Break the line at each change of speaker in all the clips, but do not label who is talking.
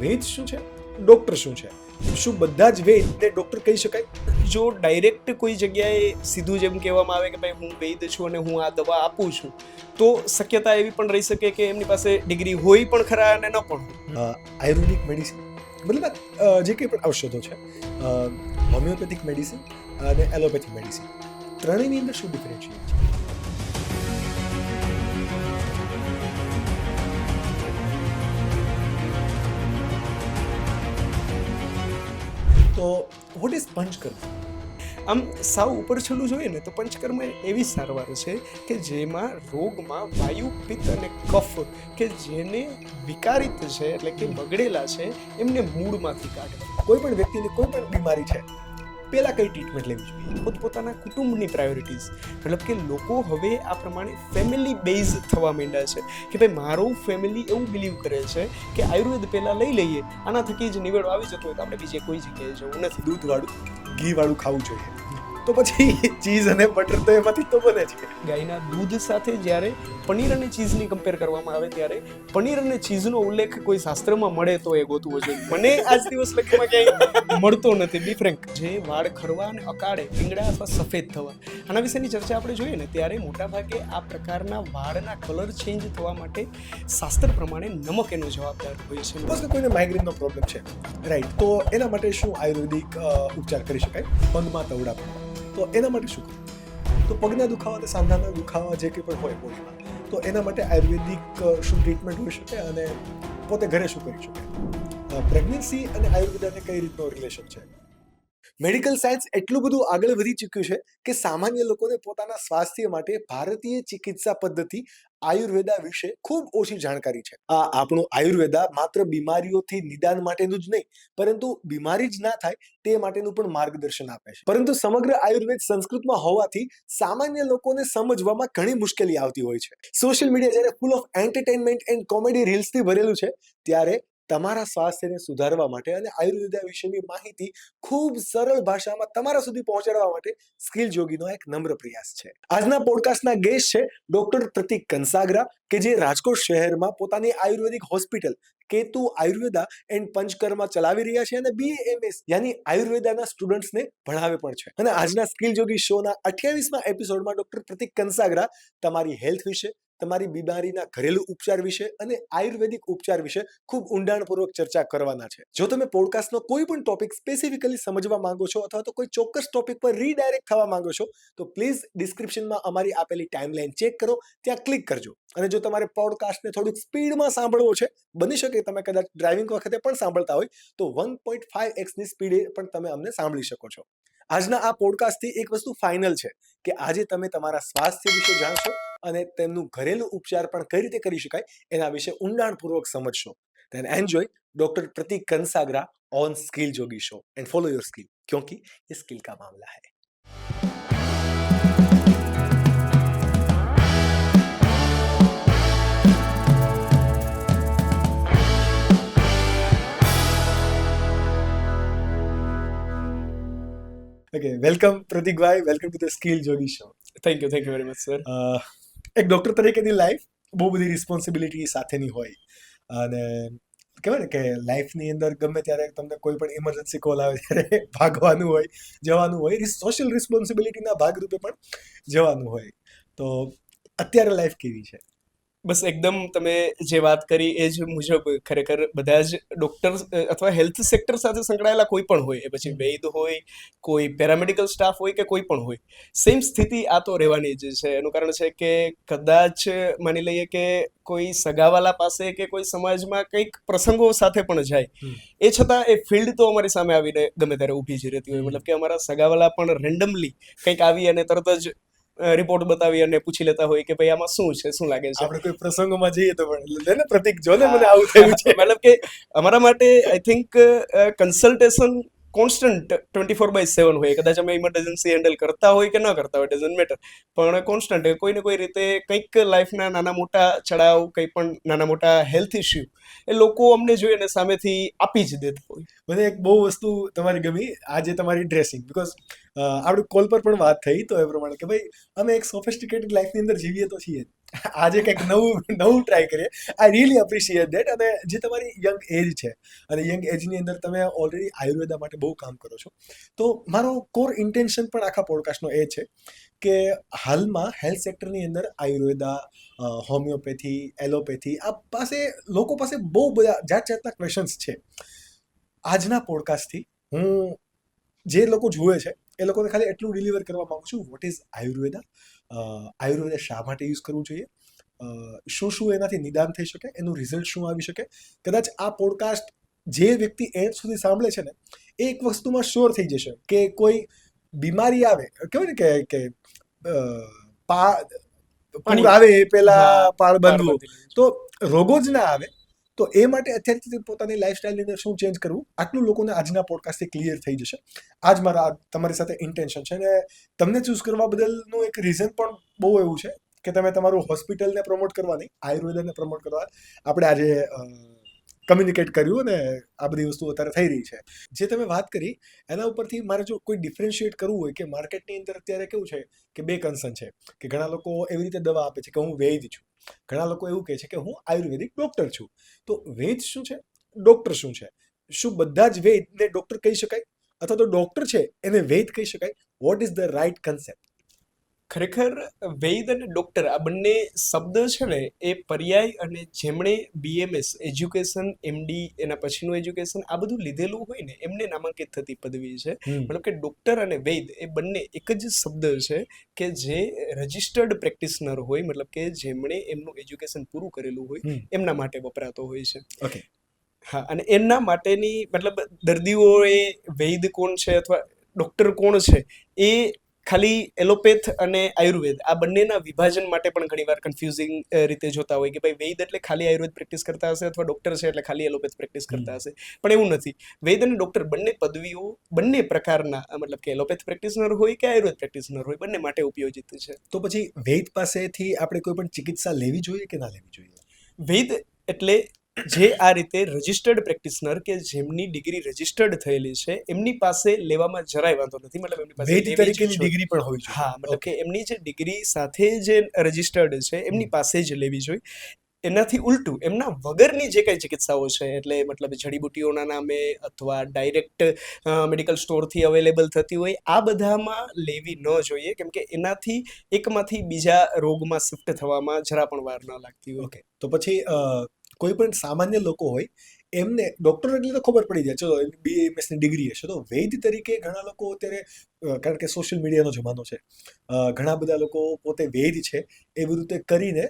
વેદ શું છે, ડોક્ટર શું છે? શું બધા જ વેદને ડોક્ટર કહી શકાય?
જો ડાયરેક્ટ કોઈ જગ્યાએ સીધું જેમ કહેવામાં આવે કે ભાઈ હું વૈદ છું અને હું આ દવા આપું છું, તો શક્યતા એવી પણ રહી શકે કે એમની પાસે ડિગ્રી હોય પણ ખરા અને ન પણ હોય.
આયુર્વેદિક મેડિસિન મતલબ જે કંઈ પણ ઔષધો છે, હોમિયોપેથિક મેડિસિન અને એલોપેથિક મેડિસિન, ત્રણેયની અંદર શું ડિફરન્શિએટ છે? તો વોટ ઇઝ પંચકર્મ?
આમ સાવ ઉપર છેલ્લું જોઈએ ને તો પંચકર્મ એવી સારવાર છે કે જેમાં રોગમાં વાયુ, પિત્ત અને કફ કે જેને વિકારિત છે એટલે કે બગડેલા છે એમને મૂળમાંથી કાઢવા.
કોઈ પણ વ્યક્તિને કોઈ પણ બીમારી છે, પહેલાં કઈ ટ્રીટમેન્ટ લેવી જોઈએ?
પોતપોતાના કુટુંબની પ્રાયોરિટીઝ, મતલબ કે લોકો હવે આ પ્રમાણે ફેમિલી બેઝ થવા માંડ્યા છે કે ભાઈ મારું ફેમિલી એવું બિલીવ કરે છે કે આયુર્વેદ પહેલાં લઈ લઈએ, આના થકી જ નિવેડો આવી જતો હોય તો આપણે બીજે કોઈ જગ્યાએ જવું નથી.
દૂધવાળું, ઘીવાળું ખાવું જોઈએ, તો પછી ચીઝ અને બટર તો એમાંથી તો બને છે.
ગાયના દૂધ સાથે જ્યારે પનીર અને ચીઝની કમ્પેર કરવામાં આવે ત્યારે પનીર અને ચીઝનો ઉલ્લેખ કોઈ શાસ્ત્રમાં મળે તો એ ગોતવો જોઈએ. મને આજ દિવસ લગીમાં ક્યાંય મળતો નથી. બી ફ્રેન્ક, જે વાળ ખરવા અને અકાળે, પીંગળા અથવા સફેદ થવા, આના વિશેની ચર્ચા આપણે જોઈએ ને ત્યારે મોટાભાગે આ પ્રકારના વાળના કલર ચેન્જ થવા માટે શાસ્ત્ર પ્રમાણે નમક એનો જવાબદાર હોય છે.
બસ કોઈને માઇગ્રેનનો પ્રોબ્લેમ છે, રાઈટ, તો એના માટે શું આયુર્વેદિક ઉપચાર કરી શકાય? પગમાં તવડા પડવા, તો એના માટે શું કરવું? તો પગના દુખાવા કે સાંધાના દુખાવા જે કંઈ પણ હોય બોડીમાં, તો એના માટે આયુર્વેદિક શું ટ્રીટમેન્ટ હોઈ શકે અને પોતે ઘરે શું કરી શકે? પ્રેગ્નન્સી અને આયુર્વેદાને કઈ રીતનો રિલેશન છે? મેડિકલ સાયન્સ એટલું બધું આગળ વધી ચૂક્યું છે કે સામાન્ય લોકોને પોતાના સ્વાસ્થ્ય માટે ભારતીય ચિકિત્સા પદ્ધતિ આયુર્વેદા વિશે ખૂબ ઓછી જાણકારી છે. આ આપણું આયુર્વેદા માત્ર બીમારીઓથી નિદાન માટેનું જ નહીં, પરંતુ બીમારી જ ના થાય તે માટેનું પણ માર્ગદર્શન આપે છે. પરંતુ સમગ્ર આયુર્વેદ સંસ્કૃતમાં હોવાથી સામાન્ય લોકોને સમજવામાં ઘણી મુશ્કેલી આવતી હોય છે. સોશિયલ મીડિયા જ્યારે full of entertainment and comedy રીલ્સથી ભરેલું છે, ત્યારે તમારા સ્વાસ્થ્યને સુધારવા માટે અને આયુર્વેદા વિશેની માહિતી ખૂબ સરળ ભાષામાં તમારા સુધી પહોંચાડવા માટે સ્કિલ જોગીનો એક નમ્ર પ્રયાસ છે. આજના પોડકાસ્ટના ગેસ્ટ છે ડોક્ટર પ્રતિક કંસાગરા, કે જે રાજકોટ શહેરમાં પોતાની આયુર્વેદિક હોસ્પિટલ કેતુ આયુર્વેદા એન્ડ પંચકર્મ ચલાવી રહ્યા છે અને BAMS યાની આયુર્વેદાના સ્ટુડન્ટ્સને ભણાવે પણ છે. અને આજના સ્કિલ જોગી શોના 28મા એપિસોડમાં ડોક્ટર પ્રતિક કંસાગરા તમારી હેલ્થ વિશે, તમારી બીમારીના ઘરેલું ઉપચાર વિશે અને આયુર્વેદિક ઉપચાર વિશે ખૂબ ઊંડાણપૂર્વક ચર્ચા કરવાના છે. જો તમે પોડકાસ્ટનો કોઈ પણ ટોપિક સ્પેસિફિકલી સમજવા માંગો છો અથવા તો કોઈ ચોક્કસ ટોપિક પર રીડાયરેક્ટ થવા માંગો છો, તો પ્લીઝ ડિસ્ક્રિપ્શનમાં અમારી આપેલી ટાઈમલાઈન ચેક કરો, ત્યાં ક્લિક કરજો. અને જો તમારે પોડકાસ્ટને થોડુંક સ્પીડમાં સાંભળવો છે, બની શકે તમે કદાચ ડ્રાઇવિંગ વખતે પણ સાંભળતા હોય, તો 1.5x સ્પીડે પણ તમે અમને સાંભળી શકો છો. આજના આ પોડકાસ્ટથી એક વસ્તુ ફાઇનલ છે કે આજે તમે તમારા સ્વાસ્થ્ય વિશે જાણશો અને તેમનું ઘરેલું ઉપચાર પણ કઈ રીતે કરી શકાય એના વિશે ઊંડાણપૂર્વક સમજશો. Then enjoy Dr. Pratik Kansagra on Skill Jogi Show and follow your skill, क्योंकि ये स्किल का मामला है. Okay, welcome Pratik bhai, welcome to the Skill Jogi Show.
Thank you very much sir.
એક ડોક્ટર તરીકેની લાઈફ બહુ બધી responsibility સાથેની હોય અને કહેવાય ને કે લાઈફની અંદર ગમે ત્યારે તમને કોઈ પણ ઇમરજન્સી કોલ આવે ત્યારે ભાગવાનું હોય, જવાનું હોય, સોશિયલ રિસ્પોન્સિબિલિટીના ભાગરૂપે પણ જવાનું હોય. તો અત્યારે લાઈફ કેવી છે?
બસ એકદમ તમે જે વાત કરી એ જ મુજબ ખરેખર બધા જ ડૉક્ટર અથવા હેલ્થ સેક્ટર સાથે સંકળાયેલા કોઈ પણ હોય, એ પછી વૈદ હોય, કોઈ પેરામેડિકલ સ્ટાફ હોય કે કોઈ પણ હોય, સેમ સ્થિતિ આ તો રહેવાની જ છે. એનું કારણ છે કે કદાચ માની લઈએ કે કોઈ સગાવાલા પાસે કે કોઈ સમાજમાં કંઈક પ્રસંગો સાથે પણ જાય, એ છતાં એ ફિલ્ડ તો અમારી સામે આવીને ગમે ત્યારે ઊભી જ રહેતી હોય. મતલબ કે અમારા સગાવાલા પણ રેન્ડમલી કંઈક આવી અને તરત જ રિપોર્ટ બતાવી અને પૂછી લેતા હોય કે ભાઈ આમાં શું છે, શું લાગે છે.
આપણે કોઈ પ્રસંગોમાં જઈએ તો પણ લે ને પ્રતિક, જો ને મને આવું થયું છે.
મતલબ કે અમારા માટે આઈ થિંક કન્સલ્ટેશન કોન્સ્ટન્ટ 24/7 હોય. કદાચ અમે ઇમરજન્સી હેન્ડલ કરતા હોય કે ન કરતા હોય, ડઝન્ટ મેટર, પણ કોન્સ્ટન્ટ કોઈ ને કોઈ રીતે કંઈક લાઈફના નાના મોટા ચડાવ, કંઈ પણ નાના મોટા હેલ્થ ઇસ્યુ એ લોકો અમને જોઈને સામેથી આપી જ દેતા હોય.
મને એક બહુ વસ્તુ તમારી ગમી, આજે તમારી ડ્રેસિંગ, બિકોઝ આપણે કોલ પર પણ વાત થઈ તો એ પ્રમાણે કે ભાઈ અમે એક સોફિસ્ટિકેટેડ લાઈફની અંદર જીવીએ તો છીએ, આજે કંઈક નવું ટ્રાય કરીએ. I really appreciate that. અને જે તમારી યંગ એજ છે અને યંગ એજની અંદર તમે ઓલરેડી આયુર્વેદા માટે બહુ કામ કરો છો, તો મારો કોર ઇન્ટેન્શન પણ આખા પોડકાસ્ટનો એ છે કે હાલમાં હેલ્થ સેક્ટરની અંદર આયુર્વેદા, હોમિયોપેથી, એલોપેથી લોકો પાસે બહુ બધા જાત જાતના ક્વેશ્ચન્સ છે. આજના પોડકાસ્ટથી હું જે લોકો જુએ છે એ લોકોને ખાલી એટલું ડિલિવર કરવા માંગુ છું, વોટ ઇઝ આયુર્વેદા, આયુર્વેદા શા માટે યુઝ કરવું જોઈએ, શું એનાથી નિદાન થઈ શકે, એનું રિઝલ્ટ શું આવી શકે. કદાચ આ પોડકાસ્ટ જે વ્યક્તિ એન્ડ સુધી સાંભળે છે ને એ એક વસ્તુમાં શ્યોર થઈ જશે કે કોઈ બીમારી આવે, કહેવાય ને કે પૂર આવે એ પહેલા પાળ બાંધવો, તો રોગો જ ના આવે. તો એ માટે અત્યારથી પોતાની લાઈફસ્ટાઈલની અંદર શું ચેન્જ કરવું, આટલું લોકોને આજના પોડકાસ્ટથી ક્લિયર થઈ જશે. આજ મારા તમારી સાથે ઇન્ટેન્શન છે. અને તમને ચૂઝ કરવા બદલનું એક રીઝન પણ બહુ એવું છે કે તમે તમારું હોસ્પિટલને પ્રમોટ કરવા નહીં, આયુર્વેદને પ્રમોટ કરવા આપણે આજે કમ્યુનિકેટ કર્યું અને આ બધી વસ્તુ અત્યારે થઈ રહી છે. જે તમે વાત કરી એના ઉપરથી મારે જો કોઈ ડિફરન્શિએટ કરવું હોય કે માર્કેટની અંદર અત્યારે કેવું છે કે બે કન્સર્ન છે કે ઘણા લોકો એવી રીતે દવા આપે છે કે હું વૈદ છું, ઘણા લોકો એવું કહે છે કે હું આયુર્વેદિક ડૉક્ટર છું. તો વૈદ શું છે, ડૉક્ટર શું છે? શું બધા જ વૈદને ડૉક્ટર કહી શકાય, અથવા તો ડૉક્ટર છે એને વૈદ કહી શકાય? What is the right concept?
ખરેખર વૈદ અને ડૉક્ટર આ બંને શબ્દ છે ને એ પર્યાય, અને જેમણે BMS એજ્યુકેશન, MD એના પછીનું એજ્યુકેશન આ બધું લીધેલું હોય ને એમને નામાંકિત થતી પદવી છે. મતલબ કે ડૉક્ટર અને વૈદ એ બંને એક જ શબ્દ છે કે જે રજિસ્ટર્ડ પ્રેક્ટિશનર હોય, મતલબ કે જેમણે એમનું એજ્યુકેશન પૂરું કરેલું હોય એમના માટે વપરાતો હોય છે.
ઓકે.
હા, અને એમના માટેની મતલબ દર્દીઓએ વૈદ કોણ છે અથવા ડૉક્ટર કોણ છે એ ખાલી એલોપેથ અને આયુર્વેદ આ બંનેના વિભાજન માટે પણ ઘણીવાર કન્ફ્યુઝિંગ રીતે જોતા હોય કે ભાઈ વૈદ એટલે ખાલી આયુર્વેદ પ્રેક્ટિસ કરતા હશે અથવા ડૉક્ટર છે એટલે ખાલી એલોપેથ પ્રેક્ટિસ કરતા હશે. પણ એવું નથી. વૈદ અને ડૉક્ટર બંને પદવીઓ બંને પ્રકારના, મતલબ કે એલોપેથ પ્રેક્ટિશનર હોય કે આયુર્વેદ પ્રેક્ટિશનર હોય, બંને માટે ઉપયોજિત છે.
તો પછી વૈદ પાસેથી આપણે કોઈ પણ ચિકિત્સા લેવી જોઈએ કે ના લેવી જોઈએ?
વૈદ એટલે જે આ રીતે રજિસ્ટર્ડ પ્રેક્ટિશનર કે જેમની ડિગ્રી રજિસ્ટર્ડ થયેલી છે એમની પાસે લેવામાં જરાય વાંધો નથી. મતલબ એમની પાસે
વૈદ તરીકેની ડિગ્રી પણ હોવી જોઈએ.
હા, મતલબ કે એમની જે ડિગ્રી સાથે જે રજિસ્ટર્ડ છે એમની પાસે જ લેવી જોઈએ. એનાથી ઉલટું એમના વગરની જે કઈ ચિકિત્સાઓ છે, એટલે મતલબ જડીબુટીઓના નામે અથવા ડાયરેક્ટ મેડિકલ સ્ટોરથી અવેલેબલ થતી હોય, આ બધામાં લેવી ન જોઈએ, કેમ કે એનાથી એકમાંથી બીજા રોગમાં શિફ્ટ થવામાં જરા પણ વાર ન લાગતી હોય.
ઓકે. તો પછી કોઈ પણ સામાન્ય લોકો હોય એમને ડૉક્ટર એટલે તો ખબર પડી જાય, ચલો BMSની ડિગ્રી હશે. તો વૈદ તરીકે ઘણા લોકો અત્યારે, કારણ કે સોશિયલ મીડિયાનો જમાનો છે, ઘણા બધા લોકો પોતે વૈદ છે એવી રીતે કરીને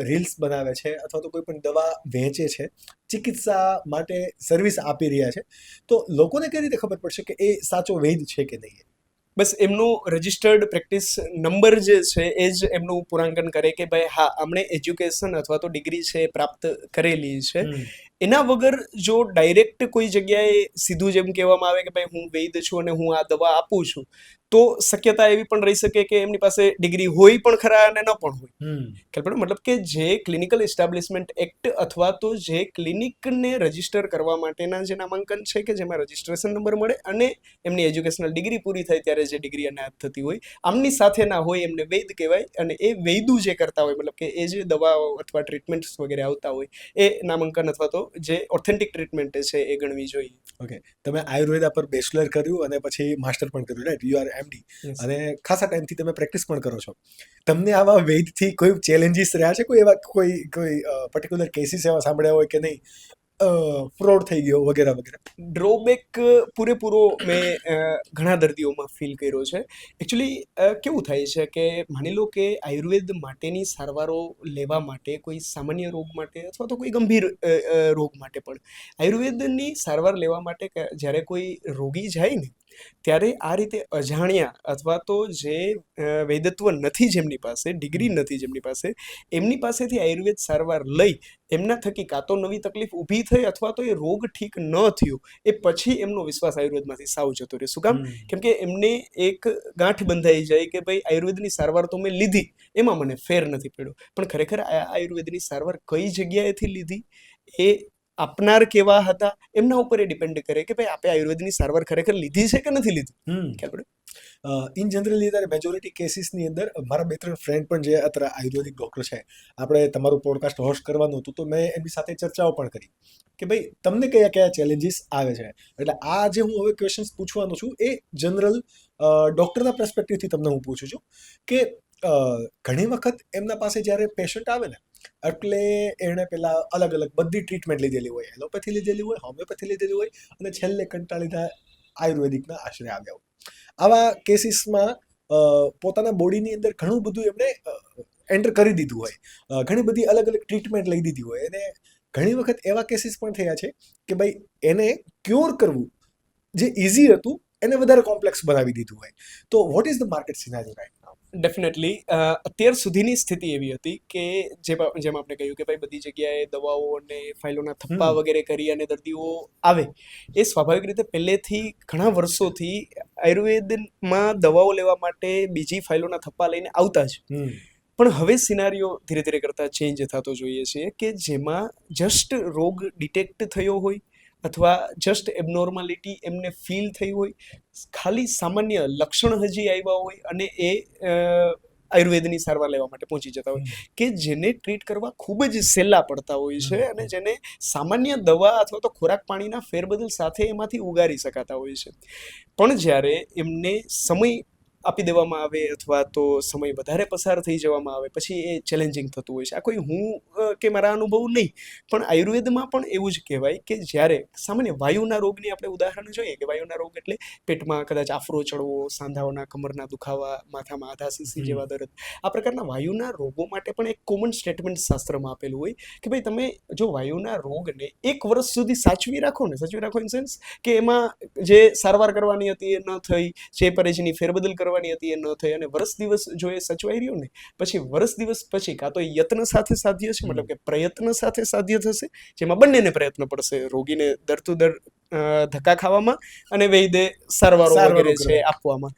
રીલ્સ બનાવે છે અથવા તો કોઈ પણ દવા વેચે છે, ચિકિત્સા માટે સર્વિસ આપી રહ્યા છે. તો લોકોને કઈ રીતે ખબર પડશે કે એ સાચો વૈદ છે કે નહીં?
બસ એમનું રજિસ્ટર્ડ પ્રેક્ટિસ નંબર જે છે એ જ એમનું પુરાંકન કરે કે ભાઈ હા, આમણે એજ્યુકેશન અથવા તો ડિગ્રી છે પ્રાપ્ત કરેલી છે. એના વગર જો ડાયરેક્ટ કોઈ જગ્યાએ સીધું જેમ કહેવામાં આવે કે ભાઈ હું વૈદ છું અને હું આ દવા આપું છું, તો શક્યતા એવી પણ રહી શકે કે એમની પાસે ડિગ્રી હોય પણ ખરા અને ન પણ હોય. ખ્યાલ પડે? મતલબ કે જે ક્લિનિકલ એસ્ટાબ્લિશમેન્ટ એક્ટ અથવા તો જે ક્લિનિકને રજિસ્ટર કરવા માટેના જે નામાંકન છે કે જેમાં રજિસ્ટ્રેશન નંબર મળે અને એમની એજ્યુકેશનલ ડિગ્રી પૂરી થાય ત્યારે જે ડિગ્રી અનાયત થતી હોય, આમની સાથે ના હોય એમને વૈદ કહેવાય. અને એ વૈદુ જે કરતા હોય, મતલબ કે એ જે દવાઓ અથવા ટ્રીટમેન્ટ્સ વગેરે આવતા હોય એ નામાંકન અથવા તો જે ઓથેન્ટિક ટ્રીટમેન્ટ છે એ ગણવી જોઈએ.
ઓકે. તમે આયુર્વેદા પર બેચલર કર્યું અને પછી માસ્ટર પણ કર્યું, રાઈટ? યુ આર MD અને ખાસા ટાઈમથી તમે પ્રેક્ટિસ પણ કરો છો. તમને આવા વૈદથી કોઈ ચેલેન્જીસ રહ્યા છે? કોઈ એવા કોઈ પર્ટિક્યુલર કેસીસ એવા સાંભળ્યા હોય કે નહીં, ફ્રોડ થઈ ગયો વગેરે વગેરે?
ડ્રોબેક પૂરેપૂરો મેં ઘણા દર્દીઓમાં ફીલ કર્યો છે. એકચ્યુઅલી કેવું થાય છે કે માની લો કે આયુર્વેદ માટેની સારવારો લેવા માટે, કોઈ સામાન્ય રોગ માટે અથવા તો કોઈ ગંભીર રોગ માટે પણ આયુર્વેદની સારવાર લેવા માટે જ્યારે કોઈ રોગી જાય ને ત્યારે આ રીતે અજાણ્યા અથવા તો જે વૈદત્વ નથી જેમની પાસે, ડિગ્રી નથી જેમની પાસે, એમની પાસેથી આયુર્વેદ સારવાર લઈ એમના થકી કાં તો નવી તકલીફ ઊભી થઈ અથવા તો એ રોગ ઠીક ન થયો, એ પછી એમનો વિશ્વાસ આયુર્વેદમાંથી સાવ જતો રહે. શું કામ? કેમ કે એમને એક ગાંઠ બંધાઈ જાય કે ભાઈ આયુર્વેદની સારવાર તો મેં લીધી, એમાં મને ફેર નથી પડ્યો. પણ ખરેખર આ આયુર્વેદની સારવાર કઈ જગ્યાએથી લીધી એ આપનાર કેવા હતા એમના ઉપર એ ડિપેન્ડ કરે કે ભાઈ આપણે આયુર્વેદની સારવાર ખરેખર લીધી છે કે નથી લીધી. ખ્યાલ પડે?
ઇન જનરલી અત્યારે મેજોરિટી કેસીસની અંદર મારા 2-3 ફ્રેન્ડ પણ જે અત્યારે આયુર્વેદિક ડૉક્ટર છે, આપણે તમારું પોડકાસ્ટ હોસ્ટ કરવાનું હતું તો મેં એમની સાથે ચર્ચાઓ પણ કરી કે ભાઈ તમને કયા કયા ચેલેન્જીસ આવે છે. એટલે આ જે હું હવે ક્વેશ્ચન્સ પૂછવાનો છું એ જનરલ ડૉક્ટરના પર્સપેક્ટિવથી તમને હું પૂછું છું કે ઘણી વખત એમના પાસે જ્યારે પેશન્ટ આવે ને એટલે એણે પેલા અલગ અલગ બધી ટ્રીટમેન્ટ લીધેલી હોય, એલોપેથી લીધેલી હોય, હોમિયોપેથી લીધેલી હોય અને છેલ્લે કંટાળીને આયુર્વેદિકના આશરે આવ્યા હોય. આવા કેસીસમાં પોતાના બોડીની અંદર ઘણું બધું એમણે એન્ટર કરી દીધું હોય, ઘણી બધી અલગ અલગ ટ્રીટમેન્ટ લઈ દીધી હોય અને ઘણી વખત એવા કેસીસ પણ થયા છે કે ભાઈ એને ક્યોર કરવું જે ઇઝી હતું એને વધારે કોમ્પ્લેક્સ બનાવી દીધું હોય. તો what is the market scenario right now?
Definitely અત્યાર સુધીની સ્થિતિ એવી હતી કે જેમ આપણે કહ્યું કે ભાઈ બધી જગ્યાએ દવાઓ અને ફાઇલોના થપ્પા વગેરે કરી અને દર્દીઓ આવે, એ સ્વાભાવિક રીતે પહેલેથી ઘણા વર્ષોથી આયુર્વેદમાં દવાઓ લેવા માટે બીજી ફાઇલોના થપ્પા લઈને આવતા જ. પણ હવે સિનારીઓ ધીરે ધીરે કરતા ચેન્જ થતો જોઈએ છે કે જેમાં જસ્ટ રોગ ડિટેક્ટ થયો હોય અથવા જસ્ટ એબનોર્માલિટી એમને ફીલ થઈ હોય, ખાલી સામાન્ય લક્ષણ હજી આવ્યા હોય અને એ આયુર્વેદની સારવાર લેવા માટે પહોંચી જતા હોય કે જેને ટ્રીટ કરવા ખૂબ જ સહેલા પડતા હોય છે અને જેને સામાન્ય દવા અથવા તો ખોરાક પાણીના ફેરબદલ સાથે એમાંથી ઉગારી શકાતા હોય છે. પણ જ્યારે એમને સમય આપી દેવામાં આવે અથવા તો સમય વધારે પસાર થઈ જવામાં આવે પછી એ ચેલેન્જિંગ થતું હોય છે. આ કોઈ હું કે મારા અનુભવ નહીં, પણ આયુર્વેદમાં પણ એવું જ કહેવાય કે જ્યારે સામાન્ય વાયુના રોગની આપણે ઉદાહરણ જોઈએ કે વાયુના રોગ એટલે પેટમાં કદાચ આફરો ચડવો, સાંધાઓના કમરના દુખાવા, માથામાં આધા સીસી જેવા દર્દ, આ પ્રકારના વાયુના રોગો માટે પણ એક કોમન સ્ટેટમેન્ટ શાસ્ત્રમાં આપેલું હોય કે ભાઈ તમે જો વાયુના રોગને 1 વર્ષ સુધી સાચવી રાખો ઇન સેન્સ કે એમાં જે સારવાર કરવાની હતી એ ન થઈ, જે પરેજીની ફેરબદલ કરવાની હતી એ ન થઈ અને વર્ષ દિવસ જો એ સચવાઈ રહ્યું ને પછી વર્ષ દિવસ પછી કાં તો યત્ન સાથે સાધ્ય છે, મતલબ કે પ્રયત્ન સાથે સાધ્ય થશે, જેમાં બંનેને પ્રયત્ન પડશે, રોગીને દર ટુ દર ધક્કા ખાવામાં અને વૈદ્ય સારવારો વગેરે છે આપવામાં,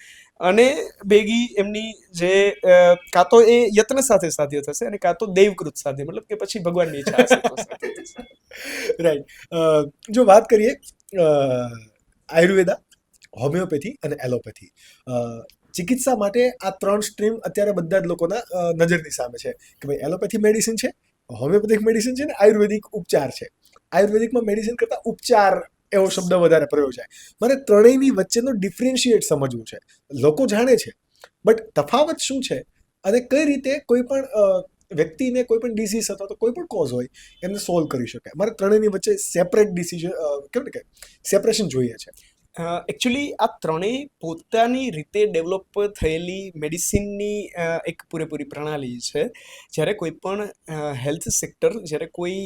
અને ભેગી એમની જે કાં તો એ યત્ન સાથે સાધ્ય થશે અને કાં તો દૈવકૃત સાધ્ય, મતલબ કે પછી ભગવાનની ઈચ્છા હશે તો સાધ્ય થશે.
રાઈટ. જો વાત કરીએ આયુર્વેદા, હોમિયોપેથી અને એલોપેથી, ચિકિત્સા માટે આ 3 સ્ટ્રીમ અત્યારે બધા જ લોકોના નજરની સામે છે કે ભાઈ એલોપેથી મેડિસિન છે, હોમિયોપેથિક મેડિસિન છે ને આયુર્વેદિક ઉપચાર છે. આયુર્વેદિકમાં મેડિસિન કરતાં ઉપચાર એવો શબ્દ વધારે પ્રયોગ છે. મારે ત્રણેયની વચ્ચેનો ડિફરન્શિએટ સમજવું છે. લોકો જાણે છે બટ તફાવત શું છે અને કઈ રીતે કોઈ પણ વ્યક્તિને કોઈ પણ ડિસીઝ અથવા તો કોઈ પણ કોઝ હોય એમને સોલ્વ કરી શકે. મારે ત્રણેયની વચ્ચે સેપરેટ ડિસિઝન કેવું કે સેપરેશન જોઈએ છે.
એકચ્યુઅલી આ ત્રણેય પોતાની રીતે ડેવલપ થયેલી મેડિસિનની એક પૂરેપૂરી પ્રણાલી છે. જ્યારે કોઈ પણ હેલ્થ સેક્ટર જ્યારે કોઈ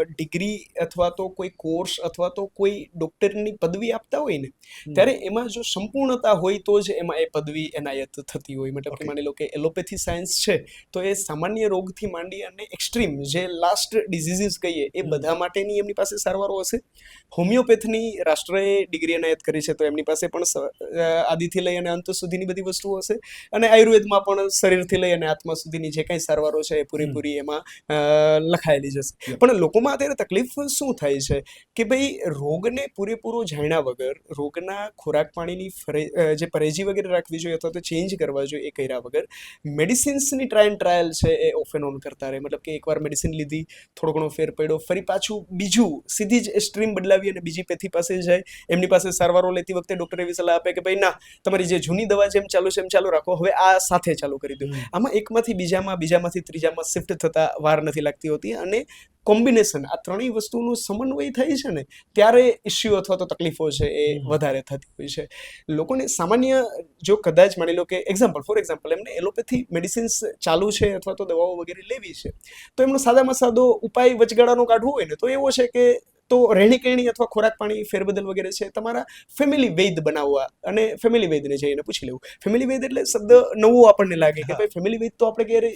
ડિગ્રી અથવા તો કોઈ કોર્સ અથવા તો કોઈ ડૉક્ટરની પદવી આપતા હોય ને ત્યારે એમાં જો સંપૂર્ણતા હોય તો જ એમાં એ પદવી એનાયત થતી હોય. મતલબ કે માની લો કે એલોપેથી સાયન્સ છે તો એ સામાન્ય રોગથી માંડી અને એક્સ્ટ્રીમ જે લાસ્ટ ડિઝીઝીસ કહીએ એ બધા માટેની એમની પાસે સારવારો હશે. હોમિયોપેથની રાષ્ટ્રએ ડિગ્રી એનાયત કરી છે તો એમની પાસે પણ આદિથી લઈ અને અંત સુધીની બધી વસ્તુઓ હશે, અને આયુર્વેદમાં પણ શરીરથી લઈ અને આત્મા સુધીની જે કાંઈ સારવારો છે એ પૂરેપૂરી એમાં લખાયેલી જશે. પણ લોકોમાં અત્યારે તકલીફ શું થાય છે કે ભાઈ રોગને પૂરેપૂરો જાણ્યા વગર, રોગના ખોરાક પાણીની જે પરેજી વગેરે રાખવી જોઈએ અથવા તો ચેન્જ કરવા જોઈએ એ કર્યા વગર મેડિસિન્સની ટ્રાયલ છે એ ઓફ એન્ડ ઓન કરતા રહે. મતલબ કે એકવાર મેડિસિન લીધી, થોડો ઘણો ફેર પડ્યો, ફરી પાછું બીજું સીધી જ સ્ટ્રીમ બદલાવી અને બીજી પેથી પાસે જાય, એમની પાસે સારવારો લેતી વખતે ડૉક્ટર એવી સલાહ આપે કે ભાઈ ના, તમારી જે જૂની દવા જેમ ચાલુ છે એમ ચાલુ રાખો, હવે આ સાથે ચાલુ કરી દો. આમાં એકમાંથી બીજામાં, બીજામાંથી ત્રીજામાં શિફ્ટ થતા વાર નથી લાગતી હોતી અને કોમ્બિનેશન આ ત્રણેય વસ્તુનું સમન્વય થાય છે ને ત્યારે ઇસ્યુ અથવા તો તકલીફો છે એ વધારે થતી હોય છે. લોકોને સામાન્ય જો કદાચ માની લો કે ફોર એક્ઝામ્પલ એમને એલોપેથી મેડિસિન્સ ચાલુ છે અથવા તો દવાઓ વગેરે લેવી છે તો એમનો સાદામાં સાદો ઉપાય વચગાળાનો કાઢવો હોય ને તો એવો છે કે તો રહેણી કહેણી અથવા ખોરાક પાણી ફેરબદલ વગેરે છે તમારા ફેમિલી વૈદ બનાવવા અને ફેમિલી વૈદને જઈને પૂછી લેવું. ફેમિલી વૈદ એટલે શબ્દ નવો આપણને લાગે કે ભાઈ ફેમિલી વૈદ તો આપણે ક્યારે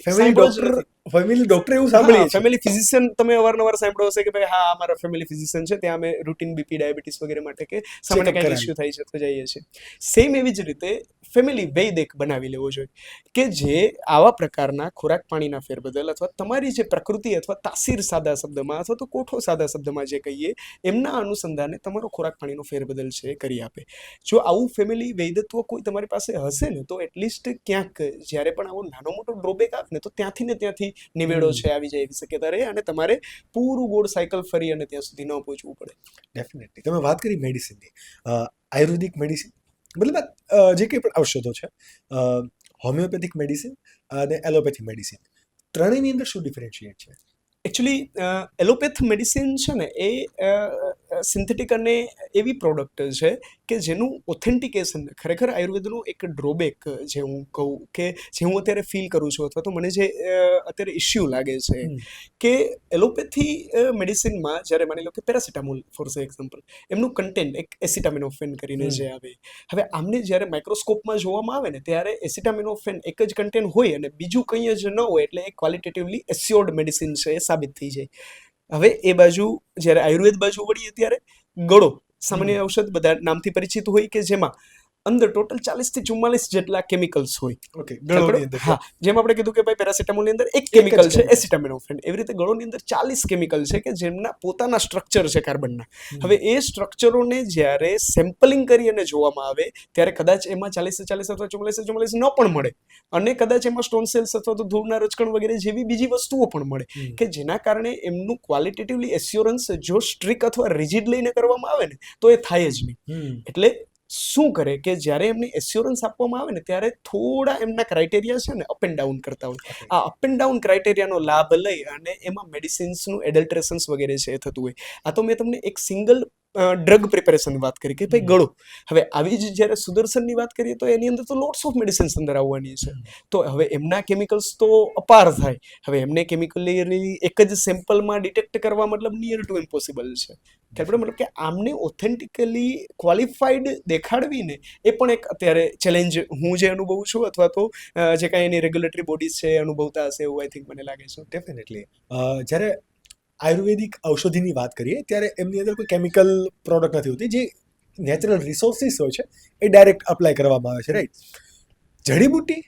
ફેમિલી ડોક્ટર એવું સાંભળીએ છીએ.
ફેમિલી ફિઝિશિયન તમે અવારનવાર સાંભળ્યો હશે કે ભાઈ હા અમારા ફેમિલી ફિઝિશિયન છે, ત્યાં અમે રૂટીન બીપી ડાયાબિટીસ વગેરે માટે કે સામાન્ય કંઈક ઇસ્યુ થાય છે તો જઈએ છીએ. સેમ એવી જ રીતે ફેમિલી વૈદ એક બનાવી લેવો જોઈએ કે જે આવા પ્રકારના ખોરાક પાણીના ફેરબદલ અથવા તમારી જે પ્રકૃતિ અથવા તાસીર સાદા શબ્દમાં અથવા તો કોઠો સાદા શબ્દમાં જે કહીએ કહીએ એમના અનુસંધાને તમારો ખોરાક પાણીનો ફેરબદલ છે એ કરી આપે. જો આવું ફેમિલી વૈદત્વ કોઈ તમારી પાસે હશે ને તો એટલીસ્ટ ક્યાંક જ્યારે પણ આવો નાનો મોટો ડ્રોબેક આવે ને તો ત્યાંથી નિવેડો છે આવી જાય એવી શક્યતા રહે અને તમારે પૂરું ગોળ સાયકલ ફરી અને ત્યાં સુધી ન પહોંચવું પડે.
ડેફિનેટલી. તમે વાત કરી મેડિસિનની, આયુર્વેદિક મેડિસિન મતલબ જે કંઈ પણ ઔષધો છે, હોમિયોપેથિક મેડિસિન અને એલોપેથિક મેડિસિન, ત્રણેયની અંદર શું ડિફરન્શિએટ છે?
એકચ્યુઅલી એલોપેથ મેડિસિન છે ને એ સિન્થેટિક અને એવી પ્રોડક્ટ છે કે જેનું ઓથેન્ટિકેશન ખરેખર આયુર્વેદનું એક ડ્રોબેક જે હું કહું કે જે હું અત્યારે ફીલ કરું છું અથવા તો મને જે અત્યારે ઇશ્યુ લાગે છે કે એલોપેથી મેડિસિનમાં જ્યારે માની લો કે પેરાસિટામોલ ફોર એક્ઝામ્પલ એમનું કન્ટેન્ટ એક એસિટામિનોફેન કરીને જે આવે, હવે આમને જ્યારે માઇક્રોસ્કોપમાં જોવામાં આવે ને ત્યારે એસિટામિનોફેન એક જ કન્ટેન્ટ હોય અને બીજું કંઈ જ ન હોય એટલે એ ક્વોલિટેટિવલી એસ્યોર્ડ મેડિસિન છે એ સાબિત થઈ જાય. હવે એ બાજુ જ્યારે આયુર્વેદ બાજુ વળીએ ત્યારે ગળો સામાન્ય ઔષધ બધા નામથી પરિચિત હોય કે જેમાં અંદર ટોટલ 40 થી 44 જેટલા કેમિકલ્સ હોય.
ઓકે,
હા, જેમ આપણે કીધું કે ભાઈ પેરાસિટામોલની અંદર એક કેમિકલ છે એસિટામિનોફેન, એવી રીતે ગળોની અંદર 40 કેમિકલ છે કે જેમના પોતાના સ્ટ્રક્ચર છે કાર્બનના. હવે એ સ્ટ્રક્ચરોને જ્યારે સેમ્પલિંગ કરી અને જોવામાં આવે ત્યારે કદાચ એમાં 40 અથવા 44 ન પણ મળે અને કદાચ એમાં સ્ટોન સેલ્સ અથવા તો ધૂળના રજકણ વગેરે જેવી બીજી વસ્તુઓ પણ મળે કે જેના કારણે એમનું ક્વોલિટેટિવલી એસ્યોરન્સ જો સ્ટ્રિક અથવા રિજિડ લઈને કરવામાં આવે ને તો એ થાય જ નહીં. એટલે શું કરે કે જ્યારે એમને એસ્યોરન્સ આપવામાં આવે ને ત્યારે થોડા એમના ક્રાઇટેરિયા છે ને અપ એન્ડ ડાઉન કરતા હોય. આ અપ એન્ડ ડાઉન ક્રાઇટેરિયાનો લાભ લઈ અને એમાં મેડિસિન્સનું એડલ્ટ્રેશન્સ વગેરે છે એ થતું હોય. આ તો મેં તમને એક સિંગલ ડ્રગ પ્રિપેરેશનની વાત કરી કે ભાઈ ગળો. હવે આવી જ જ્યારે સુદર્શનની વાત કરીએ તો એની અંદર તો લોટ્સ ઓફ મેડિસિન્સ અંદર આવવાની છે. તો હવે એમના કેમિકલ્સ તો અપાર થાય. હવે એમને કેમિકલી એક જ સેમ્પલમાં ડિટેક્ટ કરવા મતલબ નિયર ટુ ઇમ્પોસિબલ છે. મતલબ કે આમને ઓથેન્ટિકલી ક્વોલિફાઈડ દેખાડવીને એ પણ એક અત્યારે ચેલેન્જ હું જે અનુભવું છું અથવા તો જે કાંઈ એની રેગ્યુલેટરી બોડીઝ છે એ અનુભવતા હશે એવું આઈ થિંક મને લાગે છે.
ડેફિનેટલી. જ્યારે આયુર્વેદિક ઔષધિની વાત કરીએ ત્યારે એમની અંદર કોઈ કેમિકલ પ્રોડક્ટ નથી હોતી, જે નેચરલ રિસોર્સિસ હોય છે એ ડાયરેક્ટ અપ્લાય કરવામાં આવે છે, રાઈટ? જડીબુટ્ટી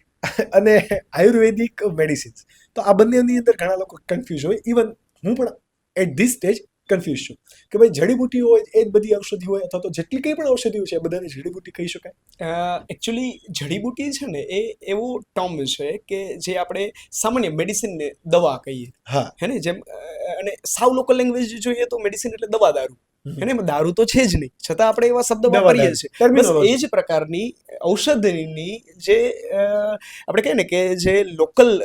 અને આયુર્વેદિક મેડિસિન્સ, તો આ બંનેની અંદર ઘણા લોકો કન્ફ્યુઝ હોય. ઇવન હું પણ એટ ધીસ સ્ટેજ કન્ફ્યુઝ છું કે ભાઈ જડીબુટ્ટી હોય એ જ બધી ઔષધિ હોય અથવા તો જેટલી કંઈ પણ ઔષધિઓ છે એ બધાને જડીબુટ્ટી કહી શકાય?
એકચ્યુઅલી જડીબુટ્ટી છે ને એ એવો ટર્મ છે કે જે આપણે સામાન્ય મેડિસિનને દવા કહીએ.
હા,
હે ને, જેમ અને સાવ લોકલ લેંગ્વેજ જોઈએ તો મેડિસિન એટલે દવા દારૂ. હે ને, દારૂ તો છે જ નહીં છતાં આપણે એવા શબ્દ વાપરીએ છીએ. બસ એ જ પ્રકારની ઔષધિની જે આપણે કહીએ ને કે જે લોકલ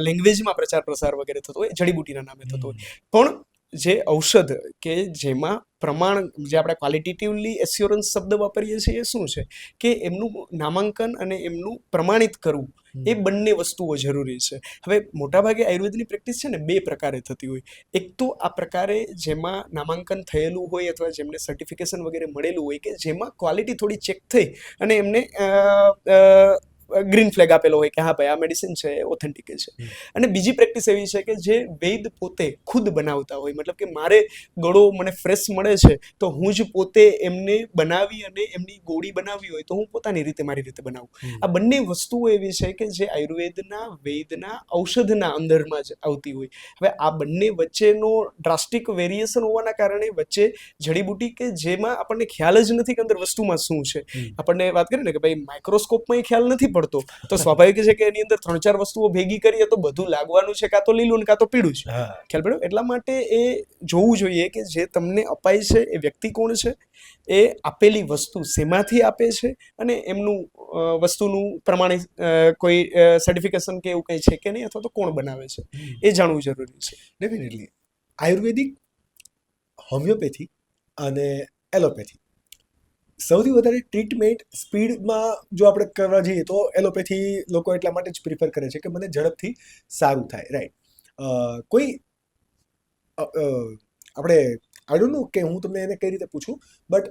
લેંગ્વેજમાં પ્રચાર પ્રસાર વગેરે થતો હોય જડીબુટ્ટીના નામે થતો હોય. પણ જે ઔષધ કે જેમાં પ્રમાણ જે આપણે ક્વોલિટેટિવલી એસ્યોરન્સ શબ્દ વાપરીએ છીએ એ શું છે કે એમનું નામાંકન અને એમનું પ્રમાણિત કરવું એ બંને વસ્તુઓ જરૂરી છે. હવે મોટાભાગે આયુર્વેદની પ્રેક્ટિસ છે ને બે પ્રકારે થતી હોય. એક તો આ પ્રકારે જેમાં નામાંકન થયેલું હોય અથવા જેમને સર્ટિફિકેશન વગેરે મળેલું હોય કે જેમાં ક્વોલિટી થોડી ચેક થઈ અને એમને ગ્રીન ફ્લેગ આપેલો હોય કે હા ભાઈ આ મેડિસિન છે ઓથેન્ટિક છે. અને બીજી પ્રેક્ટિસ એવી છે કે જે વૈદ પોતે ખુદ બનાવતા હોય, મતલબ કે મારે ગળો મને ફ્રેશ મળે છે તો હું જ પોતે એમને બનાવી અને એમની ગોળી બનાવવી હોય તો હું પોતાની રીતે મારી રીતે બનાવું. આ બંને વસ્તુઓ એવી છે કે જે આયુર્વેદના વૈદના ઔષધના અંદરમાં જ આવતી હોય. હવે આ બંને વચ્ચેનો ડ્રાસ્ટિક વેરિએશન હોવાના કારણે વચ્ચે જડીબુટ્ટી કે જેમાં આપણને ખ્યાલ જ નથી કે અંદર વસ્તુમાં શું છે. આપણને વાત કરીએ ને કે ભાઈ માઇક્રોસ્કોપમાં ખ્યાલ નથી પડતો તો સ્વાભાવિક છે કે એની અંદર 3-4 વસ્તુઓ ભેગી કરીએ તો બધું લાગવાનું છે કાં તો લીલું ને કાં તો પીળું છે. ખ્યાલ પડ્યો? એટલા માટે એ જોવું જોઈએ કે જે તમને અપાય છે એ વ્યક્તિ કોણ છે, એ આપેલી વસ્તુ શેમાંથી આપે છે અને એમનું વસ્તુનું પ્રમાણિત કોઈ સર્ટિફિકેશન કે એવું કંઈ છે કે નહીં અથવા તો કોણ બનાવે છે એ જાણવું જરૂરી છે.
ડેફિનેટલી. આયુર્વેદિક, હોમિયોપેથી અને એલોપેથી સૌથી વધારે ટ્રીટમેન્ટ સ્પીડમાં જો આપણે કરવા જઈએ તો એલોપેથી લોકો એટલા માટે જ પ્રિફર કરે છે કે મને ઝડપથી સારું થાય, રાઈટ? કોઈ આપણે આઈ ડોન્ટ નો કે હું તમને એને કઈ રીતે પૂછું, બટ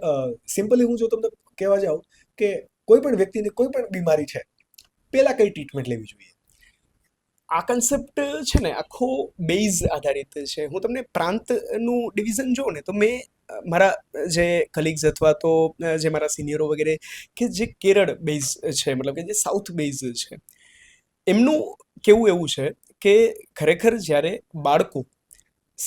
સિમ્પલી હું જો તમને કહેવા જાઉં કે કોઈ પણ વ્યક્તિને કોઈ પણ બીમારી છે પહેલાં કઈ ટ્રીટમેન્ટ લેવી જોઈએ?
આ કન્સેપ્ટ છે ને આખો બેઝ આધારિત છે. હું તમને પ્રાંતનું ડિવિઝન જોઉં ને તો મેં મારા જે કલીગ્સ અથવા તો જે મારા સિનિયરો વગેરે કે જે કેરળ બેઝ છે, મતલબ કે જે સાઉથ બેઝ છે, એમનું કેવું એવું છે કે ખરેખર જ્યારે બાળકો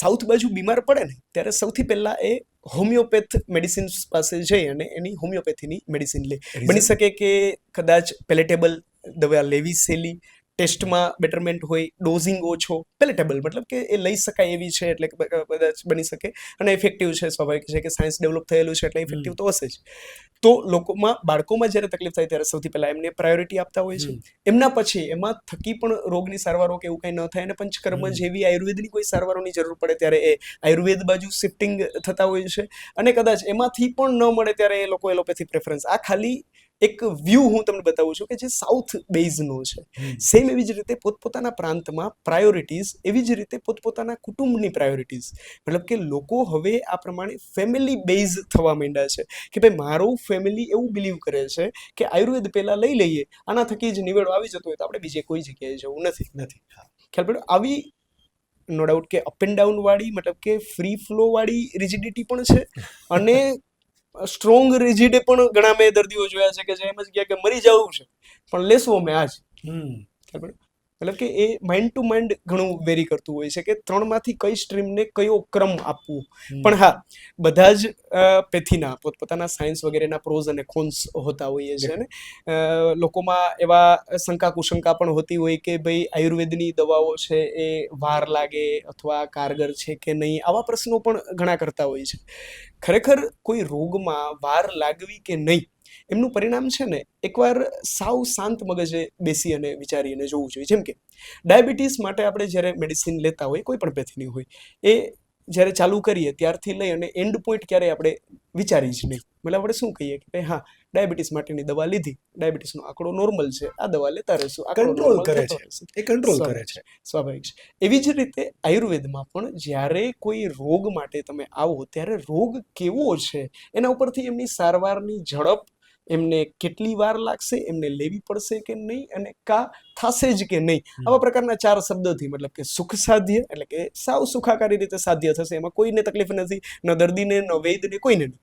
સાઉથ બાજુ બીમાર પડે ને ત્યારે સૌથી પહેલા એ હોમિયોપેથ મેડિસિન્સ પાસે જઈ અને એની હોમિયોપેથીની મેડિસિન લે. બની શકે કે કદાચ પેલેટેબલ દવા લેવી સહેલી, ટેસ્ટમાં બેટરમેન્ટ હોય, ડોઝિંગ ઓછો, પેલેટેબલ મતલબ કે એ લઈ શકાય એવી છે એટલે કદાચ બની શકે, અને ઇફેક્ટિવ છે. સ્વાભાવિક છે કે સાયન્સ ડેવલપ થયેલું છે એટલે ઇફેક્ટિવ તો હશે જ. તો બાળકોમાં જ્યારે તકલીફ થાય ત્યારે સૌથી પહેલા એમને પ્રાયોરિટી આપતા હોય છે. એમના પછી એમાં થકી પણ રોગની સારવારો કે એવું કંઈ ન થાય અને પંચકર્મ જેવી આયુર્વેદની કોઈ સારવારોની જરૂર પડે ત્યારે એ આયુર્વેદ બાજુ શિફ્ટિંગ થતા હોય છે. અને કદાચ એમાંથી પણ ન મળે ત્યારે એ લોકો એલોપેથી પ્રેફરન્સ. આ ખાલી એક વ્યૂ હું તમને બતાવું છું કે જે સાઉથ બેઝનો છે. સેમ એવી જ રીતે પોતપોતાના પ્રાંતમાં પ્રાયોરિટીઝ, એવી જ રીતે પોતપોતાના કુટુંબની પ્રાયોરિટીઝ, મતલબ કે લોકો હવે આ પ્રમાણે ફેમિલી બેઝ થવા માંડ્યા છે કે ભાઈ મારું ફેમિલી એવું બિલીવ કરે છે કે આયુર્વેદ પહેલા લઈ લઈએ, આના થકી જ નિવેડો આવી જતો હોય તો આપણે બીજે કોઈ જગ્યાએ જવું નથી. ખ્યાલ પડ્યો? આવી નો ડાઉટ કે અપ એન્ડ ડાઉન વાળી, મતલબ કે ફ્રી ફ્લો વાળી રિજિડિટી પણ છે, અને સ્ટ્રોંગ રિજિડ પણ ઘણા મેં દર્દીઓ જોયા છે કે જે એમ જ કહે કે મરી જવું છે પણ લેશું અમે આજ. ખ્યાલ પડ્યો? મતલબ કે એ માઇન્ડ ટુ માઇન્ડ ઘણું વેરી કરતું હોય છે કે ત્રણમાંથી કઈ સ્ટ્રીમને કયો ક્રમ આપવું. પણ હા, બધા જ પેથીના પોતપોતાના સાયન્સ વગેરેના પ્રોઝ અને કોન્સ હોતા હોઈએ છે. અને લોકોમાં એવા શંકા કુશંકા પણ હોતી હોય કે ભાઈ આયુર્વેદની દવાઓ છે એ વાર લાગે અથવા કારગર છે કે નહીં, આવા પ્રશ્નો પણ ઘણા કરતા હોય છે. ખરેખર કોઈ રોગમાં વાર લાગવી કે નહીં એમનું પરિણામ છે ને એકવાર સાવ શાંત મગજે બેસી અને વિચારીને જોવું જોઈએ. જેમ કે ડાયાબિટીસ માટે આપણે જ્યારે મેડિસિન લેતા હોય, કોઈ પણ પેથીની હોય, એ જ્યારે ચાલુ કરીએ ત્યારથી લઈ અને એન્ડ પોઈન્ટ ક્યારે આપણે વિચારી જ નહીં. મતલબ આપણે શું કહીએ કે ભાઈ હા, ડાયાબિટીસ માટેની દવા લીધી, ડાયાબિટીસનો આંકડો નોર્મલ છે, આ દવા લેતા રહેશું,
કંટ્રોલ કરે છે.
સ્વાભાવિક છે. એવી જ રીતે આયુર્વેદમાં પણ જ્યારે કોઈ રોગ માટે તમે આવો ત્યારે રોગ કેવો છે એના ઉપરથી એમની સારવારની ઝડપ, એમને કેટલી વાર લાગશે, એમને લેવી પડશે કે નહીં, અને થશે જ કે નહીં, આવા પ્રકારના 4 શબ્દોથી, મતલબ કે સુખ સાધ્ય એટલે કે સાવ સુખાકારી રીતે સાધ્ય થશે, એમાં કોઈને તકલીફ નથી, ન દર્દીને ન વૈદ્યને, કોઈને નહીં.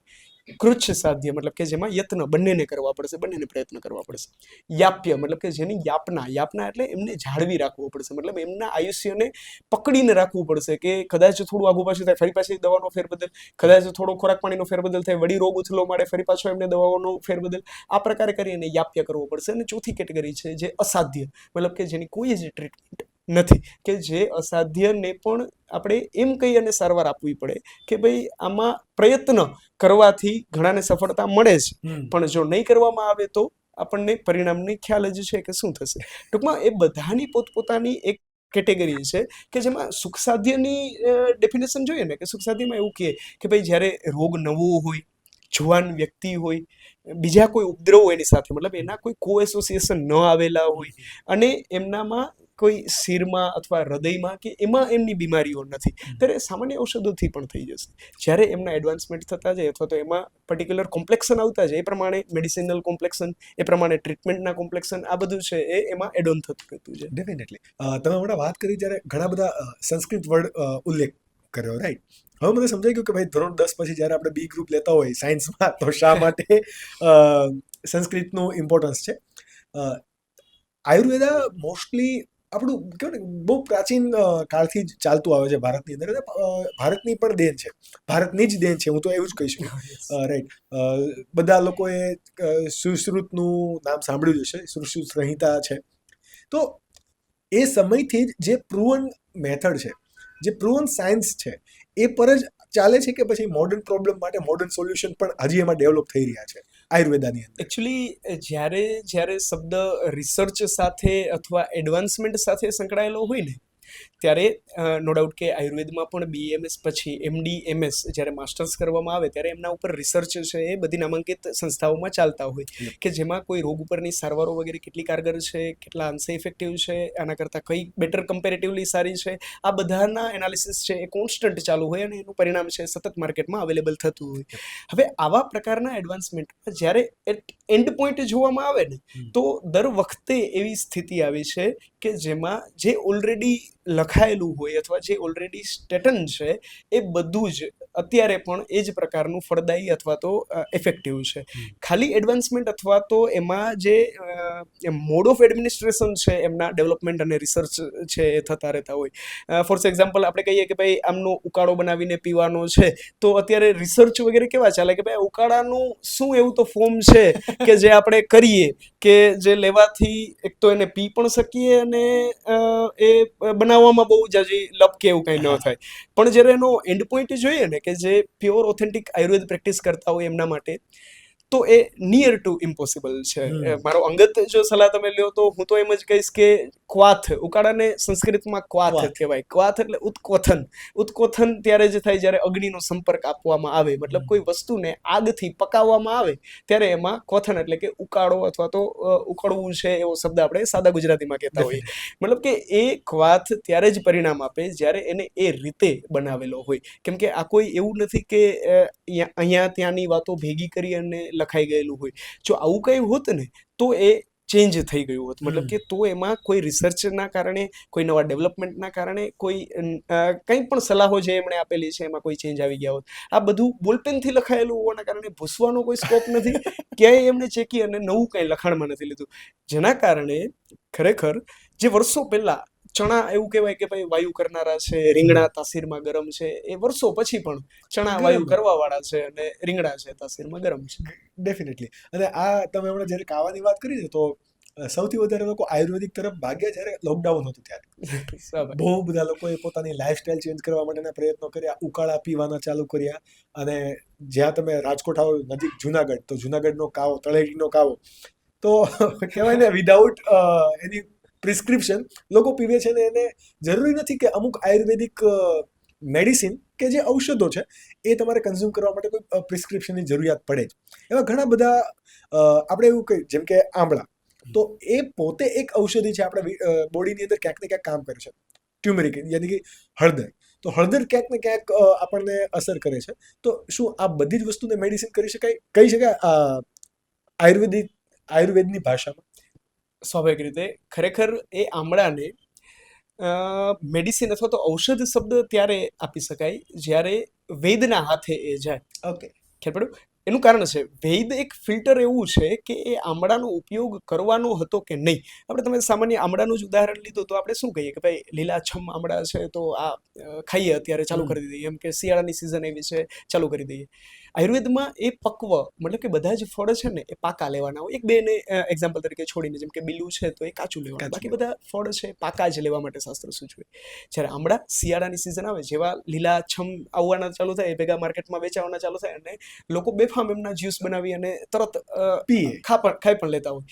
કૃચ્છ સાધ્ય મતલબ કે જેમાં યત્ન બંનેને કરવા પડશે, બંનેને પ્રયત્ન કરવા પડશે. યાપ્ય મતલબ કે જેની યાપના એટલે એમને જાળવી રાખવું પડશે, મતલબ એમના આયુષ્યને પકડીને રાખવું પડશે કે કદાચ થોડું આગુ પાછું થાય ફરી પાછી દવાનો ફેરબદલ, કદાચ થોડો ખોરાક પાણીનો ફેરબદલ થાય, વળી રોગ ઉથલો મારે ફરી પાછો એમને દવાઓનો ફેરબદલ, આ પ્રકારે કરીને યાપ્ય કરવો પડશે. અને ચોથી કેટેગરી છે જે અસાધ્ય, મતલબ કે જેની કોઈ જ ટ્રીટમેન્ટ નથી, કે જે અસાધ્યને પણ આપણે એમ કહી અને સારવાર આપવી પડે કે ભાઈ આમાં પ્રયત્ન કરવાથી ઘણાને સફળતા મળે છે, પણ જો નહીં કરવામાં આવે તો આપણને પરિણામની ખ્યાલ જ છે કે શું થશે. ટૂંકમાં એ બધાની પોતપોતાની એક કેટેગરી છે કે જેમાં સુખ સાધ્યની ડેફિનેશન જોઈએ ને કે સુખ સાધ્યમાં એવું કહે કે ભાઈ જ્યારે રોગ નવો હોય, જુવાન વ્યક્તિ હોય, બીજા કોઈ ઉપદ્રવ એની સાથે, મતલબ એના કોઈ કો એસોસિએશન ન આવેલા હોય, અને એમનામાં કોઈ શિરમાં અથવા હૃદયમાં કે એમાં એમની બીમારીઓ નથી, ત્યારે સામાન્ય ઔષધોથી પણ થઈ જશે. જ્યારે એમના એડવાન્સમેન્ટ થતા જાય અથવા તો એમાં પર્ટિક્યુલર કોમ્પ્લેક્શન આવતા જાય, એ પ્રમાણે મેડિસિનલ કોમ્પ્લેક્શન, એ પ્રમાણે ટ્રીટમેન્ટના કોમ્પ્લેક્શન, આ બધું છે એ એમાં એડ ઓન થતું રહેતું છે.
ડેફિનેટલી. તમે હમણાં વાત કરી ત્યારે ઘણા બધા સંસ્કૃત વર્ડ ઉલ્લેખ કર્યો, રાઈટ? હવે મને સમજાઈ ગયું કે ભાઈ ધોરણ 10 પછી જ્યારે આપણે બી ગ્રુપ લેતા હોય સાયન્સમાં, તો શા માટે સંસ્કૃતનું ઇમ્પોર્ટન્સ છે. આયુર્વેદા મોસ્ટલી આપણું કહેવાય ને બહુ પ્રાચીન કાળથી જ ચાલતું આવે છે ભારતની અંદર. ભારતની પણ દેન છે, ભારતની જ દેન છે, હું તો એવું જ કહીશ. રાઈટ. બધા લોકોએ સુશ્રુતનું નામ સાંભળ્યું જ હશે, સુશ્રુત સંહિતા છે. તો એ સમયથી જ જે પ્રૂવન મેથડ છે, જે પ્રૂવન સાયન્સ છે, એ પર જ ચાલે છે કે પછી મોડર્ન પ્રોબ્લેમ માટે મોડર્ન સોલ્યુશન પણ હજી એમાં ડેવલપ થઈ રહ્યા છે આયુર્વેદાની અંદર?
એકચ્યુઅલી જ્યારે શબ્દ રિસર્ચ સાથે અથવા એડવાન્સમેન્ટ સાથે સંકળાયેલો હોય ને ત્યારે નો ડાઉટ કે આયુર્વેદમાં પણ BMS પછી MD MS જ્યારે માસ્ટર્સ કરવામાં આવે ત્યારે એમના ઉપર રિસર્ચ છે એ બધી નામાંકિત સંસ્થાઓમાં ચાલતા હોય કે જેમાં કોઈ રોગ ઉપરની સારવારો વગેરે કેટલી કારગર છે, કેટલા અંશે ઇફેક્ટિવ છે, આના કરતાં કઈ બેટર કમ્પેરેટિવલી સારી છે, આ બધાના એનાલિસિસ છે એ કોન્સ્ટન્ટ ચાલુ હોય અને એનું પરિણામ છે સતત માર્કેટમાં અવેલેબલ થતું હોય. હવે આવા પ્રકારના એડવાન્સમેન્ટમાં જ્યારે એન્ડ પોઈન્ટ જોવામાં આવે ને તો દર વખતે એવી સ્થિતિ આવી છે કે જેમાં જે ઓલરેડી લખાયેલું હોય અથવા જે ઓલરેડી સ્ટેટન છે એ બધું જ અત્યારે પણ એ જ પ્રકારનું ફળદાયી અથવા તો ઇફેક્ટિવ છે. ખાલી એડવાન્સમેન્ટ અથવા તો એમાં જે મોડ ઓફ એડમિનિસ્ટ્રેશન છે એમના ડેવલપમેન્ટ અને રિસર્ચ છે એ થતા રહેતા હોય. ફોર એક્ઝામ્પલ આપણે કહીએ કે ભાઈ આમનો ઉકાળો બનાવીને પીવાનો છે, તો અત્યારે રિસર્ચ વગેરે કેવા ચાલે કે ભાઈ ઉકાળાનું શું એવું તો ફોર્મ છે કે જે આપણે કરીએ કે જે લેવાથી એક તો એને પી પણ શકીએ અને એ બનાવવામાં બહુ જાજી લપ કે એવું કંઈ ન થાય. પણ જ્યારે એનો એન્ડ પોઈન્ટ જોઈએ ને કે જે પ્યોર ઓથેન્ટિક આયુર્વેદ પ્રેક્ટિસ કરતા હોય એમના માટે તો એ નિયર ટુ ઇમ્પોસિબલ છે. મારો અંગત જો સલાહ તમે લ્યો તો હું તો એમ જ કહીશ કે ક્વાથ, ઉકાળાને સંસ્કૃતમાં ક્વાથ કહેવાય. ક્વાથ એટલે ઉત્કોથન. ઉત્કોથન ત્યારે જ થાય જ્યારે અગ્નિનો સંપર્ક આપવામાં આવે, મતલબ કોઈ વસ્તુને આગથી પકાવવામાં આવે ત્યારે એમાં ક્વથન એટલે કે ઉકાળો અથવા તો ઉકળવું છે એવો શબ્દ આપણે સાદા ગુજરાતીમાં કહેતા હોઈએ. મતલબ કે એ ક્વાથ ત્યારે જ પરિણામ આપે જ્યારે એને એ રીતે બનાવેલો હોય. કેમ કે આ કોઈ એવું નથી કે અહીંયા ત્યાંની વાતો ભેગી કરી અને લખાઈ ગયેલું હોય. જો આવું કંઈ હોત ને તો એ ચેન્જ થઈ ગયું હોત. મતલબ કે તો એમાં કોઈ રિસર્ચના કારણે, કોઈ નવા ડેવલપમેન્ટના કારણે, કોઈ કંઈ પણ સલાહો જે એમણે આપેલી છે એમાં કોઈ ચેન્જ આવી ગયા હોત. આ બધું બોલપેનથી લખાયેલું હોવાના કારણે ભૂસવાનો કોઈ સ્કોપ નથી. ક્યાંય એમણે ચેકી અને નવું કંઈ લખાણમાં નથી લીધું. જેના કારણે ખરેખર જે વર્ષો પહેલા ચણા એવું કહેવાય કે ભાઈ વાયુ કરનારા છે, રીંગણા તાસીરમાં ગરમ છે, એ વર્ષો પછી પણ ચણા વાયુ કરવા વાળા છે અને રીંગણા છે તાસીરમાં ગરમ છે.
ડેફિનેટલી. અને આ તમે હમણાં જ્યારે કાવાની વાત કરી ને તો સૌથી વધારે લોકો આયુર્વેદિક તરફ ભાગ્યા જ્યારે લોકડાઉન હતું ત્યારે. બહુ બધા લોકોએ પોતાની લાઈફસ્ટાઈલ ચેન્જ કરવા માટેના પ્રયત્નો કર્યા, ઉકાળા પીવાના ચાલુ કર્યા. અને જ્યાં તમે રાજકોટ આવો નજીક જુનાગઢ, તો જુનાગઢનો કાવો, તળેટીનો કાવો તો કહેવાય ને વિધાઉટ એની પ્રિસ્ક્રિપ્શન લોકો પીવે છે. ને એને જરૂરી નથી કે અમુક આયુર્વેદિક મેડિસિન કે જે ઔષધો છે એ તમારે કન્ઝ્યુમ કરવા માટે કોઈ પ્રિસ્ક્રિપ્શનની જરૂરિયાત પડે જ. એવા ઘણા બધા આપણે એવું કહી, જેમ કે આમળા, તો એ પોતે એક ઔષધિ છે, આપણા બોડીની અંદર ક્યાંક ને ક્યાંક કામ કરે છે. ટ્યુમેરિક યાની કે હળદર, તો હળદર ક્યાંક ને ક્યાંક આપણને અસર કરે છે. તો શું આ બધી જ વસ્તુને મેડિસિન કરી શકાય, કહી શકાય આયુર્વેદની ભાષામાં?
સ્વાભાવિક રીતે ખરેખર એ આમળાને મેડિસિન અથવા તો ઔષધ શબ્દ ત્યારે આપી શકાય જ્યારે વૈદના હાથે એ જાય.
ઓકે,
ખ્યાલ પડ્યો? એનું કારણ છે વૈદ એક ફિલ્ટર એવું છે કે એ આમળાનો ઉપયોગ કરવાનો હતો કે નહીં. આપણે તમે સામાન્ય આમળાનું જ ઉદાહરણ લીધું તો આપણે શું કહીએ કે ભાઈ લીલાછમ આમળા છે તો આ ખાઈએ અત્યારે ચાલુ કરી દઈએ, એમ કે શિયાળાની સિઝન એવી છે ચાલુ કરી દઈએ. આયુર્વેદમાં એ પક્વ, મતલબ કે બધા જ ફળ છે ને એ પાકા લેવાના હોય. એક બે ને એક્ઝામ્પલ તરીકે છોડીને, જેમ કે બીલું છે તો એ કાચું લેવાનું, બાકી બધા ફળ છે પાકા જ લેવા માટે શાસ્ત્ર સૂચવે. જ્યારે આમળા શિયાળાની સિઝન આવે, જેવા લીલાછમ આવવાના ચાલુ થાય, ભેગા માર્કેટમાં વેચાવાના ચાલુ થાય અને લોકો બેફામ એમના જ્યુસ બનાવી અને તરત ખાઈ પણ લેતા હોય.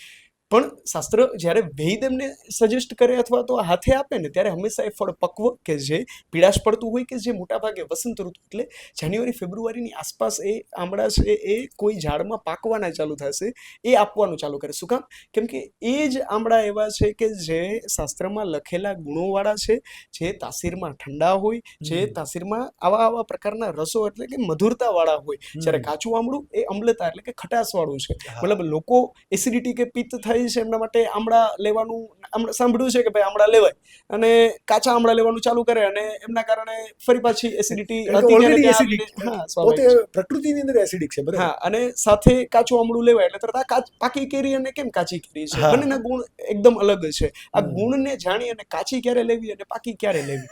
પણ શાસ્ત્ર જ્યારે વૈદ એમને સજેસ્ટ કરે અથવા તો હાથે આપે ને ત્યારે હંમેશા એ ફળ પક્વ કે જે પીળાશ પડતું હોય, કે જે મોટાભાગે વસંત ઋતુ એટલે જાન્યુઆરી ફેબ્રુઆરીની આસપાસ એ આમળા છે એ કોઈ ઝાડમાં પાકવાના ચાલુ થશે, એ આપવાનું ચાલુ કરે. શું કામ? કેમ કે એ જ આમળા એવા છે કે જે શાસ્ત્રમાં લખેલા ગુણોવાળા છે, જે તાસીરમાં ઠંડા હોય, જે તાસીરમાં આવા પ્રકારના રસો એટલે કે મધુરતાવાળા હોય. જ્યારે કાચું આમળું એ અમ્લતા એટલે કે ખટાશવાળું છે. મતલબ લોકો એસિડિટી કે પિત્ત થાય છે એમના માટે આમળા લેવાનું સાંભળ્યું છે કે ભાઈ આમળા લેવાય, અને કાચા આમળા લેવાનું ચાલુ કરે અને એમના કારણે ફરી પાછી એસિડિટી
પ્રકૃતિની અંદર એસિડિક છે.
હા, અને સાથે કાચું આમળું લેવાય એટલે તરત પાકી કેરી અને કેમ કાચી કેરી છે, બંનેના ગુણ એકદમ અલગ છે. આ ગુણને જાણી અને કાચી ક્યારે લેવી અને પાકી ક્યારે લેવી,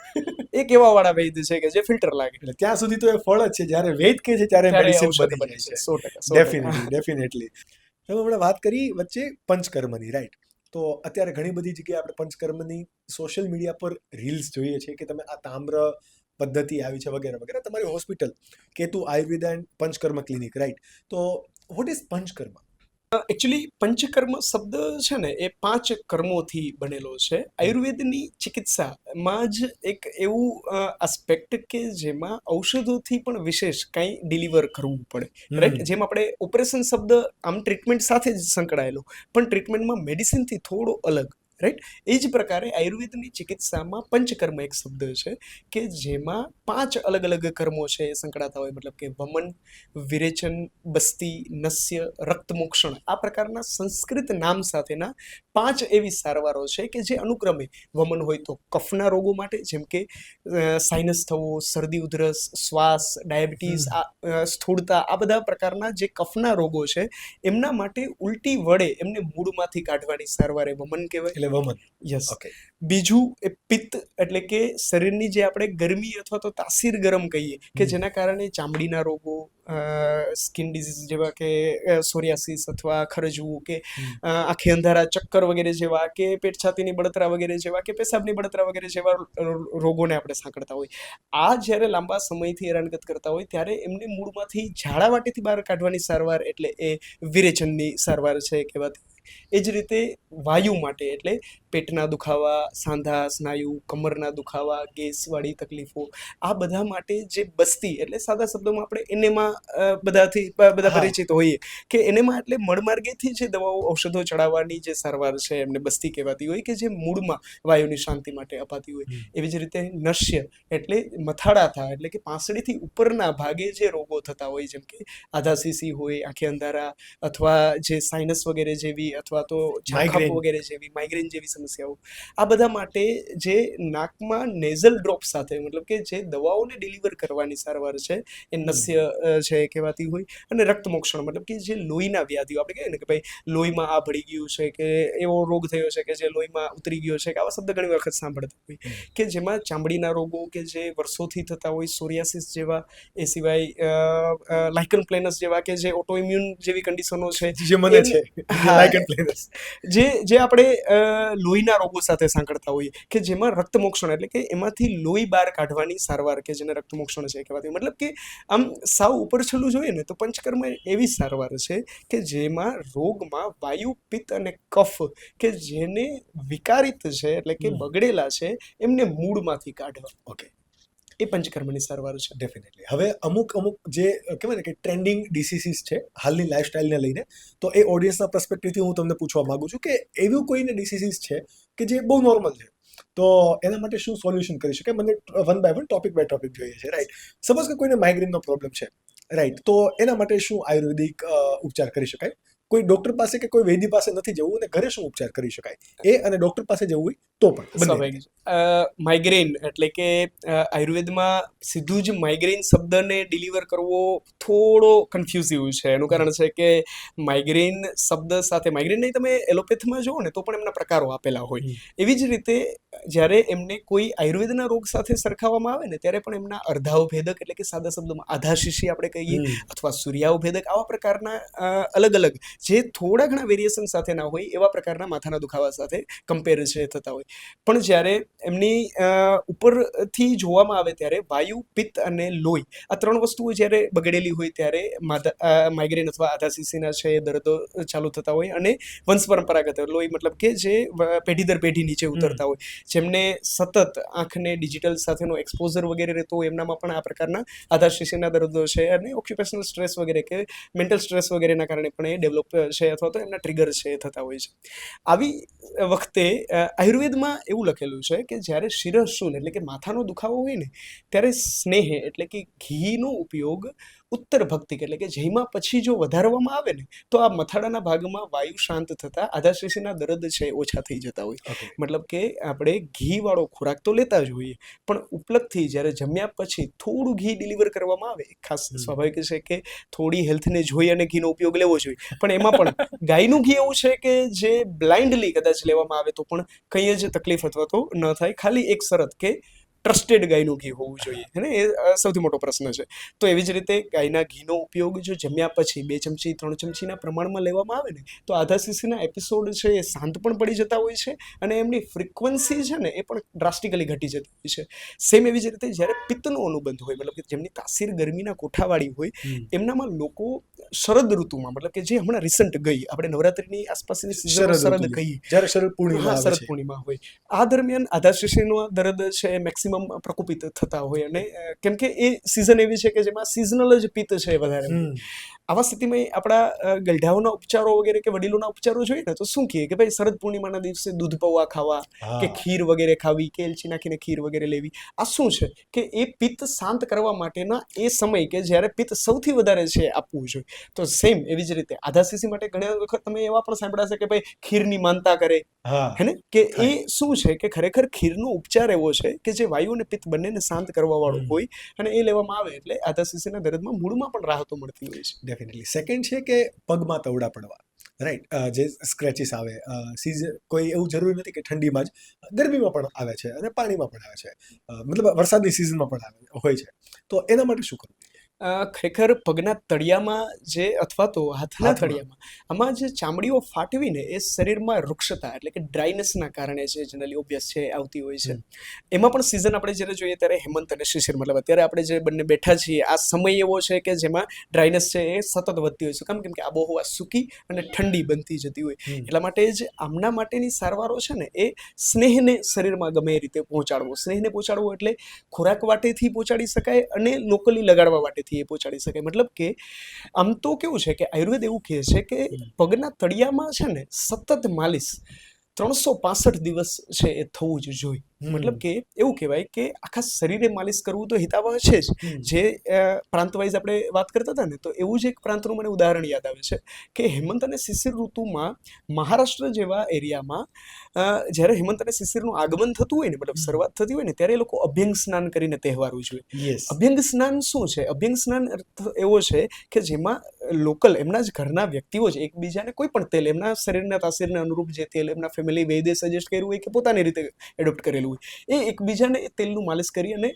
એક એવા વાળા વૈદ છે કે જે ફિલ્ટર લાગે.
એટલે ત્યાં સુધી તો એ ફળ જ છે, જ્યારે વૈદ કે છે ત્યારે મેડિસિન બની જાય છે. 100%. ડેફિનેટલી. તમે હમણાં વાત કરી વચ્ચે પંચકર્મની, રાઈટ? તો અત્યારે ઘણી બધી જગ્યાએ આપણે પંચકર્મની સોશિયલ મીડિયા પર રીલ્સ જોઈએ છે કે તમે આ તામ્ર પદ્ધતિ આવી છે વગેરે વગેરે. તમારી hospital Ketu Ayurveda and Panchakarma clinic, right? તો what is Panchakarma?
Actually Panchakarma શબ્દ છે ને એ 5 કર્મોથી બનેલો છે. આયુર્વેદની ચિકિત્સામાં જ એક એવું આસ્પેક્ટ કે જેમાં ઔષધોથી પણ વિશેષ કંઈ ડિલિવર કરવું પડે, રાઈટ? જેમ આપણે ઓપરેશન શબ્દ આમ ટ્રીટમેન્ટ સાથે જ સંકળાયેલો, પણ ટ્રીટમેન્ટમાં મેડિસિનથી થોડો અલગ, રાઈટ? એ જ પ્રકારે આયુર્વેદની ચિકિત્સામાં પંચકર્મ એક શબ્દ છે કે જેમાં 5 અલગ અલગ કર્મો છે એ સંકળાતા હોય. મતલબ કે વમન, વિરેચન, બસ્તી, નસ્ય, રક્તમોક્ષણ, આ પ્રકારના સંસ્કૃત નામ સાથેના 5 એવી સારવારો છે કે જે અનુક્રમે વમન હોય તો કફના રોગો માટે, જેમ કે સાઇનસ થવો, શરદી ઉધરસ, શ્વાસ, ડાયાબિટીસ, સ્થૂળતા, આ બધા પ્રકારના જે કફના રોગો છે એમના માટે ઉલટી વડે એમને મૂળમાંથી કાઢવાની સારવાર એ વમન કહેવાય.
એટલે વમન.
યસ.
ઓકે.
બીજું એ પિત્ત, એટલે કે શરીરની જે આપણે ગરમી અથવા તો તાસીર ગરમ કહીએ કે જેના કારણે ચામડીના રોગો, સ્કિન ડિઝીઝ જેવા કે સોરિયાસિસ અથવા ખરજવું કે આંખે અંધારા, ચક્કર વગેરે જેવા, કે પેટ છાતીની બળતરા વગેરે જેવા, કે પેશાબની બળતરા વગેરે જેવા રોગોને આપણે સાંકળતા હોય. આ જ્યારે લાંબા સમયથી હેરાનગત કરતા હોય ત્યારે એમને મૂળમાંથી ઝાડાવાટેથી બહાર કાઢવાની સારવાર એટલે એ વિરેચનની સારવાર છે કહેવાતી. એ જ રીતે વાયુ માટે એટલે પેટના દુખાવા, સાંધા, સ્નાયુ, કમરના દુખાવા, ગેસવાળી તકલીફો, આ બધા માટે જે બસ્તી એટલે સાદા શબ્દોમાં આપણે એનેમાં બધા પરિચિત હોઈએ કે એનેમાં એટલે મળમાર્ગેથી જે દવાઓ ઔષધો ચડાવવાની જે સારવાર છે એમને બસ્તી કહેવાતી હોય કે જે મૂળમાં વાયુની શાંતિ માટે અપાતી હોય. એવી જ રીતે નશ્ય એટલે મથાળા થાય એટલે કે પાંસળીથી ઉપરના ભાગે જે રોગો થતા હોય, જેમ કે આધાશીસી હોય, આંખે અંધારા, અથવા જે સાઇનસ વગેરે જેવી, અથવા તો ઝાંખપ વગેરે જેવી, માઇગ્રેન જેવી સમસ્યાઓ, આ બધા માટે જે નાકમાં નેઝલ ડ્રોપ સાથે મતલબ કે જે દવાઓને ડિલિવર કરવાની સારવાર છે એ નસ્ય છે કહેવાતી હોય. અને રક્તમોક્ષણ મતલબ કે જે લોહીના વ્યાધિઓ, આપણે કહીએ ને કે ભાઈ લોહીમાં આ ભળી ગયું છે, કે એવો રોગ થયો છે કે જે લોહીમાં ઉતરી ગયો છે, કે આવા શબ્દ ઘણી વખત સાંભળતા હોય, કે જેમાં ચામડીના રોગો કે જે વર્ષોથી થતા હોય, સોરિયાસિસ જેવા, એ સિવાય લાઇકન પ્લેનસ જેવા કે જે ઓટોઇમ્યુન જેવી કન્ડિશનો છે
જે મને છે લાઇકન પ્લેનસ,
જે આપણે લોહીના રોગો સાથે સાંકળતા હોઈએ, કે જેમાં રક્તમોક્ષણ એટલે કે એમાંથી લોહી બહાર કાઢવાની સારવાર કે જેને રક્તમોક્ષણ છે કહેવાતી. મતલબ કે આમ સાવ ઉપર છેલ્લું જોઈએ ને તો પંચકર્મ એવી સારવાર છે કે જેમાં રોગમાં વાયુ, પિત્ત અને કફ કે જેને વિકારિત છે એટલે કે બગડેલા છે એમને મૂળમાંથી કાઢવા.
ઓકે.
એ પંચકર્મની સારવાર છે.
ડેફિનેટલી. હવે અમુક જે કહેવાય ને કે ટ્રેન્ડિંગ ડિસીઝીસ છે હાલની લાઈફસ્ટાઈલને લઈને, તો એ ઓડિયન્સના પર્સપેક્ટિવથી હું તમને પૂછવા માંગુ છું કે એવું કોઈને ડિસીઝીસ છે કે જે બહુ નોર્મલ છે, તો એના માટે શું સોલ્યુશન કરી શકાય? મને one by one topic by topic જોઈએ છે, રાઈટ? સપોઝ કે કોઈને માઇગ્રેનનો પ્રોબ્લેમ છે, રાઈટ, તો એના માટે શું આયુર્વેદિક ઉપચાર કરી શકાય? કોઈ ડોક્ટર પાસે કે કોઈ વૈદ્ય પાસે નથી જવું અને ઘરે શું ઉપચાર કરી શકાય? એ અને ડોક્ટર પાસે જવું હોય તો પણ
સ્વાભાવિક. માઇગ્રેન એટલે કે આયુર્વેદમાં સીધું જ માઇગ્રેન શબ્દને ડિલિવર કરવો થોડો કન્ફ્યુઝિવ છે. એનું કારણ છે કે માઇગ્રેન શબ્દ સાથે માઇગ્રેન નહીં, તમે એલોપેથમાં જુઓ ને તો પણ એમના પ્રકારો આપેલા હોય. એવી જ રીતે જ્યારે એમને કોઈ આયુર્વેદના રોગ સાથે સરખાવવામાં આવે ને ત્યારે પણ એમના અર્ધાવભેદક એટલે કે સાદા શબ્દોમાં આધાશીશી આપણે કહીએ, અથવા સૂર્યાવભેદક, આવા પ્રકારના અલગ અલગ જે થોડા ઘણા વેરિએશન સાથે ના હોય એવા પ્રકારના માથાના દુખાવા સાથે કમ્પેર છે થતા હોય. પણ જ્યારે એમની ઉપરથી જોવામાં આવે ત્યારે વાયુ, પિત્ત અને લોહી, આ ત્રણ વસ્તુઓ જ્યારે બગડેલી હોય ત્યારે માઇગ્રેન અથવા આધાશીશીના છે દર્દો ચાલુ થતા હોય. અને વંશ પરંપરાગત લોહી મતલબ કે જે પેઢી દર પેઢી નીચે ઉતરતા હોય, જેમને સતત આંખને ડિજિટલ સાથેનો એક્સપોઝર વગેરે રહેતો હોય, એમનામાં પણ આ પ્રકારના આધાશીશીના દર્દો છે. અને ઓક્યુપેશનલ સ્ટ્રેસ વગેરે કે મેન્ટલ સ્ટ્રેસ વગેરેના કારણે પણ એ ડેવલપ છે અથવા તો એમના ટ્રિગર છે થતા હોય છે. આવી વખતે આયુર્વેદમાં એવું લખેલું છે કે જ્યારે શિરઃશૂલ એટલે કે માથાનો દુખાવો હોય ને ત્યારે સ્નેહ એટલે કે ઘીનો ઉપયોગ ઉત્તર ભક્તિક એટલે કે જયમાં પછી જો વધારવામાં આવે ને તો આ મથાળાના ભાગમાં વાયુ શાંત થતા આધાશીશીના દર્દ છે ઓછા થઈ જતા હોય. મતલબ કે આપણે ઘીવાળો ખોરાક તો લેતા જ હોઈએ, પણ ઉપલબ્ધથી જ્યારે જમ્યા પછી થોડું ઘી ડિલિવર કરવામાં આવે, ખાસ સ્વાભાવિક છે કે થોડી હેલ્થને જોઈ અને ઘીનો ઉપયોગ લેવો જોઈએ, પણ એમાં પણ ગાયનું ઘી એવું છે કે જે બ્લાઇન્ડલી કદાચ લેવામાં આવે તો પણ કંઈ જ તકલીફ અથવા તો ન થાય. ખાલી એક શરત કે ટ્રસ્ટેડ ગાયનું ઘી હોવું જોઈએ, અને એ સૌથી મોટો પ્રશ્ન છે. તો એવી જ રીતે ગાયના ઘીનો ઉપયોગ જો જમ્યા પછી 2 ચમચી 3 ચમચીના પ્રમાણમાં લેવામાં આવે ને તો આધાશીશીના એપિસોડ છે એ શાંત પણ પડી જતા હોય છે અને એમની ફ્રિકવન્સી છે ને એ પણ ડ્રાસ્ટિકલી ઘટી જતી હોય છે. સેમ એવી જ રીતે જ્યારે પિત્તનો અનુબંધ હોય, મતલબ કે જેમની તાસીર ગરમીના કોઠાવાળી હોય, એમનામાં લોકો શરદ ઋતુમાં, મતલબ કે જે હમણાં રિસન્ટ ગઈ, આપણે નવરાત્રિની આસપાસની સિઝન શરદ કહીએ,
જ્યારે શરદ
પૂર્ણિમા હોય, આ દરમિયાન આધાશીશીનો દર્દ છે મેક્સિમમ પ્રકોપિત થતા હોય. અને કેમ કે એ સિઝન એવી છે કે જેમાં સિઝનલ જ પિત્ત છે વધારે. આવા સ્થિતિમાં આપણા ગલઢાઓના ઉપચારો વગેરે કે વડીલોના ઉપચારો જોઈએ ને તો શું કહે કે ભાઈ શરદ પૂર્ણિમાના દિવસે દૂધ પૌવા ખાવા કે ખીર વગેરે ખાવી કે એલચી નાખીને ખીર વગેરે લેવી. આ શું છે કે એ પિત્ત શાંત કરવા માટેના એ સમય કે જ્યારે પિત્ત સૌથી વધારે છે આપવું જોઈએ. તો સેમ એવી જ રીતે આધાશીશી માટે ઘણી વખત તમે એવા પણ સાંભળ્યા છે કે ભાઈ ખીરની માનતા કરે, હે ને, કે એ શું છે કે ખરેખર ખીરનો ઉપચાર એવો છે કે જે વાયુ અને પિત્ત બંનેને શાંત કરવા વાળો હોય અને એ લેવામાં આવે એટલે આધાશીશીના દર્દમાં મૂળમાં પણ રાહતો મળતી હોય છે.
ડેફિનેટલી. સેકન્ડ છે કે પગમાં તવડા પડવા, રાઈટ, જે સ્ક્રેચીસ આવે, કોઈ એવું જરૂરી નથી કે ઠંડીમાં જ, ગરમીમાં પણ આવે છે અને પાણીમાં પણ આવે છે, મતલબ વરસાદની સિઝનમાં પણ હોય છે. તો એના માટે શું કરવું?
ખરેખર પગના તળિયામાં જે અથવા તો હાથના તળિયામાં આમાં જે ચામડીઓ ફાટવીને એ શરીરમાં વૃક્ષતા એટલે કે ડ્રાયનેસના કારણે જે જનરલી ઓબ્વિયસ છે આવતી હોય છે. એમાં પણ સિઝન આપણે જ્યારે જોઈએ ત્યારે હેમંત અને શિશિર, મતલબ અત્યારે આપણે જે બંને બેઠા છીએ આ સમય એવો છે કે જેમાં ડ્રાયનેસ છે એ સતત વધતી હોય છે. કેમ કે આબોહવા સૂકી અને ઠંડી બનતી જતી હોય. એટલા માટે જ આમના માટેની સારવારો છે ને એ સ્નેહને શરીરમાં ગમે એ રીતે પહોંચાડવો. સ્નેહને પહોંચાડવો એટલે ખોરાક વાટેથી પહોંચાડી શકાય અને લોકલી લગાડવા વાટેથી એ પહોંચાડી શકાય. મતલબ કે આમ તો કેવું છે કે આયુર્વેદ એવું કહે છે કે પગના તળિયામાં છે ને સતત માલિશ 365 દિવસ છે એ થવું જ જોઈએ. મતલબ કે એવું કહેવાય કે આખા શરીરે માલિશ કરવું તો હિતાવહ છે જ. જે પ્રાંત વાઇઝ આપણે વાત કરતા હતા ને તો એવું જ એક પ્રાંતનું મને ઉદાહરણ યાદ આવે છે કે હેમંત અને શિશિર ઋતુમાં મહારાષ્ટ્ર જેવા એરિયામાં જ્યારે હેમંત અને શિશિરનું આગમન થતું હોય ને, મતલબ શરૂઆત થતી હોય ને, ત્યારે એ લોકો અભ્યંગ સ્નાન કરીને તહેવાર ઉજવે. અભ્યંગ સ્નાન શું છે? અભ્યંગ સ્નાન અર્થ એવો છે કે જેમાં લોકલ એમના જ ઘરના વ્યક્તિઓ જ એકબીજાને કોઈ પણ તેલ, એમના શરીરના તાસીરને અનુરૂપ જે તેલ એમના ફેમિલી વૈદ્ય સજેસ્ટ કર્યું હોય કે પોતાની રીતે એડોપ્ટ કરેલું હોય, એ એકબીજાને તેલનું માલિશ કરી અને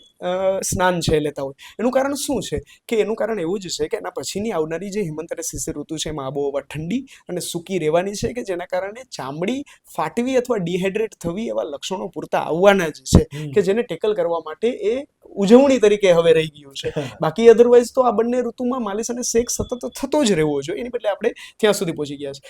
સ્નાન છે લેતા હોય. એનું કારણ શું છે કે એનું કારણ એવું જ છે કે એના પછીની આવનારી જે હેમંત અને શિશિર ઋતુ છે એમાં આબોહવા ઠંડી અને સૂકી રહેવાની છે કે જેના કારણે ચામડી ફાટવી અથવા ડિહાઇડ્રેટ થવી એવા લક્ષણો પૂરતા આવવાના જ છે કે જેને ટેકલ કરવા માટે એ ઉજવણી તરીકે હવે રહી ગયું છે. બાકી અધરવાઇઝ તો આ બંને ઋતુમાં માલિશ અને શેક સતત થતો જ રહેવો જોઈએ. એની બદલે આપણે ત્યાં સુધી પહોંચી ગયા છે.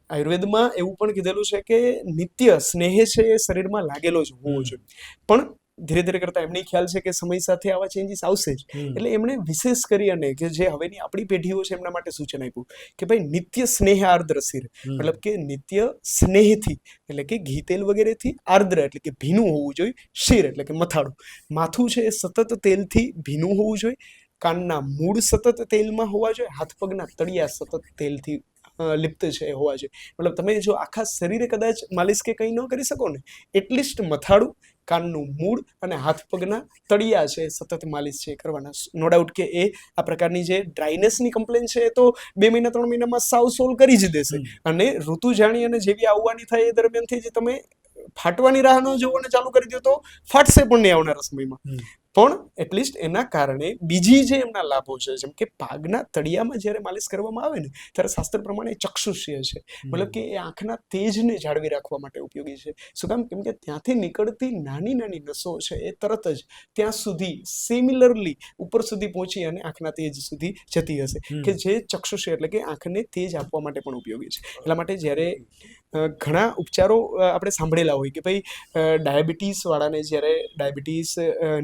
આયુર્વેદમાં એવું પણ કીધેલું છે કે નિત્ય સ્નેહ છે એ શરીરમાં લાગેલો જ હોવો જોઈએ. પણ ધીરે ધીરે કરતા એમને ખ્યાલ છે કે સમય સાથે આવા ચેન્જીસ આવશે જ. એટલે એમણે વિશેષ કરી અને કે જે હવેની આપણી પેઢીઓ છે એમના માટે સૂચન આપ્યું કે ભાઈ નિત્ય સ્નેહ આર્દ્ર શિર, મતલબ કે નિત્ય સ્નેહથી એટલે કે ઘી તેલ વગેરેથી આર્દ્ર એટલે કે ભીનું હોવું જોઈએ. શિર એટલે કે મથાળું, માથું છે એ સતત તેલથી ભીનું હોવું જોઈએ. કાનના મૂળ સતત તેલમાં હોવા જોઈએ. હાથ પગના તળિયા સતત તેલથી લિપ્ત છે હોવા જોઈએ. મતલબ તમે જો આખા શરીરે કદાચ માલિશ કે કંઈ ન કરી શકો ને, એટલીસ્ટ મથાળું, કાનનું મૂળ અને હાથ પગના તળિયા છે સતત માલિશ છે કરવાના. નો ડાઉટ કે એ આ પ્રકારની જે ડ્રાયનેસની કમ્પ્લેન છે એ તો 2 મહિના 3 મહિનામાં સાવ સોલ્વ કરી જ દેશે. અને ઋતુ જાણી અને જેવી આવવાની થાય એ દરમિયાનથી જ તમે ફાટવાની રાહ ન જોવો અને ચાલુ કરી દો તો ફાટશે પણ નહીં આવનારા સમયમાં. પણ એટલીસ્ટ એના કારણે બીજી જે એમના લાભો છે, જેમ કે પાગના તળિયામાં જ્યારે માલિશ કરવામાં આવે ને ત્યારે શાસ્ત્ર પ્રમાણે ચક્ષુષ્ય છે, મતલબ કે એ આંખના તેજને જાળવી રાખવા માટે ઉપયોગી છે. શું કામ? કેમ કે ત્યાંથી નીકળતી નાની નાની નસો છે એ તરત જ ત્યાં સુધી સિમિલરલી ઉપર સુધી પહોંચી અને આંખના તેજ સુધી જતી હશે કે જે ચક્ષુષ્ય એટલે કે આંખને તેજ આપવા માટે પણ ઉપયોગી છે. એટલા માટે જ્યારે ઘણા ઉપચારો આપણે સાંભળેલા હોય કે ભાઈ ડાયાબિટીસ વાળાને જ્યારે ડાયાબિટીસ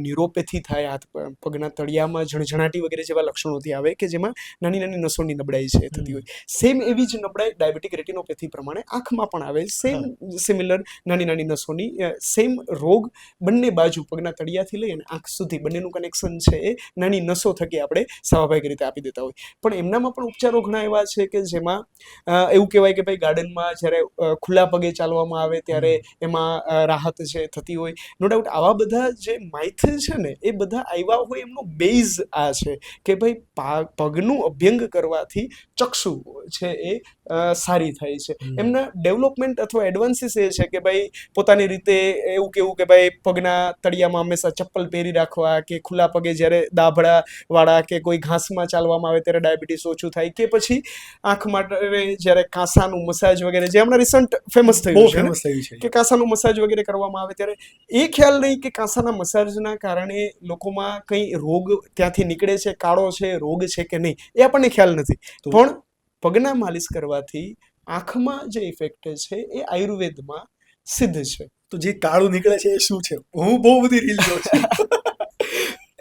ન્યુરોપેથી થાય, હાથ પગના તળિયામાં ઝણઝણાટી વગેરે જેવા લક્ષણોથી આવે કે જેમાં નાની નાની નસોની નબળાઈ છે થતી હોય. સેમ એવી જ નબળાઈ ડાયાબિટીક રેટિનોપેથી પ્રમાણે આંખમાં પણ આવે. સેમ સિમિલર નાની નાની નસોની સેમ રોગ બંને બાજુ પગના તળિયાથી લઈ અને આંખ સુધી બંનેનું કનેક્શન છે એ નાની નસો થકી આપણે સ્વાભાવિક રીતે આપી દેતા હોય. પણ એમનામાં પણ ઉપચારો ઘણા એવા છે કે જેમાં એવું કહેવાય કે ભાઈ ગાર્ડનમાં જ્યારે ખુલ્લા પગે ચાલવામાં આવે ત્યારે એમાં રાહત છે થતી હોય. નો ડાઉટ આવા બધા જે માઇથ છે ને એ બધા આવ્યા હોય એમનો બેઝ આ છે કે ભાઈ પગનું અભ્યંગ કરવાથી ચક્ષુ છે એ સારી થાય છે. એમના ડેવલપમેન્ટ અથવા એડવાન્સીસ એ છે કે ભાઈ પોતાની રીતે એવું કેવું કે ભાઈ પગના તળિયામાં હંમેશા ચપ્પલ પહેરી રાખવા કે ખુલ્લા પગે જ્યારે દાભડા વાળા કે કોઈ ઘાસમાં ચાલવામાં આવે ત્યારે ડાયાબિટીસ ઓછું થાય, કે પછી આંખ માટે જ્યારે કાંસાનું મસાજ વગેરે જે હમણાં રિસન્ટ ફેમસ થયું છે કે કાંસાનું મસાજ વગેરે કરવામાં આવે ત્યારે એ ખ્યાલ નહીં કે કાંસાના મસાજના કારણે લોકોમાં કંઈ રોગ ત્યાંથી નીકળે છે, કાળો છે, રોગ છે કે નહીં, એ આપણને ખ્યાલ નથી. પણ પગના માલિશ કરવાથી આંખમાં જે ઇફેક્ટ છે એ આયુર્વેદમાં સિદ્ધ છે.
તો જે કાળું નીકળે છે એ શું છે? હું બહુ બધી રીલ જોઉં છું.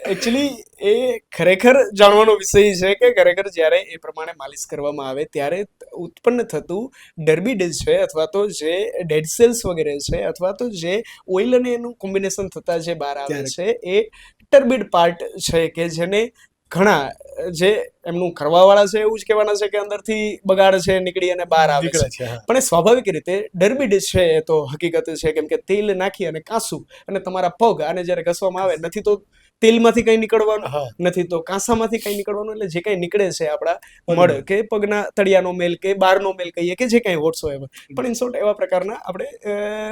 એકચ્યુઅલી એ ખરેખર જાણવાનો વિષય છે કે ખરેખર જ્યારે એ પ્રમાણે માલિશ કરવામાં આવે ત્યારે ઉત્પન્ન થતું ડર્બીડેજ છે અથવા તો જે ડેડ સેલ્સ વગેરે છે અથવા તો જે ઓઇલ અને એનું કોમ્બિનેશન થતા જે બહાર આવે છે એ ટર્બિડ પાર્ટ છે કે જેને ઘણા જે એમનું કરવાવાળા છે એવું જ કહેવાના છે કે અંદરથી બગાડ છે નીકળી અને બહાર આવે છે પણ એ સ્વાભાવિક રીતે ડર્બીડેજ છે એ તો હકીકત છે કેમ કે તેલ નાખી અને કાંસું અને તમારા પગ આને જ્યારે ઘસવામાં આવે નથી તો તેલમાંથી કંઈ નીકળવાનું નથી તો કાંસામાંથી કંઈ નીકળવાનું એટલે જે કંઈ નીકળે છે આપણા મળ કે પગના તળિયાનો મેલ કે બારનો મેલ કહીએ કે જે કંઈ વોટ્સો એવર પણ ઇન શોર્ટ એવા પ્રકારના આપણે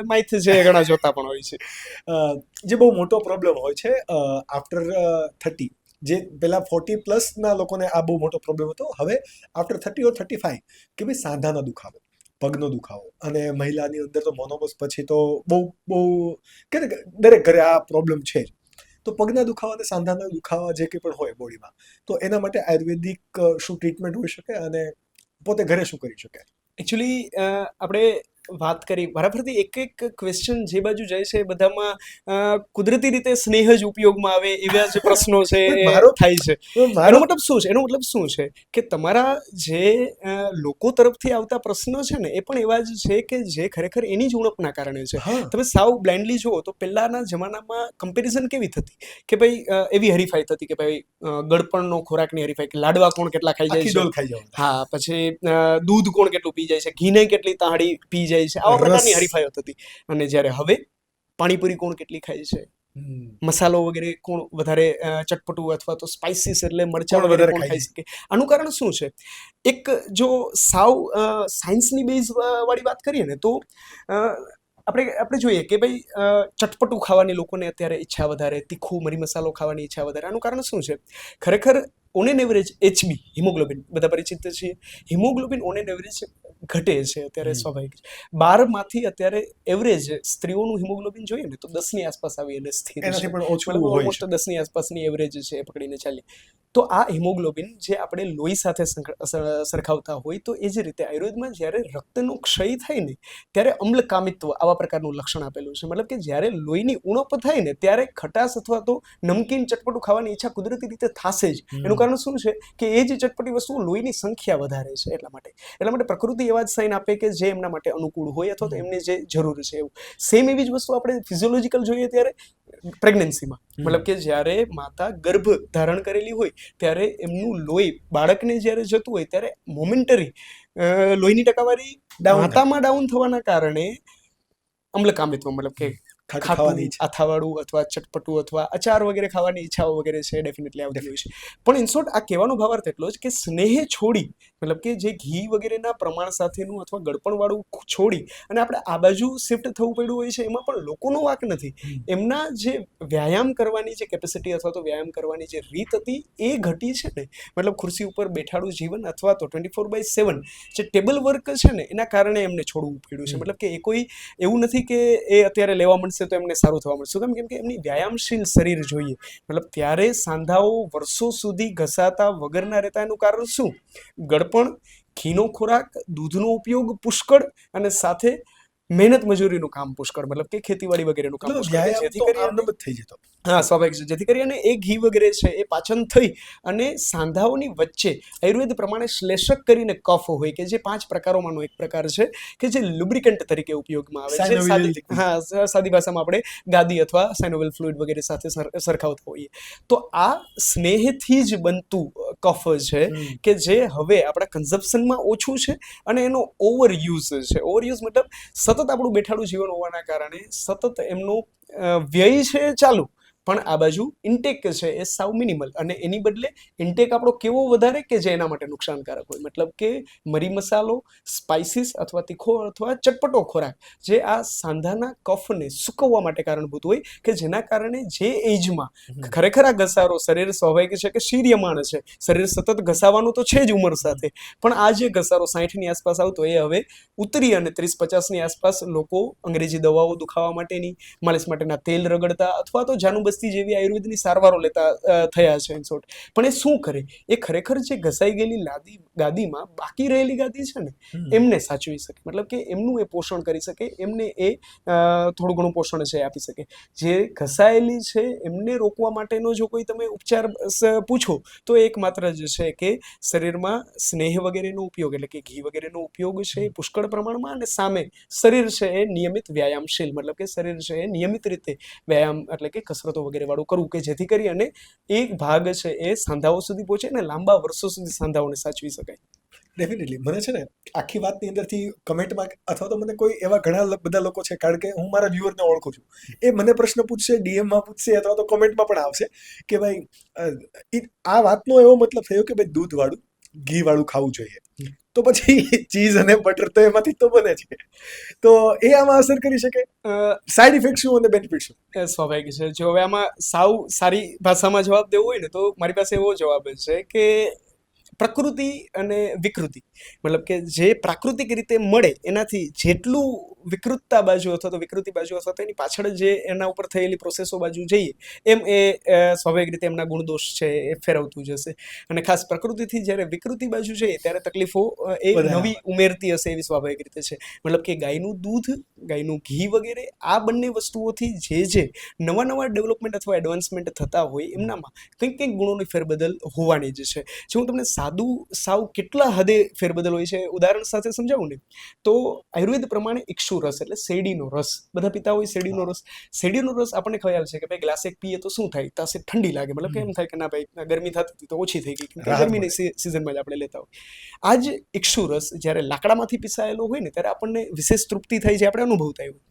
માઇથ છે ઘણા જોતા પણ હોય છે
જે બહુ મોટો પ્રોબ્લેમ હોય છે આફ્ટર 30 જે પેલા 40+ ના લોકોને આ બહુ મોટો પ્રોબ્લેમ હતો હવે આફ્ટર 30 ઓર 35 કે ભાઈ સાંધાનો દુખાવો પગનો દુખાવો અને મહિલાની અંદર તો મોનોપોઝ પછી તો બહુ કે દરેક ઘરે આ પ્રોબ્લેમ છે જ તો પગના દુખાવા અને સાંધાના દુખાવા જે કંઈ પણ હોય બોડીમાં તો એના માટે આયુર્વેદિક શું ટ્રીટમેન્ટ હોઈ શકે અને પોતે ઘરે શું કરી શકે
એકચ્યુઅલી આપણે વાત કરી બરાબરથી એક ક્વેશ્ચન જે બાજુ જાય છે બધામાં કુદરતી રીતે સ્નેહ જ ઉપયોગમાં આવે એવા જે પ્રશ્નો છે એ થાય છે એનો મતલબ શું છે કે તમારા જે લોકો તરફથી આવતા પ્રશ્નો છે ને એ પણ એવા જ છે કે જે ખરેખર એની જ ઉણપના કારણે છે તમે સાવ બ્લાઇન્ડલી જુઓ તો પહેલાના જમાનામાં કમ્પેરિઝન કેવી થતી કે ભાઈ એવી હરીફાઈ થતી કે ભાઈ ગળપણનો ખોરાકની હરીફાઈ કે લાડવા કોણ કેટલા ખાઈ જાય છે હા પછી દૂધ કોણ કેટલું પી જાય છે ઘીને કેટલી તાળી પી જાય છે આવા પ્રકારની હરીફાઈઓ થતી અને જ્યારે હવે પાણીપુરી કોણ કેટલી ખાય છે મસાલો વગેરે કોણ વધારે ચટપટું અથવા તો સ્પાઇસીસ એટલે મરચાં વગેરે કોણ ખાઈ શકે આનું કારણ શું છે એક જો સાવ સાયન્સની બેઝ વાળી વાત કરીએ ને તો આપણે જોઈએ કે ભાઈ ચટપટું ખાવાની લોકોને અત્યારે ઈચ્છા વધારે તીખું મરી મસાલો ખાવાની ઈચ્છા વધારે આનું કારણ શું છે ખરેખર on an average HB haemoglobin બધા પરિચિત છીએ હિમોગ્લોબિન ઓન એન એવરેજ ઘટે છે અત્યારે સ્વાભાવિક 12માંથી અત્યારે એવરેજ સ્ત્રીઓનું હિમોગ્લોબિન જોઈએ ને તો 10ની આસપાસ આવી અને સ્થિર છે પણ ઓલમોસ્ટ 10ની આસપાસની એવરેજ છે પકડીને ચાલીએ તો આ હિમોગ્લોબિન જે આપણે લોહી સાથે સરખાવતા હોય તો એ જ રીતે આયુર્વેદમાં જ્યારે રક્તનો ક્ષય થાય ને ત્યારે અમ્લકામિત્વ આવા પ્રકારનું લક્ષણ આપેલું છે મતલબ કે જ્યારે લોહીની ઉણપ થાય ને ત્યારે ખટાશ અથવા તો નમકીન ચટપટું ખાવાની ઈચ્છા કુદરતી રીતે થશે જ એનું કારણ શું છે કે એ જે ચટપટી વસ્તુઓ લોહીની સંખ્યા વધારે છે એટલા માટે પ્રકૃતિ એવા જ સાઇન આપે કે જે એમના માટે અનુકૂળ હોય અથવા તો એમને જે જરૂર છે એવું સેમ એવી જ વસ્તુ આપણે ફિઝિયોલોજીકલ જોઈએ ત્યારે પ્રેગ્નન્સીમાં મતલબ કે જ્યારે માતા ગર્ભ ધારણ કરેલી હોય ત્યારે એમનું લોહી બાળકને જ્યારે જતું હોય ત્યારે મોમેન્ટરી લોહીની ટકાવારી માતામાં ડાઉન થવાના કારણે અમ્લકામિત્વ મતલબ કે ખાટું આથાવાળું અથવા ચટપટું અથવા અચાર વગેરે ખાવાની ઈચ્છાઓ વગેરે છે ડેફિનેટલી આવતી હોય છે પણ ઇન શોર્ટ આ કહેવાનો ભાવાર્થ એટલો જ કે સ્નેહ છોડી મતલબ કે જે ઘી વગેરેના પ્રમાણ સાથેનું અથવા ગળપણવાળું છોડી અને આપણે આ બાજુ શિફ્ટ થવું પડ્યું હોય છે એમાં પણ લોકોનો વાંક નથી એમના જે વ્યાયામ કરવાની જે કેપેસિટી અથવા તો વ્યાયામ કરવાની જે રીત હતી એ ઘટી છે ને મતલબ ખુરશી ઉપર બેઠાડું જીવન અથવા તો 24/7 જે ટેબલ વર્ક છે ને એના કારણે એમને છોડવું પડ્યું છે મતલબ કે એ કોઈ એવું નથી કે એ અત્યારે લેવા મળશે તો એમને સારું થવા મળશે કેમ કે એમની વ્યાયામશીલ શરીર જોઈએ મતલબ ત્યારે સાંધાઓ વર્ષો સુધી ઘસાતા વગરના રહેતા એનું કારણ શું ગળપણ ઘીનો ખોરાક દૂધનો ઉપયોગ પુષ્કળ અને સાથે મહેનત મજૂરીનું કામ પુષ્કળ મતલબ કે ખેતીવાડી વગેરેનું કામ જેથી કરી હા સ્વાભાવિક છે જેથી કરી અને એ ઘી વગેરે છે એ પાચન થઈ અને સાંધાઓની વચ્ચે આયુર્વેદ પ્રમાણે શ્લેષક કરીને કફ હોય કે જે 5 પ્રકારોમાંનો એક પ્રકાર છે કે જે લુબ્રિકન્ટ તરીકે ઉપયોગમાં આવે છે હા સાદી ભાષામાં આપણે ગાદી અથવા સાઇનોવિયલ ફ્લુઇડ વગેરે સાથે સરખાવતા હોઈએ તો આ સ્નેહથી જ બનતું કફ છે કે જે હવે આપણા કન્ઝપ્શનમાં ઓછું છે અને એનો ઓવરયુઝ છે ઓવરયુઝ મતલબ સતત આપણું બેઠાડું જીવન હોવાના કારણે સતત એમનો વ્યય છે ચાલુ પણ આ બાજુ ઇન્ટેક છે એ સાવ મિનિમલ અને એની બદલે ઇન્ટેક આપણો કેવો વધારે કે જે એના માટે નુકસાનકારક હોય મતલબ કે મરી મસાલો સ્પાઇસીસ અથવા તીખો અથવા ચટપટો ખોરાક જે આ સાંધાના કફને સૂકવવા માટે કારણભૂત હોય કે જેના કારણે જે એજમાં ખરેખર આ ઘસારો શરીર સ્વાભાવિક છે કે શીર્યમાણ છે શરીર સતત ઘસાવાનું તો છે જ ઉંમર સાથે પણ આ જે ઘસારો 60ની આસપાસ આવતો એ હવે ઉતરી અને 30-50ની આસપાસ લોકો અંગ્રેજી દવાઓ દુખાવા માટેની માલિશ માટેના તેલ રગડતા અથવા તો જાનું વર્ષથી જેવી આયુર્વેદની સારવારો લેતા થયા છે ઇન શોર્ટ. પણ એ શું કરે, એ ખરેખર જે ઘસાઈ ગયેલી ગાદીમાં બાકી રહેલી ગાદી છે ને એમને સાચવી શકે, મતલબ કે એમનું એ પોષણ કરી શકે, એમને એ થોડું ઘણું પોષણ છે આપી શકે. જે ઘસાયેલી છે એમને રોકવા માટેનો જો કોઈ તમે ઉપચાર પૂછો તો એકમાત્ર જ છે કે શરીરમાં સ્નેહ વગેરેનો ઉપયોગ, એટલે કે ઘી વગેરેનો ઉપયોગ છે પુષ્કળ પ્રમાણમાં, અને સામે શરીર છે એ નિયમિત વ્યાયામશીલ, મતલબ કે શરીર છે એ નિયમિત રીતે વ્યાયામ એટલે કે કસરતો વગેરે વાળું કરવું, કે જેથી કરી અને એક ભાગ છે એ સાંધાઓ સુધી પહોંચે ને લાંબા વર્ષો સુધી સાંધાઓને સાચવી શકાય.
ડેફિનેટલી. મને છે ને આખી વાતની અંદરથી કમેન્ટમાં અથવા તો મને કોઈ એવા ઘણા બધા લોકો છે, કારણ કે હું મારા વ્યુઅરને ઓળખું છું, એ મને પ્રશ્ન પૂછશે, ડીએમમાં પૂછશે અથવા તો કોમેન્ટમાં પણ આવશે કે ભાઈ આ વાતનો એવો મતલબ થયો કે ભાઈ દૂધવાળું ઘીવાળું ખાવું જોઈએ, તો પછી ચીઝ અને બટર તો એમાંથી તો બને છે, તો એ આમાં અસર કરી શકે? સાઈડ ઇફેક્ટ શું અને બેનિફિટ શું?
સ્વાભાવિક છે. જો હવે આમાં સાવ સારી ભાષામાં જવાબ દેવો હોય ને તો મારી પાસે એવો જવાબ છે કે પ્રકૃતિ અને વિકૃતિ, મતલબ કે જે પ્રાકૃતિક રીતે મળે એનાથી જેટલું વિકૃતતા બાજુ અથવા તો વિકૃતિ બાજુ અથવા તો એની પાછળ જે એના ઉપર થયેલી પ્રોસેસો બાજુ જઈએ એમ એ સ્વાભાવિક રીતે એમના ગુણદોષ છે એ ફેરવતું જશે. અને ખાસ પ્રકૃતિથી જ્યારે વિકૃતિ બાજુ જઈએ ત્યારે તકલીફો એ નવી ઉમેરતી હશે એવી સ્વાભાવિક રીતે છે. મતલબ કે ગાયનું દૂધ, ગાયનું ઘી વગેરે આ બંને વસ્તુઓથી જે નવા ડેવલપમેન્ટ અથવા એડવાન્સમેન્ટ થતા હોય એમનામાં કંઈક ગુણોની ફેરબદલ હોવાની જ છે. જો હું તમને સાવ કેટલા હદે ફેરબદલ હોય છે ઉદાહરણ સાથે સમજાવું ને તો આયુર્વેદ પ્રમાણે ઇક્ષુ રસ એટલે શેરડીનો રસ, બધા પીતા હોય શેરડીનો રસ. શેરડીનો રસ આપણને ખ્યાલ છે કે ભાઈ ગ્લાસ એક પીએ તો શું થાય, તાસે ઠંડી લાગે, મતલબ કે એમ થાય કે ના ભાઈ ગરમી થતી હતી તો ઓછી થઈ ગઈ, કેમ કે ગરમીની સિઝનમાં જ આપણે લેતા હોય. આ જ ઇક્ષુ રસ જ્યારે લાકડામાંથી પીસાયેલો હોય ને ત્યારે આપણને વિશેષ તૃપ્તિ થાય છે, આપણે અનુભવતા હોય.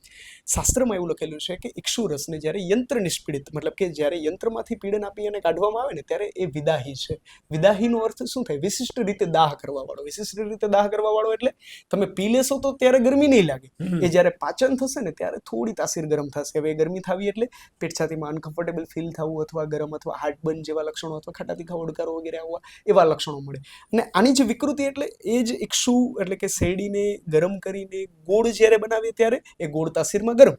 શાસ્ત્રમાં એવું લખેલું છે કે ઇક્ષુ રસને જ્યારે યંત્ર નિષ્પીડિત, મતલબ કે જ્યારે યંત્રમાંથી પીડન આપી અને કાઢવામાં આવે ને ત્યારે એ વિદાહી છે. વિદાહીનો અર્થ શું થાય? વિશિષ્ટ રીતે દાહ કરવા વાળો. વિશિષ્ટ રીતે દાહ કરવા વાળો એટલે તમે પી લેશો તો ત્યારે ગરમી નહીં લાગે, એ જ્યારે પાચન થશે ને ત્યારે થોડી તાસીર ગરમ થશે. હવે ગરમી થવી એટલે પેટ છાતીમાં અનકમ્ફર્ટેબલ ફીલ થવું અથવા ગરમ અથવા હાર્ટબર્ન જેવા લક્ષણો અથવા ખાટા તીખા ઓડકારો વગેરે આવવા એવા લક્ષણો મળે. અને આની જે વિકૃતિ એટલે એ જ ઇક્ષુ એટલે કે શેરડીને ગરમ કરીને ગોળ જ્યારે બનાવીએ ત્યારે એ ગોળ તાસીરમાં ગરમ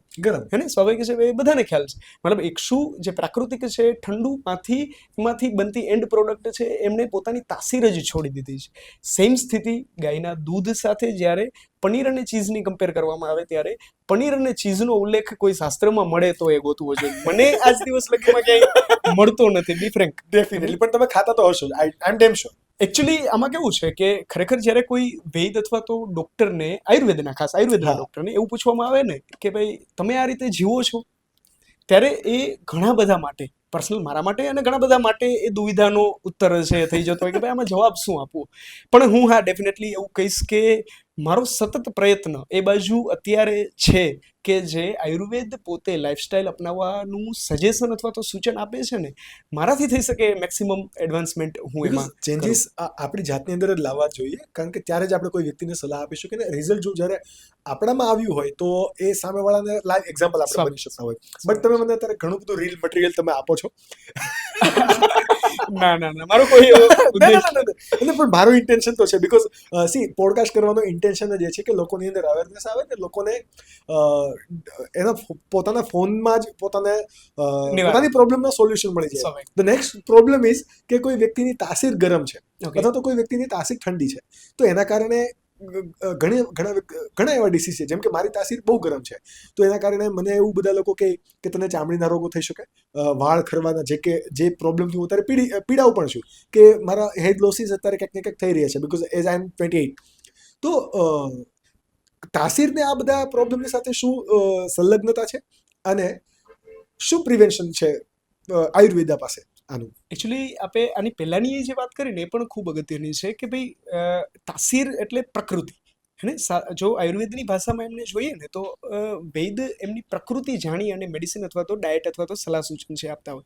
હે ને, સ્વાભાવિક છે, એ બધાને ખ્યાલ છે. મતલબ ઇક્ષુ જે પ્રાકૃતિક છે ઠંડુમાંથી બનતી એન્ડ પ્રોડક્ટ છે એમને પોતાની તાસીર જ છોડી દીધી છે. સેમ સ્થિતિ ગાયના દૂધ સાથે જ્યારે પનીર અને ચીઝની કમ્પેર કરવામાં આવે ત્યારે પનીર અને ચીઝનો ઉલ્લેખ કોઈ શાસ્ત્રમાં મળે તો એ ગોતવો જોઈએ. મને આજ દિવસ લગીમાં ક્યાંય મળતો નથી, બી ફ્રેન્ક.
ડેફિનેટલી. પણ તમે ખાતા તો હશો, આઈ એમ ડેમ શ્યોર.
એકચ્યુઅલી આમાં કેવું છે કે ખરેખર જ્યારે કોઈ વૈદ અથવા તો ડોક્ટરને આયુર્વેદના ડોક્ટરને એવું પૂછવામાં આવે ને કે ભાઈ તમે આ રીતે જીવો છો, ત્યારે એ ઘણા બધા માટે, પર્સનલ મારા માટે અને ઘણા બધા માટે એ દુવિધાનો ઉત્તર છે થઈ જતો હોય કે ભાઈ આમાં જવાબ શું આપવો. પણ હું હા ડેફિનેટલી એવું કહીશ કે મારો સતત પ્રયત્ન એ બાજુ અત્યારે છે કે જે આયુર્વેદ પોતે લાઈફસ્ટાઈલ અપનાવવાનું સજેશન અથવા તો સૂચન આપે છે ને, મારાથી થઈ શકે મેક્સિમમ એડવાન્સમેન્ટ હું એમાં
ચેન્જીસ આપણી જાતની અંદર જ લાવવા જોઈએ, કારણ કે ત્યારે જ આપણે કોઈ વ્યક્તિને સલાહ આપીશું કે રિઝલ્ટ જો જ્યારે આપણામાં આવ્યું હોય તો એ સામેવાળાને લાઈવ એક્ઝામ્પલ આપણે બની શકતા હોય. બટ તમે મને અત્યારે ઘણું બધું રીલ મટીરિયલ તમે આપો છો.
ના મારો કોઈ ઉદ્દેશ
નથી, પણ મારું ઇન્ટેન્શન તો છે, બીકોઝ સી પોડકાસ્ટ કરવાનો ઇન્ટેન્શન જ એ છે કે લોકોની અંદર અવેરનેસ આવે ને લોકોને એના પોતાના ફોનમાં જ પોતાની પ્રોબ્લેમનો સોલ્યુશન મળી જાય. ધ નેક્સ્ટ પ્રોબ્લેમ ઇઝ કે કોઈ વ્યક્તિની તાસીર ગરમ છે અથવા તો કોઈ વ્યક્તિની તાસીર ઠંડી છે, તો એના કારણે ઘણા એવા ડિસીઝ છે, જેમ કે મારી તાસીર બહુ ગરમ છે, તો એના કારણે મને એવું બધા લોકો કે તને ચામડીના રોગો થઈ શકે, વાળ ખરવાના જે પ્રોબ્લેમથી હું અત્યારે પીડાવું પણ છું, કે મારા હેડ લોસીસ અત્યારે ક્યાંક ને ક્યાંક થઈ રહ્યા છે બીકોઝ એઝ આઈ એમ 28. તો તાસીરને આ બધા પ્રોબ્લેમની સાથે શું સંલગ્નતા છે અને શું પ્રિવેન્શન છે આયુર્વેદા પાસે આનું?
એકચ્યુઅલી આપણે આની પહેલાની જે વાત કરીને એ પણ ખૂબ અગત્યની છે કે ભાઈ તાસીર એટલે પ્રકૃતિ હે ને. જો આયુર્વેદની ભાષામાં એમને જોઈએ ને તો વૈદ એમની પ્રકૃતિ જાણી અને મેડિસિન અથવા તો ડાયટ અથવા તો સલાહ સૂચન છે આપતા હોય.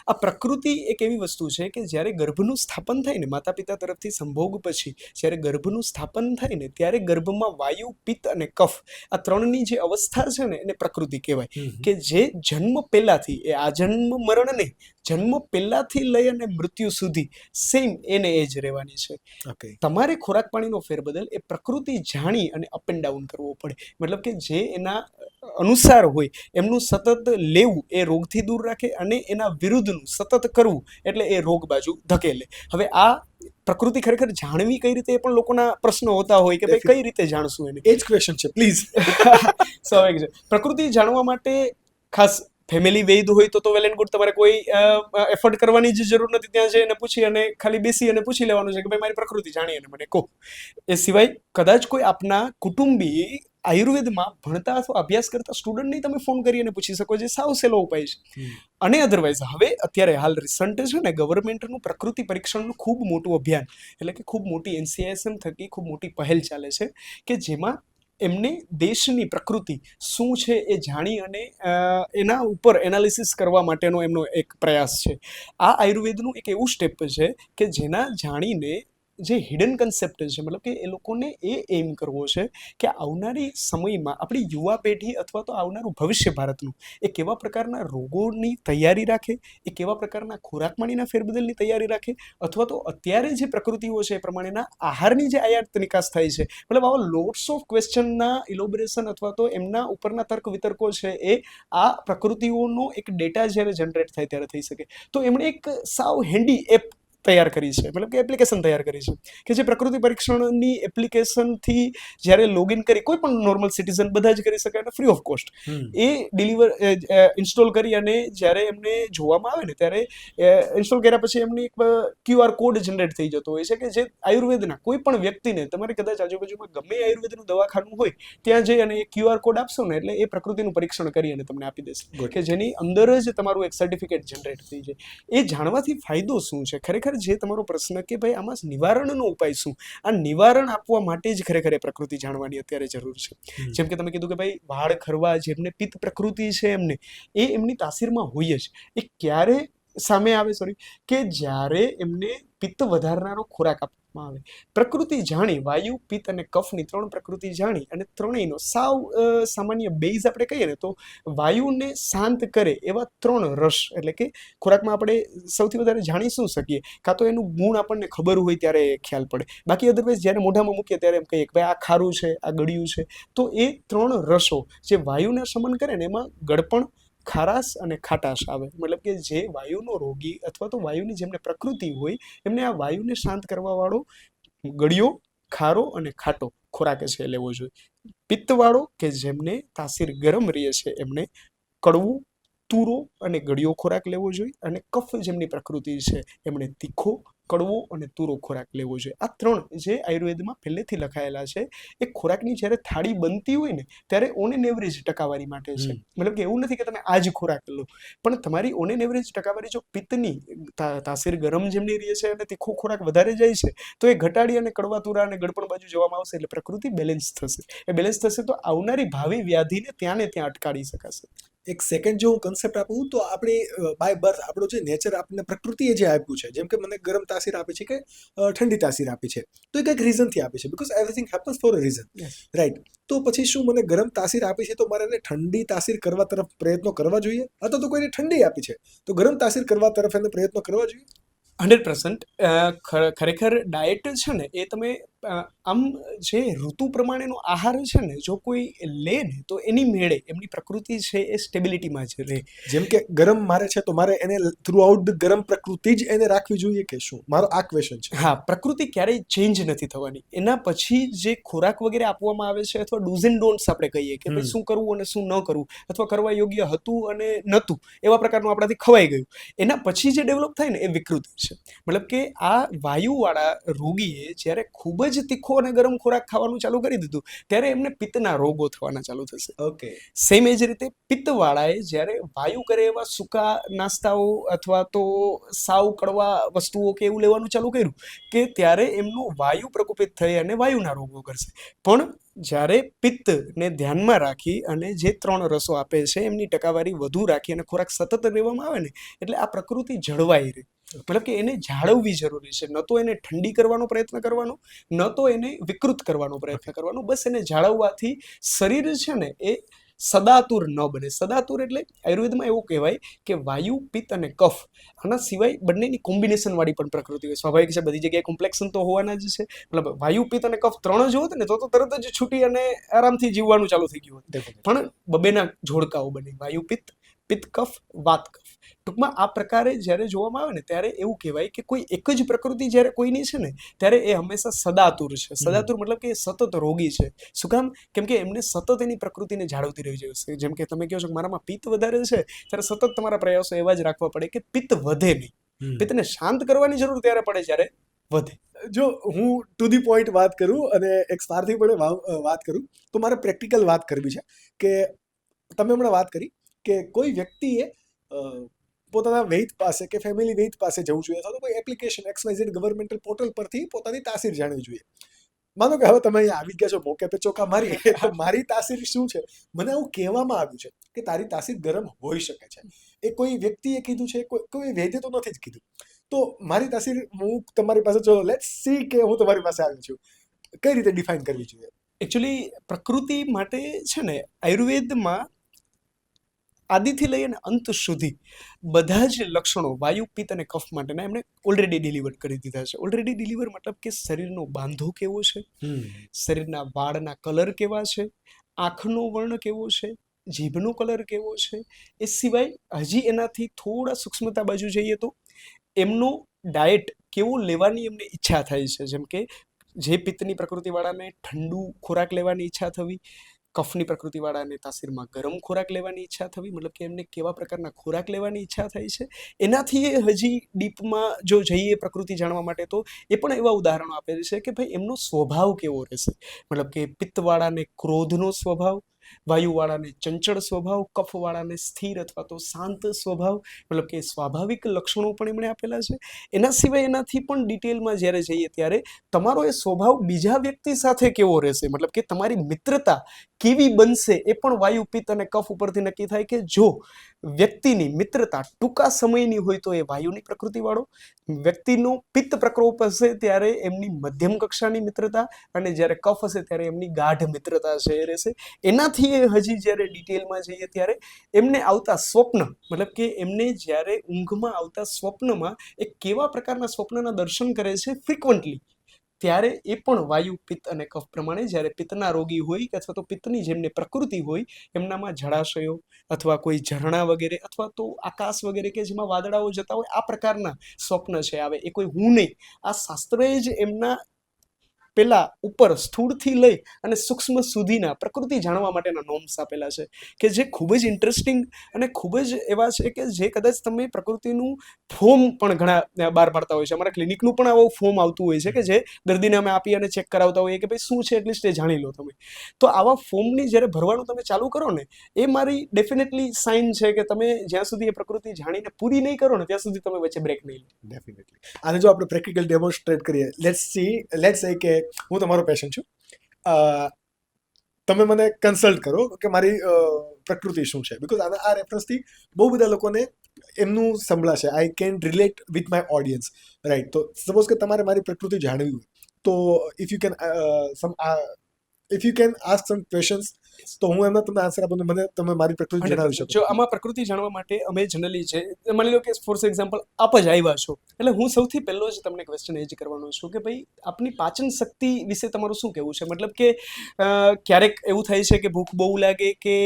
આ પ્રકૃતિ એક એવી વસ્તુ છે કે જ્યારે ગર્ભનું સ્થાપન થાય ને માતા પિતા તરફથી સંભોગ પછી જ્યારે ગર્ભનું સ્થાપન થાય ને ત્યારે ગર્ભમાં વાયુ, પિત્ત અને કફ આ ત્રણની જે અવસ્થા છે ને એને પ્રકૃતિ કહેવાય. કે જે જન્મ પહેલાથી એ આ જન્મ મરણ નહીં, જન્મ પહેલાથી લઈ અને મૃત્યુ સુધી સેમ એને એ જ રહેવાની છે. તમારે ખોરાક પાણીનો ફેરબદલ એ પ્રકૃતિ જાણી અને અપ એન્ડ ડાઉન કરવો પડે. મતલબ કે જે એના અનુસાર હોય એમનું સતત લેવું એ રોગથી દૂર રાખે, અને એના વિરુદ્ધનું સતત કરવું એટલે એ રોગ બાજુ ધકેલે. હવે આ પ્રકૃતિ ખરેખર જાણવી કઈ રીતે, એ પણ લોકોના પ્રશ્નો હોતા હોય કે ભાઈ કઈ રીતે જાણશું એને.
એ જ ક્વેશ્ચન છે પ્લીઝ.
સ્વાભાવિક છે. પ્રકૃતિ જાણવા માટે ખાસ ફેમિલી વૈદ હોય તો વેલ એન્ડ ગુડ, તમારે કોઈ એફર્ટ કરવાની જ જરૂર નથી. ત્યાં જઈને પૂછી અને ખાલી બેસી અને પૂછી લેવાનું છે કે ભાઈ મારી પ્રકૃતિ જાણી અને મને કહો. એ સિવાય કદાચ કોઈ આપના કુટુંબી આયુર્વેદમાં ભણતા અથવા અભ્યાસ કરતા સ્ટુડન્ટને તમે ફોન કરી અને પૂછી શકો, જે સાવ સહેલો ઉપાય છે. અને અધરવાઇઝ હવે અત્યારે હાલ રિસન્ટ છે ને, ગવર્મેન્ટનું પ્રકૃતિ પરીક્ષણનું ખૂબ મોટું અભિયાન, એટલે કે ખૂબ મોટી NCISM થકી ખૂબ મોટી પહેલ ચાલે છે કે જેમાં એમને દેશની પ્રકૃતિ શું છે એ જાણી અને એના ઉપર એનાલિસિસ કરવા માટેનો એમનો એક પ્રયાસ છે. આ આયુર્વેદનું એક એવું સ્ટેપ છે કે જેના જાણીને જે હિડન કન્સેપ્ટ છે, મતલબ કે એ લોકોને એ એમ કરવો છે કે આવનારી સમયમાં આપણી યુવા પેઢી અથવા તો આવનારું ભવિષ્ય ભારતનું એ કેવા પ્રકારના રોગોની તૈયારી રાખે, એ કેવા પ્રકારના ખોરાક પાણીના ફેરબદલની તૈયારી રાખે, અથવા તો અત્યારે જે પ્રકૃતિઓ છે એ પ્રમાણેના આહારની જે આયાત નિકાસ થાય છે. મતલબ આવા લોટ્સ ઓફ ક્વેશ્ચનના ઇલોબરેશન અથવા તો એમના ઉપરના તર્ક વિતર્કો છે એ આ પ્રકૃતિઓનો એક ડેટા જ્યારે જનરેટ થાય ત્યારે થઈ શકે. તો એમણે એક સાવ હેન્ડી એપ તૈયાર કરી છે, મતલબ કે એપ્લિકેશન તૈયાર કરી છે કે જે પ્રકૃતિ પરીક્ષણની એપ્લિકેશનથી જ્યારે લોગિન કરી કોઈ પણ નોર્મલ સિટીઝન બધા જ કરી શકે અને free of cost A install કરી અને જ્યારે એમને જોવામાં આવે ને ત્યારે ઇન્સ્ટોલ કર્યા પછી એમની એક QR કોડ જનરેટ થઈ જતો હોય છે કે જે આયુર્વેદના કોઈ પણ વ્યક્તિને, તમારે કદાચ આજુબાજુમાં ગમે આયુર્વેદનું દવાખાનું હોય ત્યાં જઈ અને એ QR કોડ આપશો ને એટલે એ પ્રકૃતિનું પરીક્ષણ કરી અને તમને આપી દેશે કે જેની અંદર જ તમારું એક સર્ટિફિકેટ જનરેટ થઈ જાય. એ જાણવાથી ફાયદો શું છે ખરેખર, જે તમારો પ્રશ્ન કે ભાઈ આમાં નિવારણનો ઉપાય શું, આ નિવારણ આપવા માટે જ ખરેખર એ પ્રકૃતિ જાણવાની અત્યારે જરૂર છે. જેમ કે તમે કીધું કે ભાઈ વાળ ખરવા, જેમને પિત્ત પ્રકૃતિ છે એમને એ એમની તાસીરમાં હોય જ. એ ક્યારે સામે આવે કે જ્યારે એમને પિત્ત વધારનારો ખોરાક આપવામાં આવે. પ્રકૃતિ જાણી, વાયુ, પિત્ત અને કફની 3 પ્રકૃતિ જાણી અને ત્રણેયનો સાવ સામાન્ય બેઝ આપણે કહીએ ને તો વાયુને શાંત કરે એવા 3 રસ, એટલે કે ખોરાકમાં આપણે સૌથી વધારે જાણી શું શકીએ, કાં તો એનું ગુણ આપણને ખબર હોય ત્યારે ખ્યાલ પડે, બાકી અદરવાઇઝ જ્યારે મોઢામાં મૂકીએ ત્યારે એમ કહીએ કે ભાઈ આ ખારું છે, આ ગળ્યું છે. તો એ 3 રસો જે વાયુને શમન કરે ને એમાં ગળપણ, ખારાશ અને ખાટાશ આવે. મતલબ કે જે વાયુનો રોગી અથવા તો વાયુની જેમને પ્રકૃતિ હોય એમને આ વાયુને શાંત કરવા વાળો ગળ્યો, ખારો અને ખાટો ખોરાક છે લેવો જોઈએ. પિત્તવાળો કે જેમને તાસીર ગરમ રહે છે એમને કડવું, તુરો અને ગળ્યો ખોરાક લેવો જોઈએ. અને કફ જેમની પ્રકૃતિ છે એમણે તીખો, કડવો અને તુરો ખોરાક લેવો જોઈએ. આ 3 જે આયુર્વેદમાં પહેલેથી લખાયેલા છે એ ખોરાકની જ્યારે થાળી બનતી હોય ને ત્યારે ઓન એન એવરેજ ટકાવારી માટે છે. મતલબ કે એવું નથી કે તમે આ જ ખોરાક લો, પણ તમારી ઓન એન એવરેજ ટકાવારી જો પિત્તની તાસીર ગરમ જેમની રહે છે અને તીખો ખોરાક વધારે જાય છે તો એ ઘટાડી અને કડવા તુરા અને ગળપણ બાજુ જવામાં આવશે એટલે પ્રકૃતિ બેલેન્સ થશે. એ બેલેન્સ થશે તો આવનારી ભાવિ વ્યાધિને ત્યાં ને ત્યાં અટકાડી શકાશે.
એક સેકન્ડ જો હું કન્સેપ્ટ આપું તો આપણી બાય બર્થ આપણો જે નેચર આપણને પ્રકૃતિએ જે આપ્યું છે, જેમ કે મને ગરમ તાસીર આપી છે કે ઠંડી તાસીર આપી છે, તો એ કંઈક રીઝનથી આપી છે, because everything happens for a reason, right? તો પછી શું મને ગરમ તાસીર આપી છે તો મારે એને ઠંડી તાસીર કરવા તરફ પ્રયત્નો કરવા જોઈએ, અથવા તો કોઈને ઠંડી આપી છે તો ગરમ તાસીર કરવા તરફ એને પ્રયત્નો કરવા જોઈએ?
100% ખરેખર ડાયટ છે ને એ તમે આમ જે ઋતુ પ્રમાણેનો આહાર છે ને જો કોઈ લે ને તો એની મેળે એમની પ્રકૃતિ છે એ સ્ટેબિલિટીમાં જ રહે.
જેમ કે ગરમ મારે છે તો મારે એને થ્રુ આઉટ ગરમ પ્રકૃતિ જ એને રાખવી જોઈએ કે શું? મારો આ ક્વેશ્ચન છે.
હા, પ્રકૃતિ ક્યારેય ચેન્જ નથી થવાની. એના પછી જે ખોરાક વગેરે આપવામાં આવે છે અથવા ડૂઝ એન્ડ ડોન્ટ્સ આપણે કહીએ કે ભાઈ શું કરવું અને શું ન કરવું, અથવા કરવા યોગ્ય હતું અને નહોતું એવા પ્રકારનું આપણાથી ખવાઈ ગયું, એના પછી જે ડેવલપ થાય ને એ વિકૃતિ છે. મતલબ કે આ વાયુવાળા રોગીએ જ્યારે ખૂબ જ તીખો અને ગરમ ખોરાક ખાવાનું ચાલુ કરી દીધું ત્યારે એમને પિત્તના રોગો થવાના ચાલુ થશે.
ઓકે,
સેમ એ જ રીતે પિત્તવાળાએ જ્યારે વાયુ કરે એવા સૂકા નાસ્તાઓ અથવા તો સાવ કડવા વસ્તુઓ કે એવું લેવાનું ચાલુ કર્યું કે ત્યારે એમનું વાયુ પ્રકોપિત થઈ અને વાયુના રોગો કરશે. પણ જ્યારે પિત્તને ધ્યાનમાં રાખી અને જે 3 રસો આપે છે એમની ટકાવારી વધુ રાખી અને ખોરાક સતત લેવામાં આવે ને એટલે આ પ્રકૃતિ જળવાઈ રહે. મતલબ કે એને જાળવવી જરૂરી છે, ન તો એને ઠંડી કરવાનો પ્રયત્ન કરવાનો, ન તો એને વિકૃત કરવાનો પ્રયત્ન કરવાનો, બસ એને જાળવવાથી શરીર છે ને એ સદાતુર ન બને. સદાતુર એટલે આયુર્વેદમાં એવું કહેવાય કે વાયુ, પિત્ત અને કફ આના સિવાય બંનેની કોમ્બિનેશન વાળી પણ પ્રકૃતિ હોય. સ્વાભાવિક છે, બધી જગ્યાએ કોમ્પ્લેક્શન તો હોવાના જ છે. મતલબ વાયુ, પિત્ત અને કફ 3 જ હોત ને તો તરત જ છૂટી અને આરામથી જીવવાનું ચાલુ થઈ ગયું હોત. પણ બબેના જોડકાઓ બને, વાયુ, પિત્ત, પિત્ત કફ, વાત કફ. ટૂંકમાં આ પ્રકારે જ્યારે જોવામાં આવે ને ત્યારે એવું કહેવાય કે કોઈ એક જ પ્રકૃતિ જ્યારે કોઈની છે ને ત્યારે એ હંમેશા સદાતુર છે. સદાતુર મતલબ કે એ સતત રોગી છે. શું કામ? કેમ કે એમને સતત એની પ્રકૃતિને જાળવતી રહી જાય છે. જેમ કે તમે કહો છો કે મારામાં પિત્ત વધારે છે, ત્યારે સતત તમારા પ્રયાસો એવા જ રાખવા પડે કે પિત્ત વધે નહીં. પિત્તને શાંત કરવાની જરૂર ત્યારે પડે જ્યારે વધે.
જો હું ટુ ધી પોઈન્ટ વાત કરું અને એક સ્વાર્થીપણે વાત કરું તો મારે પ્રેક્ટિકલ વાત કરવી છે કે તમે હમણાં વાત કરી કે કોઈ વ્યક્તિએ પોતાના વૈદ પાસે કે ફેમિલી વૈદ પાસે જવું જોઈએ અથવા તો કોઈ એપ્લિકેશન XYZ ગવર્મેન્ટલ પોર્ટલ પરથી પોતાની તાસીર જાણવી જોઈએ. માનો કે હવે તમે અહીંયા આવી ગયા છો, મોકે પે ચોકા મારી, તો મારી તાસીર શું છે? મને આવું કહેવામાં આવ્યું છે કે તારી તાસીર ગરમ હોઈ શકે છે. એ કોઈ વ્યક્તિએ કીધું છે, કોઈ વૈદ્ય તો નથી જ કીધું. તો મારી તાસીર હું તમારી પાસે, ચલો લેટ્સ સી કે હું તમારી પાસે આવી છું, કઈ રીતે ડિફાઇન કરવી જોઈએ?
એકચ્યુઅલી પ્રકૃતિ માટે છે ને આયુર્વેદમાં આદિથી લઈ અને અંત સુધી બધા જ લક્ષણો વાયુ, પિત્ત અને કફ માટેના એમણે ઓલરેડી ડિલિવર કરી દીધા છે. ઓલરેડી ડિલિવર મતલબ કે શરીરનો બાંધો કેવો છે, શરીરના વાળના કલર કેવા છે, આંખનો વર્ણ કેવો છે, જીભનો કલર કેવો છે. એ સિવાય હજી એનાથી થોડા સૂક્ષ્મતા બાજુ જઈએ તો એમનો ડાયટ કેવો લેવાની એમને ઈચ્છા થાય છે. જેમ કે જે પિત્તની પ્રકૃતિવાળાને ઠંડુ ખોરાક લેવાની ઈચ્છા થવી, કફની પ્રકૃતિવાળાને તાસીરમાં ગરમ ખોરાક લેવાની ઈચ્છા થવી, મતલબ કે એમને કેવા પ્રકારના ખોરાક લેવાની ઈચ્છા થાય છે. એનાથી એ હજી ડીપમાં જો જઈએ પ્રકૃતિ જાણવા માટે તો એ પણ એવા ઉદાહરણો આપે છે કે ભાઈ એમનો સ્વભાવ કેવો રહેશે. મતલબ કે પિત્તવાળાને ક્રોધનો સ્વભાવ, વાયુવાળાને ચંચળ સ્વભાવ, કફવાળાને સ્થિર અથવા તો શાંત સ્વભાવ, મતલબ કે સ્વાભાવિક લક્ષણો પણ એમણે આપેલા છે. એના સિવાય એનાથી પણ ડિટેલમાં જ્યારે જઈએ ત્યારે તમારો એ સ્વભાવ બીજા વ્યક્તિ સાથે કેવો રહેશે, મતલબ કે તમારી મિત્રતા કેવી બનશે એ પણ વાયુ, પિત્ત અને કફ ઉપરથી નક્કી થાય. કે જો વ્યક્તિની મિત્રતા ટૂંકા સમયની હોય તો એ વાયુની પ્રકૃતિવાળો, વ્યક્તિનો પિત્ત પ્રકોપ હશે ત્યારે એમની મધ્યમ કક્ષાની મિત્રતા, અને જ્યારે કફ હશે ત્યારે એમની ગાઢ મિત્રતા છે એ રહેશે. એનાથી એ હજી જ્યારે ડિટેલમાં જઈએ ત્યારે એમને આવતા સ્વપ્ન, મતલબ કે એમને જ્યારે ઊંઘમાં આવતા સ્વપ્નમાં એ કેવા પ્રકારના સ્વપ્નના દર્શન કરે છે ફ્રિકવન્ટલી, ત્યારે એ પણ વાયુ, પિત્ત અને કફ પ્રમાણે જ્યારે પિત્તના રોગી હોય અથવા તો પિત્તની જેમને પ્રકૃતિ હોય એમનામાં જળાશયો અથવા કોઈ ઝરણા વગેરે અથવા તો આકાશ વગેરે કે જેમાં વાદળાઓ જતા હોય આ પ્રકારના સ્વપ્ન છે આવે. એ કોઈ હું નહીં, આ શાસ્ત્રએ જ એમના પેલા ઉપર સ્થૂળથી લઈ અને સૂક્ષ્મ સુધીના પ્રકૃતિ જાણવા માટેના નોર્મ્સ આપેલા છે કે જે ખૂબ જ ઇન્ટરેસ્ટિંગ અને ખૂબ જ એવા છે કે જે કદાચ તમે પ્રકૃતિનું ફોર્મ પણ ઘણા બહાર પાડતા હોય છે. અમારા ક્લિનિકનું પણ આવું ફોર્મ આવતું હોય છે કે જે દર્દીને અમે આપી અને ચેક કરાવતા હોઈએ કે ભાઈ શું છે એટલીસ્ટ એ જાણી લો તમે. તો આવા ફોર્મની જ્યારે ભરવાનું તમે ચાલુ કરો ને એ મારી ડેફિનેટલી સાઇન છે કે તમે જ્યાં સુધી એ પ્રકૃતિ જાણીને પૂરી નહીં કરો ને ત્યાં સુધી તમે વચ્ચે બ્રેક નહીં લો.
ડેફિનેટલી. અને જો આપણે પ્રેક્ટિકલ ડેમોન્સ્ટ્રેટ કરીએ, લેટ્સ સે કે હું તમારો પેશન્ટ છું, તમે મને કન્સલ્ટ કરો કે મારી પ્રકૃતિ શું છે, બિકોઝ આ રેફરન્સથી બહુ બધા લોકોને એમનું સંભળાશે. I can relate with my audience, right? તો સપોઝ કે તમારે મારી પ્રકૃતિ જાણવી હોય તો if you can ask some questions તો હું એમના તમને આન્સર આપું, મને તમે મારી પ્રકૃતિ જણાવી શકો.
જો આમાં પ્રકૃતિ જાણવા માટે અમે જનરલી છે, માની લો કે ફોર એક્ઝામ્પલ આપ જ આવ્યા છો, એટલે હું સૌથી પહેલો જ તમને ક્વેશ્ચન એ જ કરવાનો છું કે ભાઈ આપની પાચન શક્તિ વિશે તમારું શું કહેવું છે. મતલબ કે ક્યારેક એવું થાય છે કે ભૂખ બહુ લાગે કે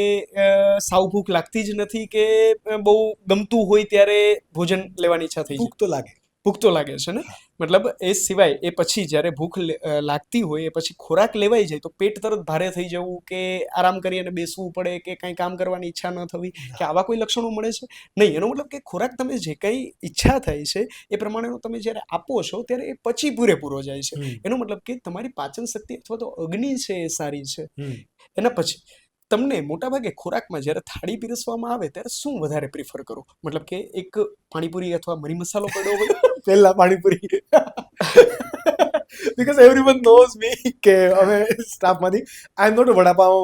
સાવ ભૂખ લાગતી જ નથી કે બહુ ગમતું હોય ત્યારે ભોજન લેવાની ઈચ્છા થઈ જાય. ભૂખ તો લાગે છે ને, મતલબ એ સિવાય એ પછી જ્યારે ભૂખ લાગતી હોય એ પછી ખોરાક લેવાઈ જાય તો પેટ તરત ભારે થઈ જવું કે આરામ કરી અને બેસવું પડે કે કંઈ કામ કરવાની ઈચ્છા ન થવી કે આવા કોઈ લક્ષણો મળે છે નહીં. એનો મતલબ કે ખોરાક તમે જે કંઈ ઈચ્છા થાય છે એ પ્રમાણેનો તમે જ્યારે આપો છો ત્યારે એ પછી પૂરેપૂરો જાય છે. એનો મતલબ કે તમારી પાચન શક્તિ અથવા તો અગ્નિ છે એ સારી છે. એના પછી તમને મોટાભાગે ખોરાકમાં જ્યારે થાળી પીરસવામાં આવે ત્યારે શું વધારે પ્રિફર કરો? મતલબ કે એક પાણીપુરી અથવા મરી મસાલો પડ્યો હોય
પહેલા panipuri, because everyone knows me કે અમે સ્ટાફમાંથી I am not a vada pav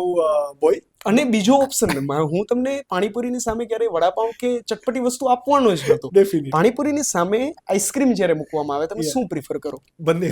boy.
અને બીજો ઓપ્શન હું તમને પાણીપુરીની સામે ક્યારેય વડાપાવ કે ચટપટી વસ્તુ આપવાનો જ નહોતો. પાણીપુરીની સામે આઈસ્ક્રીમ જ્યારે મૂકવામાં આવે તમે શું પ્રિફર કરો?
બંને.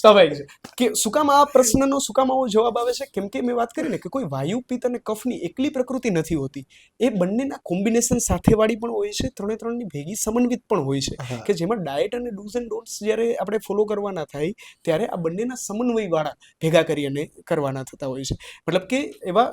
સ્વાભાવિક છે કે શું કામ આ પ્રશ્નનો શું કામ આવો જવાબ આવે છે, કેમ કે મેં વાત કરી ને કે કોઈ વાયુ પિત્ત અને કફની એકલી પ્રકૃતિ નથી હોતી, એ બંનેના કોમ્બિનેશન સાથેવાળી પણ હોય છે, ત્રણની ભેગી સમન્વિત પણ હોય છે,
હા.
કે જેમાં ડાયટ અને ડૂઝ એન્ડ ડોન્ટ્સ જ્યારે આપણે ફોલો કરવાના થાય ત્યારે આ બંનેના સમન્વયવાળા ભેગા કરી અને કરવાના થતા હોય છે. મતલબ કે એવા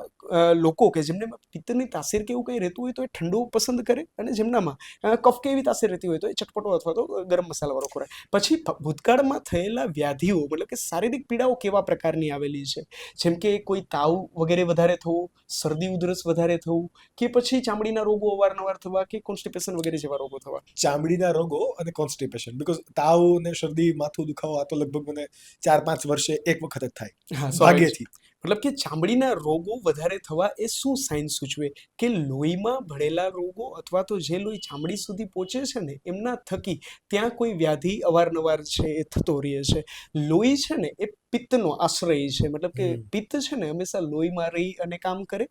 લોકો કે જેમને પિત્તની તાસીર કે એવું કંઈ રહેતું હોય તો એ ઠંડુ પસંદ કરે, અને જેમનામાં કફ કે એવી તાસીર રહેતી હોય તો એ ચટપટો અથવા તો ગરમ મસાલાવાળો ખોરાક. પછી ભૂતકાળમાં થયેલા વ્યાધિઓ મતલબ કે શારીરિક પીડાઓ કેવા પ્રકારની આવેલી છે, જેમ કે કોઈ તાવ વગેરે વધારે થવું, શરદી ઉધરસ વધારે થવું, કે પછી ચામડીના રોગો અવારનવાર થવા, કે કોન્સ્ટિપેશન વગેરે જેવા રોગો થવા.
ચામડીના રોગો અને કોન્સ્ટિપેશન, બીકોઝ તાવ ને શરદી, માથું દુખાવો આ તો લગભગ મને 4-5 વર્ષે એક વખત જ થાય,
હા,
ભાગ્યથી.
મતલબ કે ચામડીના રોગો વધારે થવા એ શું સાઇન સૂચવે કે લોહીમાં ભળેલા રોગો અથવા તો જે લોહી ચામડી સુધી પહોંચે છે ને એમના થકી ત્યાં કોઈ વ્યાધિ અવારનવાર છે એ થતો રહે છે. લોહી છે ને એ પિત્તનો આશ્રય છે, મતલબ કે પિત્ત છે ને હંમેશા લોહીમાં રહી અને કામ કરે,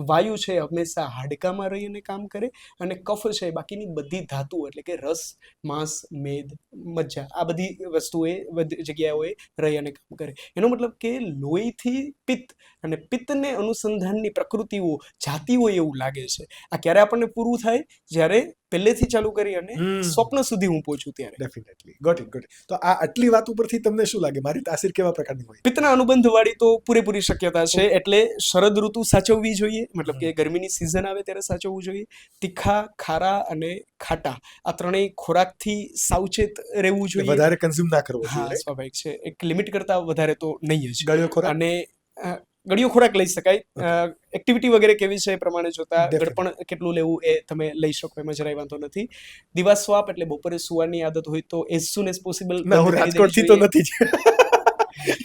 વાયુ છે હંમેશા હાડકામાં રહી અને કામ કરે, અને કફ છે બાકીની બધી ધાતુઓ એટલે કે રસ, માંસ, મેદ, મજ્જા આ બધી વસ્તુએ બધી જગ્યાઓએ રહી અને કામ કરે. એનો મતલબ કે લોહીથી પિત્ત અને પિત્તને અનુસંધાનની પ્રકૃતિઓ જાતી હોય એવું લાગે છે. આ ક્યારે આપણને પૂરું થાય? જ્યારે પહેલેથી ચાલુ કરી અને સ્વપ્ન સુધી હું પહોંચું ત્યારે.
Definitely, got it. તો આ આટલી વાત ઉપરથી તમને શું લાગે મારી તાસીર કેવા પ્રકારની હોય?
પિત્તના અનુબંધવાળી તો પૂરેપૂરી શક્યતા છે, એટલે શરદ ઋતુ સાચવવી જોઈએ, મતલબ કે ગરમીની સિઝન આવે ત્યારે સાચવવું જોઈએ. તીખા, ખારા અને ખાટા આ ત્રણેય ખોરાકથી સાવચેત રહેવું જોઈએ.
વધારે કન્ઝ્યુમ ના કરવો
હા,
જોઈએ.
સ્વાભાવિક છે, એક લિમિટ કરતા વધારે તો નહીં જ.
ગળ્યો ખોરાક
અને ગળ્યો ખોરાક લઈ શકાય, એક્ટિવિટી વગેરે કેવી છે એ પ્રમાણે જોતા ગળપણ કેટલું લેવું એ તમે લઈ શકો, એમાં જરાય વાંધો નથી. દિવાસ્વાપ એટલે બપોરે સુવાની આદત હોય તો એઝ સુન એઝ પોસિબલ.
ના, હું રાજકોટથી તો નથી જ.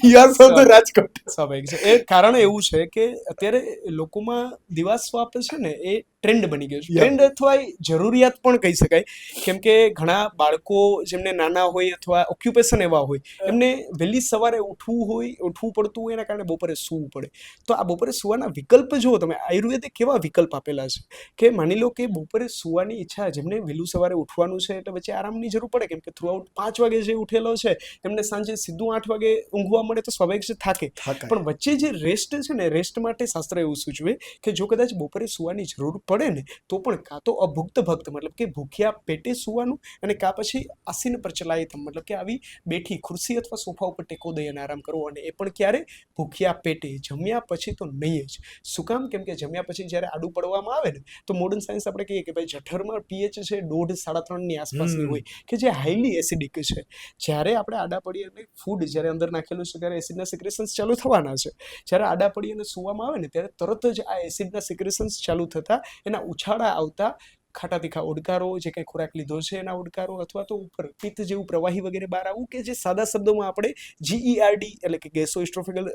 You are from the Rajkot.
સ્વાભાવિક છે. એ કારણ એવું છે કે અત્યારે લોકોમાં દિવાસ્વાપ છે ને એ ટ્રેન્ડ બની ગયો છે. ટ્રેન્ડ અથવા જરૂરિયાત પણ કહી શકાય, કેમ કે ઘણા બાળકો જેમને નાના હોય અથવા ઓક્યુપેશન એવા હોય, એમને વહેલી સવારે ઉઠવું પડતું હોય, એના કારણે બપોરે સૂવું પડે. તો આ બપોરે સુવાના વિકલ્પ જુઓ તમે, આયુર્વેદે કેવા વિકલ્પ આપેલા છે કે માની લો કે બપોરે સુવાની ઈચ્છા, જેમને વહેલું સવારે ઉઠવાનું છે એટલે વચ્ચે આરામની જરૂર પડે, કેમ કે થ્રુઆઉટ 5 વાગે જે ઉઠેલો છે એમને સાંજે સીધું 8 વાગે ઊંઘવા મળે તો સ્વાભાવિક છે થાકે. પણ વચ્ચે જે રેસ્ટ છે ને, રેસ્ટ માટે શાસ્ત્ર એવું સૂચવે કે જો કદાચ બપોરે સુવાની જરૂર પડે ને તો પણ કાં તો અભુક્ત ભક્ત મતલબ કે ભૂખ્યા પેટે સુવાનું, અને કાં પછી આસીન પ્રચલાયતમ મતલબ કે આવી બેઠી ખુરશી અથવા સોફા ઉપર ટેકો દઈ અને આરામ કરવો, અને એ પણ ક્યારે? ભૂખ્યા પેટે, જમ્યા પછી તો નહીં જ. શું કામ? કેમ કે જમ્યા પછી જ્યારે આડું પડવામાં આવે ને તો મોડર્ન સાયન્સ આપણે કહીએ કે ભાઈ જઠરમાં પીએચ છે 1.5-3 આસપાસની હોય, કે જે હાઈલી એસિડિક છે. જ્યારે આપણે આડા પડી અને ફૂડ જ્યારે અંદર નાખેલું છે ત્યારે એસિડના સિક્રેશન્સ ચાલુ થવાના છે. જ્યારે આડા પડી અને સુવામાં આવે ને ત્યારે તરત જ આ એસિડના સિક્રેશન્સ ચાલુ થતા એના ઉછાળા આવતા ખાટા તીખા ઓડકારો, જે કંઈ ખોરાક લીધો છે એના ઓડકારો, અથવા તો ઉપર પિત્ત જેવું પ્રવાહી વગેરે બહાર આવવું, કે જે સાદા શબ્દોમાં આપણે GERD એટલે કે ગેસ્ટ્રોઇસ્ટોફેગલ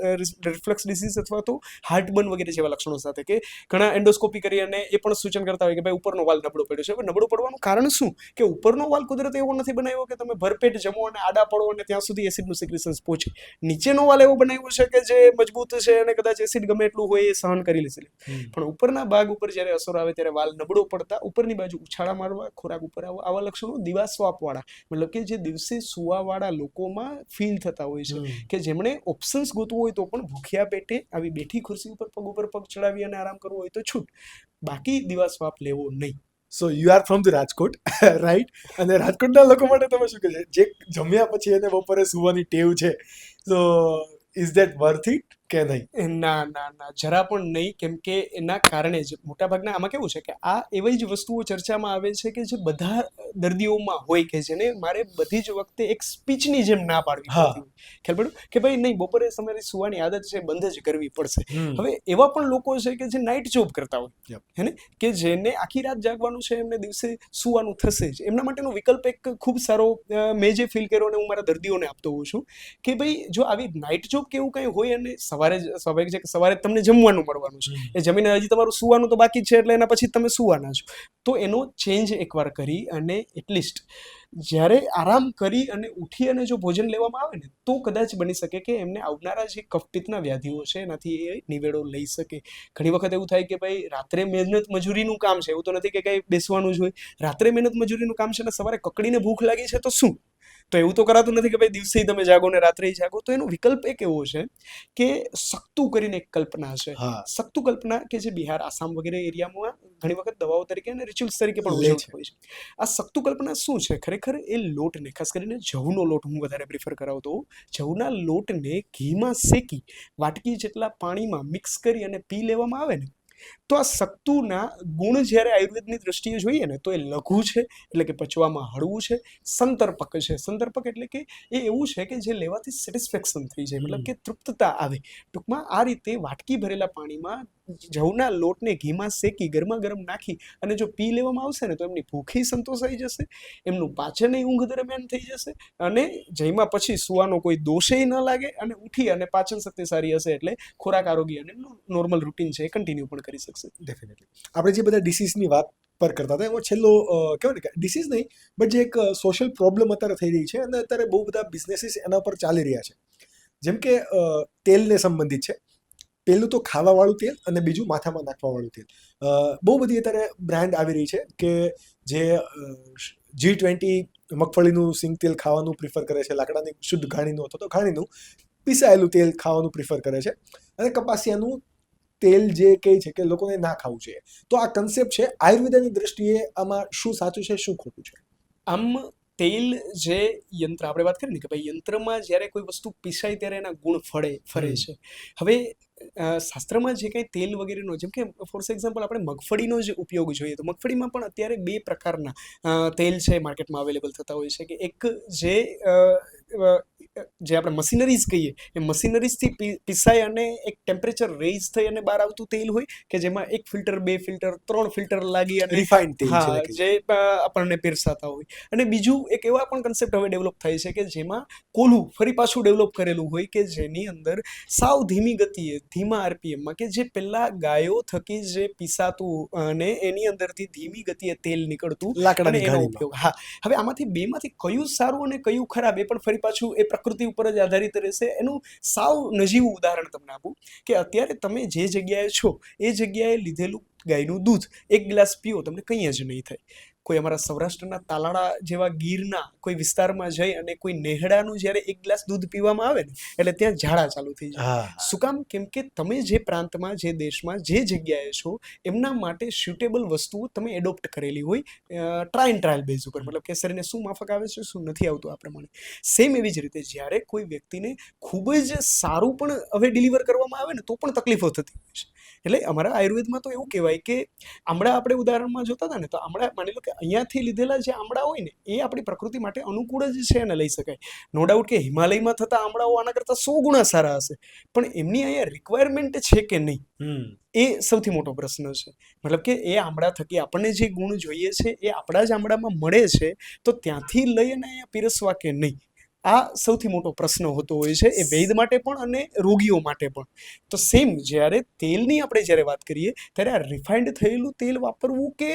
રિફ્લક્સ ડિસીઝ અથવા તો હાર્ટબર્ન વગેરે જેવા લક્ષણો સાથે, કે ઘણા એન્ડોસ્કોપી કરી અને એ પણ સૂચન કરતા હોય કે ભાઈ ઉપરનો વાલ નબળો પડ્યો છે. હવે નબળો પડવાનું કારણ શું? કે ઉપરનો વાલ કુદરતે એવો નથી બનાવ્યો કે તમે ભરપેટ જમો અને આડા પડો અને ત્યાં સુધી એસિડનું સિક્રેશન્સ પહોંચે. નીચેનો વાલ એવો બનાવ્યો છે કે જે મજબૂત છે અને કદાચ એસિડ ગમે એટલું હોય એ સહન કરી લેશે, પણ ઉપરના ભાગ ઉપર જ્યારે અસર આવે ત્યારે વાલ નબળો પડતા ઉપર બાજુ ઉછાળા મારવા, ખોરાક ઉપર આવા લક્ષણો દિવાસ્વાપ વાળા મતલબ કે જે દિવસે સુવા વાળા લોકોમાં ફીલ થતા હોય છે, કે જેમણે ઓપ્શન્સ ગોતવું હોય તો પણ ભૂખ્યા પેટે આવી બેઠી ખુરશી ઉપર પગ ચડાવી અને આરામ કરવો હોય તો છૂટ, બાકી દિવાસ્વાપ લેવો નહીં.
So you are from the Rajkot, right? અને રાજકોટના લોકો માટે તમે શું કહે છે, જે જમ્યા પછી એને બપોરે સુવાની ટેવ છે, તો ઇઝ ધેટ વર્થ ઇટ કે નહીં?
ના ના ના, જરા પણ નહીં. કેમ કે એના કારણે જ મોટાભાગના આમાં કેવું છે કે આ એવી જ વસ્તુઓ ચર્ચામાં આવે છે કે જે બધા દર્દીઓમાં હોય, કે જેને મારે બધી જ વખતે એક સ્પીચની જેમ ના પાડવી પડતી હોય. ખ્યાલ પડ્યું કે ભાઈ નહીં, બપોરે તમારી સુવાની આદત છે બંધ જ કરવી પડશે. હવે એવા પણ લોકો છે કે જે નાઇટ જોબ કરતા હોય, હે ને, કે જેને આખી રાત જાગવાનું છે, એમને દિવસે સુવાનું થશે જ. એમના માટેનો વિકલ્પ એક ખૂબ સારો મેં જે ફીલ કર્યો અને હું મારા દર્દીઓને આપતો હોઉં છું કે ભાઈ જો આવી નાઇટ જોબ કે એવું કંઈ હોય અને સવારે સ્વાભાવિક છે કે સવારે તમને જમવાનું મળવાનું છે, એ જમીને હજી તમારું સુવાનું તો બાકી છે, એટલે એના પછી તમે સુવાના છો. તો એનો ચેન્જ એકવાર કરી અને એટલીસ્ટ જ્યારે આરામ કરી અને ઉઠી અને જો ભોજન લેવામાં આવે ને તો કદાચ બની શકે કે એમને આવનારા જે કફપિત્તના વ્યાધિઓ છે એનાથી એ નિવેડો લઈ શકે. ઘણી વખત એવું થાય કે ભાઈ રાત્રે મહેનત મજૂરીનું કામ છે, એવું તો નથી કે કંઈ બેસવાનું જ હોય, રાત્રે મહેનત મજૂરીનું કામ છે અને સવારે કકડીને ભૂખ લાગી છે તો શું? તો એવું તો કરાતું નથી કે ભાઈ દિવસે તમે જાગો ને રાત્રે જાગો. તો એનો વિકલ્પ એક એવો છે કે સખ્તુ કરીને એક કલ્પના છે.
હા
સખ્તુ કલ્પના કે જે બિહાર, આસામ વગેરે એરિયામાં ઘણી વખત દવાઓ તરીકે અને રિચ્યુઅલ્સ તરીકે પણ
લે
ઉજવતા હોય છે. આ સખ્તુ કલ્પના શું છે? ખરેખર એ લોટને, ખાસ કરીને જવનો લોટ હું વધારે પ્રિફર કરાવતો હોઉં. જવના લોટને ઘીમાં શેકી વાટકી જેટલા પાણીમાં મિક્સ કરી અને પી લેવામાં આવે ને, તો આ સખ્તુના ગુણ જ્યારે આયુર્વેદની દ્રષ્ટિએ જોઈએ ને, તો એ લઘુ છે, એટલે કે પચવામાં હળવું છે. સંતર્પક છે. સંતર્પક એટલે કે એ એવું છે કે જે લેવાથી સેટિસ્ફેક્શન થઈ જાય, મતલબ કે તૃપ્તતા આવે. ટૂંકમાં આ રીતે વાટકી ભરેલા પાણીમાં જવના લોટને ઘીમાં શેકી ગરમા ગરમ નાખી અને જો પી લેવામાં આવશે ને, તો એમની ભૂખી સંતોષાઈ જશે, એમનું પાચન ઊંઘ દરમિયાન થઈ જશે, અને જઈમાં પછી સુવાનો કોઈ દોષેય ન લાગે, અને ઉઠી અને પાચન શક્તિ સારી હશે એટલે ખોરાક આરોગ્ય અને નોર્મલ રૂટીન છે એ કન્ટિન્યુ પણ કરી શકશે.
ડેફિનેટલી. આપણે જે બધા ડિસીઝની વાત પર કરતા હતા એમાં છેલ્લો કહેવાય ને કે ડિસીઝ નહીં, બટ જે એક સોશિયલ પ્રોબ્લેમ અત્યારે થઈ રહી છે, અને અત્યારે બહુ બધા બિઝનેસીસ એના પર ચાલી રહ્યા છે. જેમ કે તેલને સંબંધિત છે. પહેલું તો ખાવાવાળું તેલ અને બીજું માથામાં નાખવાવાળું તેલ. બહુ બધી અત્યારે બ્રાન્ડ આવી રહી છે કે જે G20 મગફળીનું સિંગ તેલ ખાવાનું પ્રિફર કરે છે, લાકડાની શુદ્ધ ઘાણીનું અથવા તો ઘાણીનું પીસાયેલું તેલ ખાવાનું પ્રિફર કરે છે, અને કપાસિયાનું તેલ જે કહે છે કે લોકોને ના ખાવું જોઈએ. તો આ કન્સેપ્ટ છે, આયુર્વેદાની દ્રષ્ટિએ આમાં શું સાચું છે, શું ખોટું છે?
આમ તેલ જે યંત્ર, આપણે વાત કરીએ ને કે ભાઈ યંત્રમાં જ્યારે કોઈ વસ્તુ પીસાય ત્યારે એના ગુણ ફરે છે. હવે શાસ્ત્રમાં જે કંઈ તેલ વગેરેનો, જેમ કે ફોર એક્ઝામ્પલ આપણે મગફળીનો જ ઉપયોગ જોઈએ, તો મગફળીમાં પણ અત્યારે 2 પ્રકારના તેલ છે માર્કેટમાં અવેલેબલ થતા હોય છે. કે એક જે આપણે મશીનરીઝ કહીએ, એ મશીનરીઝથી પીસાય અને એક ટેમ્પરેચર રેઇઝ થઈ અને બહાર આવતું તેલ હોય, કે જેમાં 1 ફિલ્ટર, 2 ફિલ્ટર, 3 ફિલ્ટર લાગી અને
રિફાઇન્ડ તેલ
હા,
છે
જે આપણને પીરસાતા હોય. અને બીજું એક એવા પણ કન્સેપ્ટ હવે ડેવલપ થાય છે કે જેમાં કોલ્હું ફરી પાછું ડેવલપ કરેલું હોય, કે જેની અંદર સાવ ધીમી ગતિએ, ધીમા આરપીએમમાં, કે જે પહેલા ગાયો થકી જે પીસાતું અને એની અંદરથી ધીમી ગતિએ તેલ નીકળતું અને
લાકડાની
એનો
ઘાણીમાં.
ઉપયોગ. હા, હવે આમાંથી બેમાંથી કયું સારું અને કયું ખરાબ, એ પણ ફરી પાછું એ પ્રકૃતિ ઉપર જ આધારિત રહેશે. એનું સાવ નજીવું ઉદાહરણ તમને આપું કે અત્યારે તમે જે જગ્યાએ છો એ જગ્યાએ લીધેલું ગાયનું દૂધ 1 ગ્લાસ પીઓ, તમને કંઈ જ નહીં થાય. કોઈ અમારા સૌરાષ્ટ્રના તાલાળા જેવા ગીરના કોઈ વિસ્તારમાં જઈ અને કોઈ નેહડાનું જ્યારે 1 ગ્લાસ દૂધ પીવામાં આવે ને, એટલે ત્યાં ઝાડા ચાલુ થઈ જાય. શું કામ? કેમ કે તમે જે પ્રાંતમાં, જે દેશમાં, જે જગ્યાએ છો, એમના માટે સ્યુટેબલ વસ્તુઓ તમે એડોપ્ટ કરેલી હોય, ટ્રાયલ બેઝ ઉપર, મતલબ કે શરીરને શું માફક આવે છે, શું નથી આવતું, આ પ્રમાણે. સેમ એવી જ રીતે જ્યારે કોઈ વ્યક્તિને ખૂબ જ સારું પણ હવે ડિલિવર કરવામાં આવે ને, તો પણ તકલીફો થતી હોય છે. એટલે અમારા આયુર્વેદમાં તો એવું કહેવાય કે આમળા, આપણે ઉદાહરણમાં જોતા હતા ને, તો આમળા, માની લો કે અહીંયાથી લીધેલા જે આમળા હોય ને, એ આપણી પ્રકૃતિ માટે અનુકૂળ જ છે અને લઈ શકાય. નો ડાઉટ કે હિમાલયમાં થતા આમળાઓ આના કરતાં 100 ગુણા સારા હશે, પણ એમની અહીંયા રિક્વાયરમેન્ટ છે કે નહીં, એ સૌથી મોટો પ્રશ્ન છે. મતલબ કે એ આમળા થકી આપણને જે ગુણ જોઈએ છે એ આપણા જ આમળામાં મળે છે, તો ત્યાંથી લઈ અને અહીંયા પીરસવા કે નહીં, આ સૌથી મોટો પ્રશ્ન હોતો હોય છે, એ વૈદ માટે પણ અને રોગીઓ માટે પણ. તો સેમ જ્યારે તેલની આપણે જ્યારે વાત કરીએ, ત્યારે આ રિફાઇન્ડ થયેલું તેલ વાપરવું કે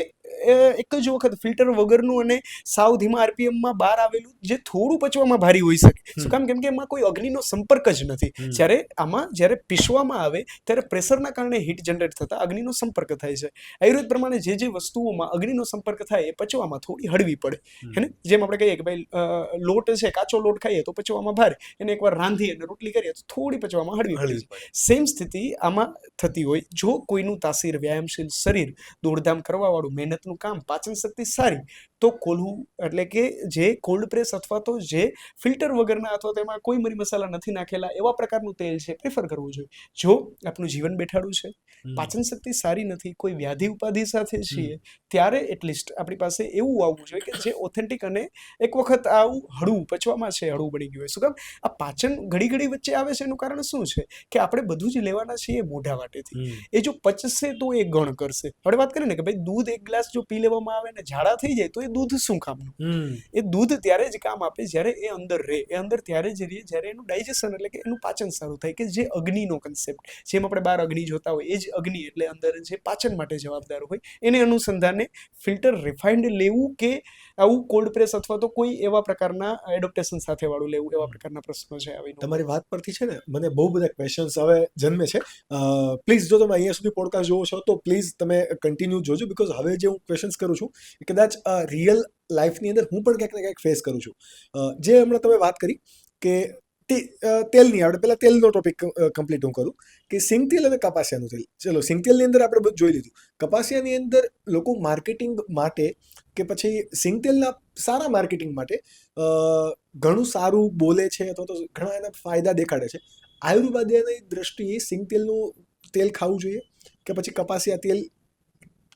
એક જ વખત ફિલ્ટર વગરનું અને સાવ ધીમા આરપીએમમાં બહાર આવેલું, જે થોડું પચવામાં ભારી હોઈ શકે. શું કામ? કેમ કે એમાં કોઈ અગ્નિનો સંપર્ક જ નથી. જ્યારે પીસવામાં આવે ત્યારે પ્રેશરના કારણે હીટ જનરેટ થતા અગ્નિનો સંપર્ક થાય છે. આયુર્વેદ પ્રમાણે જે વસ્તુઓમાં અગ્નિનો સંપર્ક થાય એ પચવામાં થોડી હળવી પડે. હે ને? જેમ આપણે કહીએ કે ભાઈ લોટ છે, કાચો લોટ ખાઈએ તો પચવામાં ભારે, એને એકવાર રાંધી અને રોટલી કરીએ તો થોડી પચવામાં હળવી પડે. સેમ સ્થિતિ આમાં થતી હોય. જો કોઈનું તાસીર, વ્યાયામશીલ શરીર, દોડધામ કરવાવાળું, મહેનતનું કામ, પાચન શક્તિ સારી, તો કોલ્હું એટલે કે જે કોલ્ડ પ્રેસ અથવા તો જે ફિલ્ટર વગરના અથવા તેમાં કોઈ મરી મસાલા નથી નાખેલા એવા પ્રકારનું તેલ છે પ્રિફર કરવું જોઈએ. જો આપણું જીવન બેઠાડું છે, પાચન શક્તિ સારી નથી, કોઈ વ્યાધિ ઉપાધિ સાથે છીએ, ત્યારે એટલીસ્ટ આપણી પાસે એવું આવવું જોઈએ કે જે ઓથેન્ટિક અને એક વખત આવું હળવું પચવામાં છે, હળવું બની ગયું હોય. શું કામ? આ પાચન ઘડી વચ્ચે આવે છે, એનું કારણ શું છે કે આપણે બધું જ લેવાના છીએ મોઢા વાટેથી. એ જો પચશે તો એ ગણ કરશે. આપણે વાત કરીએ ને કે ભાઈ દૂધ 1 ગ્લાસ જો પી લેવામાં આવે ને ઝાડા થઈ જાય, તો એ દૂધ શું કામનું? એ દૂધ ત્યારે જ કામ આપે જ્યારે એ અંદર રહે, એ અંદર ત્યારે જ રહે જ્યારે એનું ડાયજેશન એટલે કે એનું પાચન સારું થાય, કે જે અગ્નિનો કન્સેપ્ટ, જેમ આપણે બહાર અગ્નિ જોતા હોય, એ જ અગ્નિ એટલે અંદર જે પાચન માટે જવાબદાર હોય, એને અનુસંધાને ફિલ્ટર રિફાઇન્ડ લેવું કે આવું કોલ્ડ પ્રેસ અથવા તો કોઈ એવા પ્રકારના એડોપ્ટેશન સાથે વાળું લેવું, એવા પ્રકારના પ્રશ્નો છે. આવી
તમારી વાત પરથી છે ને મને બહુ બધા ક્વેશ્ચન્સ હવે જન્મે છે. પ્લીઝ જો તમે અહીંયા સુધી પોડકાસ્ટ જોવો છો તો પ્લીઝ તમે કન્ટિન્યુ જોજો, બિકોઝ હવે જે હું ક્વેશ્ચન્સ કરું છું એ કદાચ રિયલ લાઈફની અંદર હું પણ ક્યાંક ને ક્યાંક ફેસ કરું છું. જે હમણાં તમે વાત કરી કે તેલની, આપણે પહેલાં તેલનો ટોપિક કમ્પ્લીટ હું કરું કે સિંગ તેલ અને કપાસિયાનું તેલ. ચલો સિંગ તેલની અંદર આપણે બધું જોઈ લીધું. કપાસિયાની અંદર લોકો માર્કેટિંગ માટે કે પછી સિંગ તેલના સારા માર્કેટિંગ માટે ઘણું સારું બોલે છે અથવા તો ઘણા એના ફાયદા દેખાડે છે. આયુર્વેદની દ્રષ્ટિએ સિંગ તેલનું તેલ ખાવું જોઈએ કે પછી કપાસિયા તેલ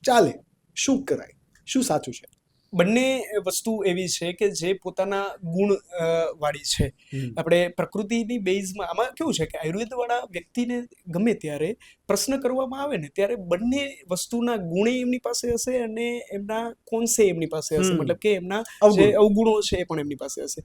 ચાલે? શું કરાય, શું સાચું છે?
બંને વસ્તુ એવી છે કે જે પોતાના ગુણ વાળી છે. આપણે પ્રકૃતિની બેઝમાં આમાં કેવું છે કે આયુર્વેદ વાળા વ્યક્તિને ગમે ત્યારે પ્રશ્ન કરવામાં આવે ને ત્યારે બંને વસ્તુના ગુણે એમની પાસે હશે અને એમના કોન્સે એમની પાસે હશે, મતલબ કે એમના જે અવગુણો છે એ પણ એમની પાસે હશે.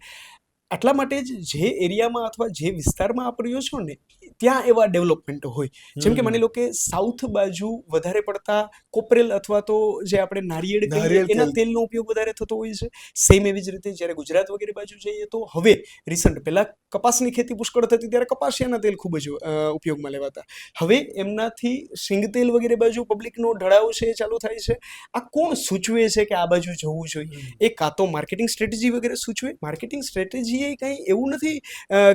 આટલા માટે જ જે એરિયામાં અથવા જે વિસ્તારમાં આપ રહ્યો છો ને ત્યાં એવા ડેવલપમેન્ટ હોય. જેમ કે માની લો કે સાઉથ બાજુ વધારે પડતા કોપરેલ અથવા તો જે આપણે નારિયેળ કહીએ એના તેલનો ઉપયોગ વધારે થતો હોય છે. સેમ એવી જ રીતે જ્યારે ગુજરાત વગેરે બાજુ જઈએ તો હવે રિસન્ટ પહેલા કપાસની ખેતી પુષ્કળ થતી ત્યારે કપાસિયાના તેલ ખૂબ જ ઉપયોગમાં લેવાતા. હવે એમનાથી સિંગ તેલ વગેરે બાજુ પબ્લિકનો ઢળાવ છે એ ચાલુ થાય છે. આ કોણ સૂચવે છે કે આ બાજુ જવું જોઈએ? એ કાં તો માર્કેટિંગ સ્ટ્રેટેજી વગેરે સૂચવે. માર્કેટિંગ સ્ટ્રેટેજી એ કંઈ એવું નથી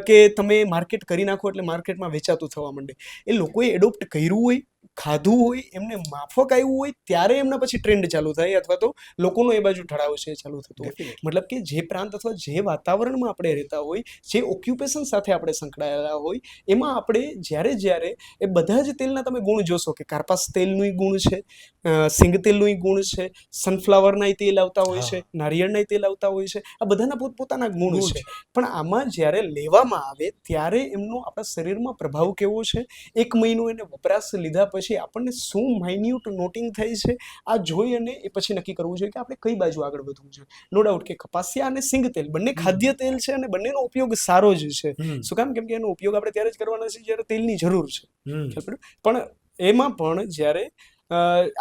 કે તમે માર્કેટ કરી નાખો એટલે માર્કેટમાં વેચાતું થવા માંડે. એ લોકોએ એડોપ્ટ કર્યું હોય, ખાધું હોય, એમને માફક આવ્યું હોય ત્યારે એમના પછી ટ્રેન્ડ ચાલુ થાય અથવા તો લોકોનો એ બાજુ ઢળાવ છે ચાલુ થતો હોય. મતલબ કે જે પ્રાંત અથવા જે વાતાવરણમાં આપણે રહેતા હોય, જે ઓક્યુપેશન સાથે આપણે સંકળાયેલા હોય, એમાં આપણે જ્યારે એ બધા જ તેલના તમે ગુણ જોશો કે કાર્પાસ તેલનું ગુણ છે, સિંગ તેલનું ગુણ છે, સનફ્લાવરના તેલ આવતા હોય છે, નારિયેળના તેલ આવતા હોય છે. આ બધાના પોતપોતાના ગુણ છે. પણ આમાં જ્યારે લેવામાં આવે ત્યારે એમનો આપણા શરીરમાં પ્રભાવ કેવો છે, એક મહિનો એને વપરાશ લીધા પછી આપણને શું માઇન્યુટ નોટિંગ થાય છે, આ જોઈ અને એ પછી નક્કી કરવું જોઈએ કે આપણે કઈ બાજુ આગળ વધવું જોઈએ. નો ડાઉટ કે કપાસિયા અને સિંગ તેલ બંને ખાદ્ય તેલ છે અને બંનેનો ઉપયોગ સારો જ છે. શું કામ? કેમ કે એનો ઉપયોગ આપણે ત્યારે જ કરવાનો છે જ્યારે તેલની જરૂર છે. પણ એમાં પણ જ્યારે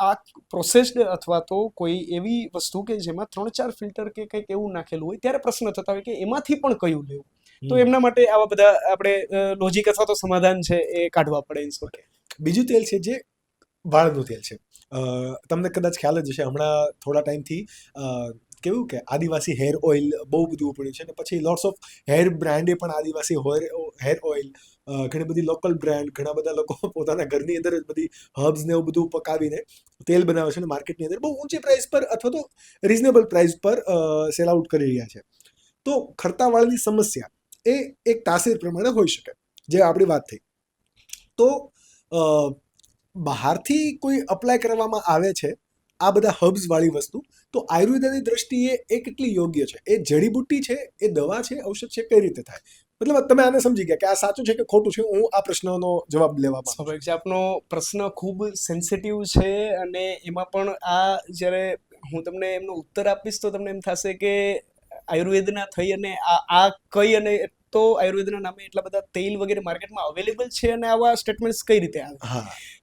આ પ્રોસેસ્ડ અથવા તો કોઈ એવી વસ્તુ કે જેમાં 3-4 ફિલ્ટર કે કંઈક એવું નાખેલું હોય ત્યારે પ્રશ્ન થતા હોય કે એમાંથી પણ કયું લેવું. તો એમના માટે આવા બધા આપણે લોજિક અથવા તો સમાધાન છે એ કાઢવા પડે.
બીજું તેલ છે જે વાળનું તેલ છે. તમને કદાચ ખ્યાલ જ હશે, હમણાં થોડા ટાઈમથી કેવું કે આદિવાસી હેર ઓઇલ બહુ બધું ઉપડ્યું છે અને પછી લોટ્સ ઓફ હેર બ્રાન્ડે પણ આદિવાસી હેર ઓઇલ, ઘણી બધી લોકલ બ્રાન્ડ, ઘણા બધા લોકો પોતાના ઘરની અંદર જ બધી હર્બ્સ ને એવું બધું પકાવીને તેલ બનાવે છે અને માર્કેટની અંદર બહુ ઊંચી પ્રાઇસ પર અથવા તો રિઝનેબલ પ્રાઇસ પર સેલ આઉટ કરી રહ્યા છે. તો ખરતા વાળની સમસ્યા એ એક તાસીર પ્રમાણે હોઈ શકે, જે આપણી વાત થઈ. તો બહારથી કોઈ અપ્લાય કરવામાં આવે છે આ બધા હર્બ્સ વાળી વસ્તુ, તો આયુર્વેદની દ્રષ્ટિએ એ કેટલી યોગ્ય છે? એ જડીબુટ્ટી છે, એ દવા છે, ઔષધ છે, કઈ રીતે થાય? મતલબ તમે આને સમજી ગયા કે આ સાચું છે કે ખોટું છે? હું આ પ્રશ્નનો જવાબ લેવામાં
સ્વાભાવિક છે. આપનો પ્રશ્ન ખૂબ સેન્સિટિવ છે અને એમાં પણ આ જ્યારે હું તમને એમનો ઉત્તર આપીશ તો તમને એમ થશે કે આયુર્વેદના થઈ અને આ કઈ અને તો આયુર્વેદના નામે એટલા બધા તેલ વગેરે માર્કેટમાં અવેલેબલ છે અને આવા સ્ટેટમેન્ટ્સ કઈ રીતે આવે?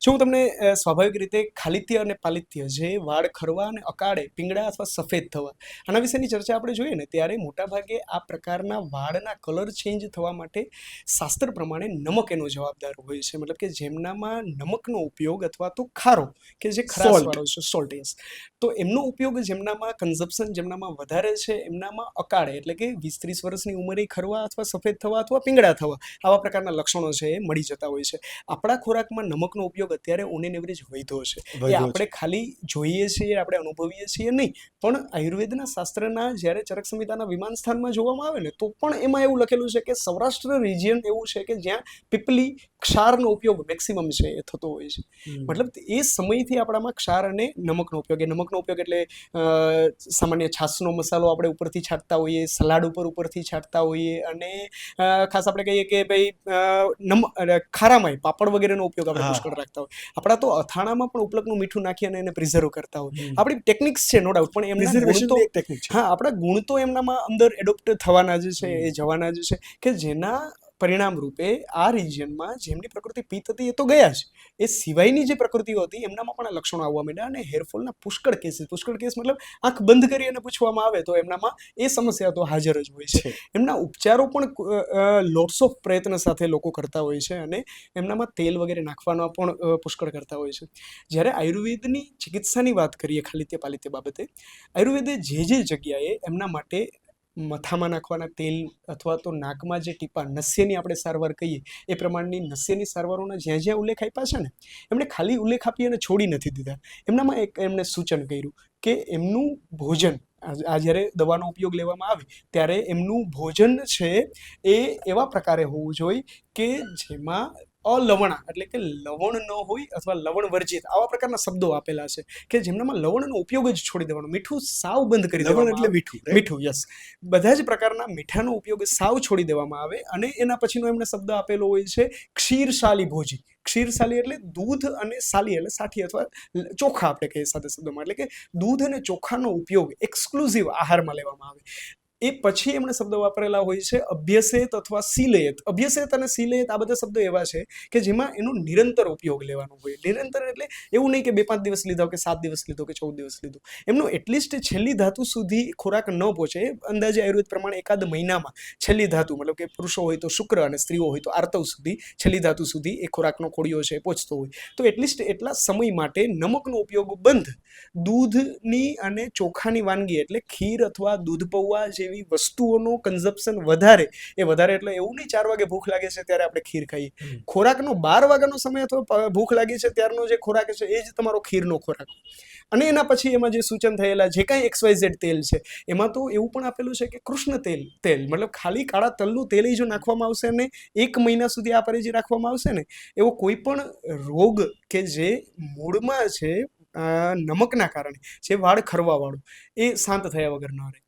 જો હું તમને સ્વાભાવિક રીતે ખાલિત્ય અને પાલિત્ય, જે વાળ ખરવા અને અકાળે પીંગળા અથવા સફેદ થવા, આના વિશેની ચર્ચા આપણે જોઈએ ને ત્યારે મોટાભાગે આ પ્રકારના વાળના કલર ચેન્જ થવા માટે શાસ્ત્ર પ્રમાણે નમક એનો જવાબદાર હોય છે. મતલબ કે જેમનામાં નમકનો ઉપયોગ અથવા તો ખારો કે જે ખરાશવાળો છે, સોલ્ટ, તો એમનો ઉપયોગ જેમનામાં કન્ઝપ્શન જેમનામાં વધારે છે એમનામાં અકાળે એટલે કે 20-30 વર્ષની ઉંમરે ખરવા અથવા સફેદ થવા અથવા પીંગળા થવા આવા પ્રકારના લક્ષણો છે એ મળી જતા હોય છે. આપણા ખોરાકમાં નમકનો ઉપયોગ અત્યારે ઓન એન એવરેજ વધ્યો છે. એ આપણે ખાલી જોઈએ છીએ, આપણે અનુભવીએ છીએ નહીં, પણ આયુર્વેદના શાસ્ત્રના જ્યારે ચરક સંહિતાના વિમાન સ્થાનમાં જોવામાં આવે ને તો પણ એમાં એવું લખેલું છે કે સૌરાષ્ટ્ર રિજિયન એવું છે કે જ્યાં પીપલી ક્ષારનો ઉપયોગ મેક્સિમમ છે એ થતો હોય છે. મતલબ એ સમયથી આપણામાં ક્ષાર અને નમકનો ઉપયોગ, એ નમકનો ઉપયોગ એટલે સામાન્ય છાશનો મસાલો આપણે ઉપરથી છાંટતા હોઈએ, સલાડ ઉપરથી છાંટતા હોઈએ અને ખાસ આપણે કહીએ કે ભાઈ ખારામાં પાપડ વગેરેનો ઉપયોગ આપણે પુષ્કળ રાખતા હોય. આપણા તો અથાણામાં પણ ઉપલકનું મીઠું નાખી અને એને પ્રિઝર્વ કરતા હોય. આપણી ટેકનિક્સ છે નો ડાઉટ, પણ એમના આપણા ગુણ તો એમનામાં અંદર એડોપ્ટ થવાના જ છે, એ જવાના જ છે કે જેના પરિણામ રૂપે આ રિજિયનમાં જેમની પ્રકૃતિ પિત્ત હતી એ તો ગયા જ, એ સિવાયની જે પ્રકૃતિઓ હતી એમનામાં પણ આ લક્ષણો આવવા માંડ્યા અને હેરફોલના પુષ્કળ કેસ મતલબ આંખ બંધ કરી અને પૂછવામાં આવે તો એમનામાં એ સમસ્યા તો હાજર જ હોય છે. એમના ઉપચારો પણ લોટ્સ ઓફ પ્રયત્ન સાથે લોકો કરતા હોય છે અને એમનામાં તેલ વગેરે નાખવાનો પણ પુષ્કળ કરતા હોય છે. જ્યારે આયુર્વેદની ચિકિત્સાની વાત કરીએ ખાલિત્ય પાલિત્ય બાબતે, આયુર્વેદે જે જગ્યાએ એમના માટે મથામાં નાખવાના તેલ અથવા તો નાકમાં જે ટીપા નસ્યની આપણે સારવાર કહીએ એ પ્રમાણની નસ્યની સારવારોના જ્યાં જ્યાં ઉલ્લેખ આપ્યા છે ને, એમણે ખાલી ઉલ્લેખ આપી અને છોડી નથી દીધા. એમનામાં એક એમણે સૂચન કર્યું કે એમનું ભોજન, આ જ્યારે દવાનો ઉપયોગ લેવામાં આવે ત્યારે એમનું ભોજન છે એ એવા પ્રકારે હોવું જોઈએ કે જેમાં અલવણા એટલે કે લવણ ન હોય અથવા લવણ વર્જિત આવા પ્રકારના શબ્દો આપેલા છે કે જેમનામાં લવણનો ઉપયોગ જ છોડી દેવાનો, મીઠું સાવ બંધ કરી
લવણ
દેવાનું.
એટલે મીઠું, right?
મીઠું, યસ. બધા જ પ્રકારના મીઠાનો ઉપયોગ સાવ છોડી દેવામાં આવે અને એના પછીનો એમણે શબ્દ આપેલો હોય છે ક્ષીરશાલી ભોજી. ક્ષીરશાલી એટલે દૂધ અને સાલી એટલે સાઠી અથવા ચોખા આપણે કહીએ સાદા શબ્દોમાં, એટલે કે દૂધ અને ચોખાનો ઉપયોગ એક્સક્લુઝિવ આહારમાં લેવામાં આવે. એ પછી એમણે શબ્દો વાપરેલા હોય છે અભ્યસેત અથવા શીલયત. અભ્યસેત અને શીલયત આ બધા શબ્દો એવા છે કે જેમાં એનો નિરંતર ઉપયોગ લેવાનો હોય. નિરંતર એટલે એવું નહીં કે 2-5 દિવસ લીધો કે 7 દિવસ લીધો કે 14 દિવસ લીધો. એમનો એટલીસ્ટ છેલ્લી ધાતુ સુધી ખોરાક ન પહોંચે. અંદાજે આયુર્વેદ પ્રમાણે એકાદ મહિનામાં છેલ્લી ધાતુ મતલબ કે પુરુષો હોય તો શુક્ર અને સ્ત્રીઓ હોય તો આર્તવ સુધી છેલ્લી ધાતુ સુધી એ ખોરાકનો કોળિયો છે પહોંચતો હોય. તો એટલીસ્ટ એટલા સમય માટે નમકનો ઉપયોગ બંધ. દૂધની અને ચોખાની વાનગી એટલે ખીર અથવા દૂધ પૌવા જેવી વસ્તુઓનો કન્ઝપ્શન વધારે. એ વધારે એટલે એવું નહીં 4 વાગે ભૂખ લાગે છે ત્યારે આપણે ખીર ખાઈએ. ખોરાકનો 12 વાગ્યાનો સમય અથવા ભૂખ લાગી છે ત્યારનો જે ખોરાક છે એ જ તમારો ખીરનો ખોરાક. અને એના પછી એમાં જે સૂચન થયેલા જે કાંઈ XYZ તેલ છે એમાં તો એવું પણ આપેલું છે કે કૃષ્ણ તેલ મતલબ ખાલી કાળા તલનું તેલ જો નાખવામાં આવશે ને 1 મહિના સુધી આ પરેજી રાખવામાં આવશે ને, એવો કોઈ પણ રોગ કે જે મૂળમાં છે નમકના કારણે જે વાળ ખરવા વાળું એ શાંત થયા વગર ન રહે.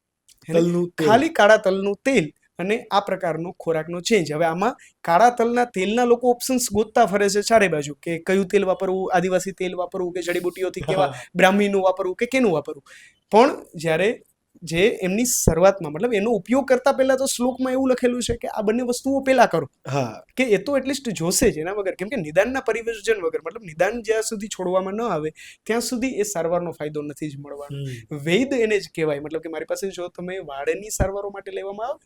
ખાલી કાળા તલનું તેલ અને આ પ્રકારનો ખોરાકનો ચેન્જ. હવે આમાં કાળા તલના તેલના લોકો ઓપ્શન્સ ગોતતા ફરે છે ચારે બાજુ કે કયું તેલ વાપરવું, આદિવાસી તેલ વાપરવું કે જડીબુટીઓથી કેવા બ્રાહ્મીનું વાપરવું કે કેનું વાપરવું. પણ જ્યારે જે એમની શરૂઆતમાં મતલબ એનો ઉપયોગ કરતા પહેલા તો શ્લોકમાં એવું લખેલું છે કે આ બંને વસ્તુઓ પહેલા કરો. કે એ તો એટલીસ્ટ જોશે જ એના વગર, કેમ કે નિદાનના પરિવર્જન વગર મતલબ નિદાન જ્યાં સુધી છોડવામાં ન આવે ત્યાં સુધી એ સારવારનો ફાયદો નથી જ મળવાનો. વૈદ એને જ કહેવાય. મતલબ કે મારી પાસે જો તમે વાળની સારવારો માટે લેવામાં આવે,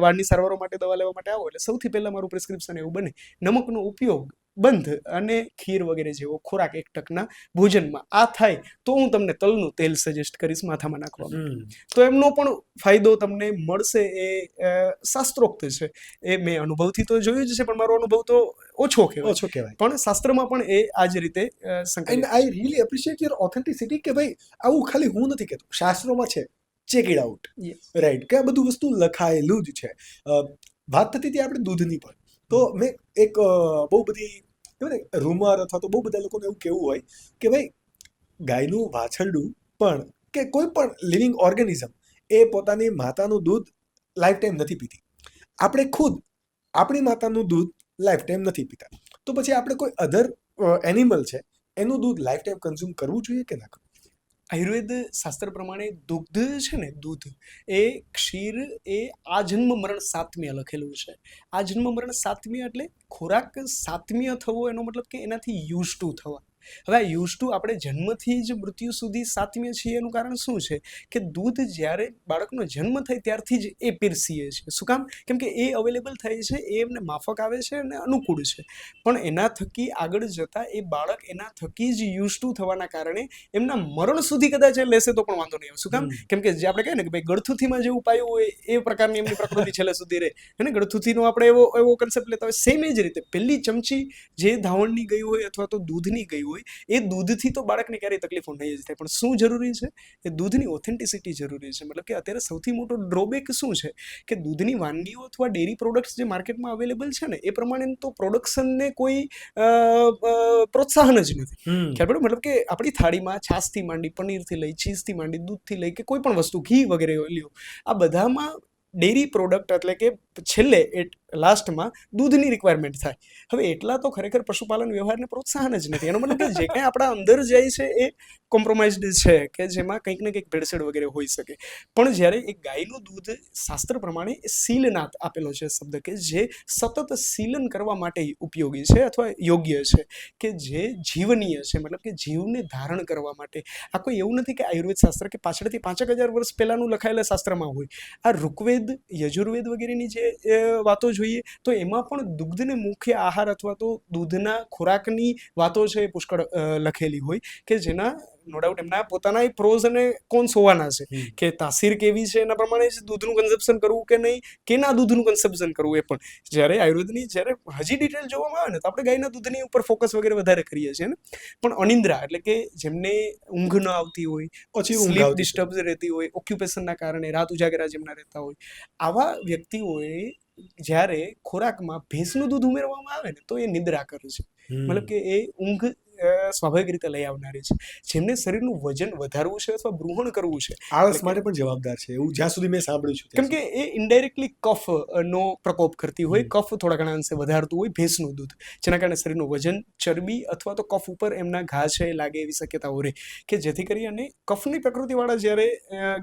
વાળની સારવારો માટે દવા લેવા માટે આવો એટલે સૌથી પહેલા મારું પ્રિસ્ક્રિપ્શન એવું બને નમકનો ઉપયોગ બંધ અને ખીર વગેરે જેવો ખોરાક 1 ટકના ભોજનમાં આ થાય તો હું તમને તલનું તેલ સજેસ્ટ કરીશ માથામાં નાખવામાં. તો એમનો પણ ફાયદો તમને મળશે. એ શાસ્ત્રોક્ત છે. એ મેં અનુભવથી તો જોયું જ છે પણ મારો અનુભવ તો ઓછો કહેવાય. પણ શાસ્ત્રમાં પણ એ આ જ રીતે
and I really appreciate your authenticity કે ભાઈ આવું ખાલી હું નથી કહેતો, શાસ્ત્રોમાં છે. ચેક ઇટ આઉટ, રાઈટ, કે આ બધું વસ્તુ લખાયેલું જ છે. વાત થતી હતી આપણે દૂધની પર, તો મેં એક બહુ બધી રૂમર અથવા તો બહુ બધા લોકોને એવું કહેવું હોય કે ભાઈ ગાયનું વાછરડું પણ કે કોઈ પણ લિવિંગ ઓર્ગેનિઝમ એ પોતાની માતાનું દૂધ લાઈફ ટાઈમ નથી પીતી. આપણે ખુદ આપણી માતાનું દૂધ લાઈફ ટાઈમ નથી પીતા. તો પછી આપણે કોઈ અધર એનિમલ છે એનું દૂધ લાઈફ ટાઈમ કન્ઝ્યુમ કરવું જોઈએ કે ના કરવું?
આયુર્વેદ શાસ્ત્ર પ્રમાણે દુગ્ધ છે ને, દૂધ એ ક્ષીર એ આ જન્મ મરણ સાતમ્ય લખેલું છે. આ જન્મ મરણ સાતમ્ય એટલે ખોરાક સાતમ્ય થવો એનો મતલબ કે એનાથી યુઝ ટુ થવા. હવે આ યુઝ ટુ આપણે જન્મથી જ મૃત્યુ સુધી સાતમ્ય છીએ એનું કારણ શું છે કે દૂધ જ્યારે બાળકનો જન્મ થાય ત્યારથી જ એ પીરસીએ છે. શું કામ? કેમ કે એ અવેલેબલ થાય છે, એ એમને માફક આવે છે અને અનુકૂળ છે. પણ એના થકી આગળ જતાં એ બાળક એના થકી જ યુઝ ટુ થવાના કારણે એમના મરણ સુધી કદાચ એ લેશે તો પણ વાંધો નહીં આવે. શું કામ? કેમ કે જે આપણે કહીએ ને કે ભાઈ ગળથુથીમાં જેવું પાયું હોય એ પ્રકારની એમની પ્રકૃતિ છેલ્લે સુધી રહે. અને ગળથુથીનો આપણે એવો કન્સેપ્ટ લેતા હોય. સેમ એ જ રીતે પહેલી ચમચી જે ધાવણની ગઈ હોય અથવા તો દૂધની ગઈ હોય એ દૂધથી તો બાળકને ક્યારેય તકલીફો નહીં જ થાય. પણ શું જરૂરી છે? એ દૂધની ઓથેન્ટિસિટી જરૂરી છે. મતલબ કે અત્યારે સૌથી મોટો ડ્રોબેક શું છે કે દૂધની વાનગીઓ અથવા ડેરી પ્રોડક્ટ્સ જે માર્કેટમાં અવેલેબલ છે ને એ પ્રમાણે તો પ્રોડક્શનને કોઈ પ્રોત્સાહન જ નથી. ખ્યાલ પડે? મતલબ કે આપણી થાળીમાં છાશથી માંડી, પનીરથી લઈ, ચીઝથી માંડી, દૂધથી લઈ કે કોઈ પણ વસ્તુ, ઘી વગેરે લ્યો, આ બધામાં ડેરી પ્રોડક્ટ એટલે કે છેલ્લે લાસ્ટમાં દૂધની રિક્વાયરમેન્ટ થાય. હવે એટલા તો ખરેખર પશુપાલન વ્યવહારને પ્રોત્સાહન જ નથી. એનો મતલબ કે જે કંઈ આપણા અંદર જાય છે એ કોમ્પ્રોમાઇઝડ છે, કે જેમાં કંઈક ને કંઈક ભેળસેળ વગેરે હોઈ શકે. પણ જ્યારે એક ગાયનું દૂધ શાસ્ત્ર પ્રમાણે સીલનાથ આપેલો છે શબ્દ, કે જે સતત સીલન કરવા માટે ઉપયોગી છે અથવા યોગ્ય છે, કે જે જીવનીય છે, મતલબ કે જીવને ધારણ કરવા માટે. આ કોઈ એવું નથી કે આયુર્વેદ શાસ્ત્ર કે પાછળથી 5,000 વર્ષ પહેલાંનું લખાયેલા શાસ્ત્રમાં હોય. આ ઋગ્વેદ, યજુર્વેદ વગેરેની જે વાતો જોઈએ તો એમાં પણ દુગ્ધને મુખ્ય આહાર અથવા તો દૂધના ખોરાકની વાતો છે એ પુષ્કળ લખેલી હોય, કે જેના નો ડાઉટ એમના પોતાના પ્રોઝ અને કોન્સ હોવાના છે, કે તાસીર કેવી છે એના પ્રમાણે જ દૂધનું કન્ઝપ્શન કરવું કે નહીં, કેના દૂધનું કન્ઝપ્શન કરવું. એ પણ જ્યારે આયુર્વેદની જ્યારે હજી ડિટેલ જોવામાં આવે ને તો આપણે ગાયના દૂધની ઉપર ફોકસ વગેરે વધારે કરીએ છીએ ને. પણ અનિદ્રા એટલે કે જેમને ઊંઘ ન આવતી હોય,
ઓછી ઊંઘ
સ્લીપ
આવતી
ડિસ્ટર્બ રહેતી હોય, ઓક્યુપેશનના કારણે રાત ઉજાગરા જેમના રહેતા હોય, આવા વ્યક્તિઓએ જ્યારે ખોરાકમાં ભેંસનું દૂધ ઉમેરવામાં આવે ને તો એ નિદ્રા કરે છે. મતલબ કે એ ઊંઘ સ્વાભાવિક રીતે લઈ આવનારી છે. જેમને શરીરનું વજન વધારવું છે અથવા બૃહણ કરવું છે,
આળસ માટે પણ જવાબદાર છે એવું જ્યાં સુધી મેં સાંભળ્યું છે.
કેમ કે એ ઇનડાયરેક્ટલી કફ નો પ્રકોપ કરતી હોય, કફ થોડા ઘણા અંશે વધારતું હોય ભેંસનું દૂધ, જેના કારણે શરીરનું વજન, ચરબી અથવા તો કફ ઉપર એમના ઘા છે લાગે એવી શક્યતાઓ રહે, કે જેથી કરી અને કફની પ્રકૃતિવાળા જ્યારે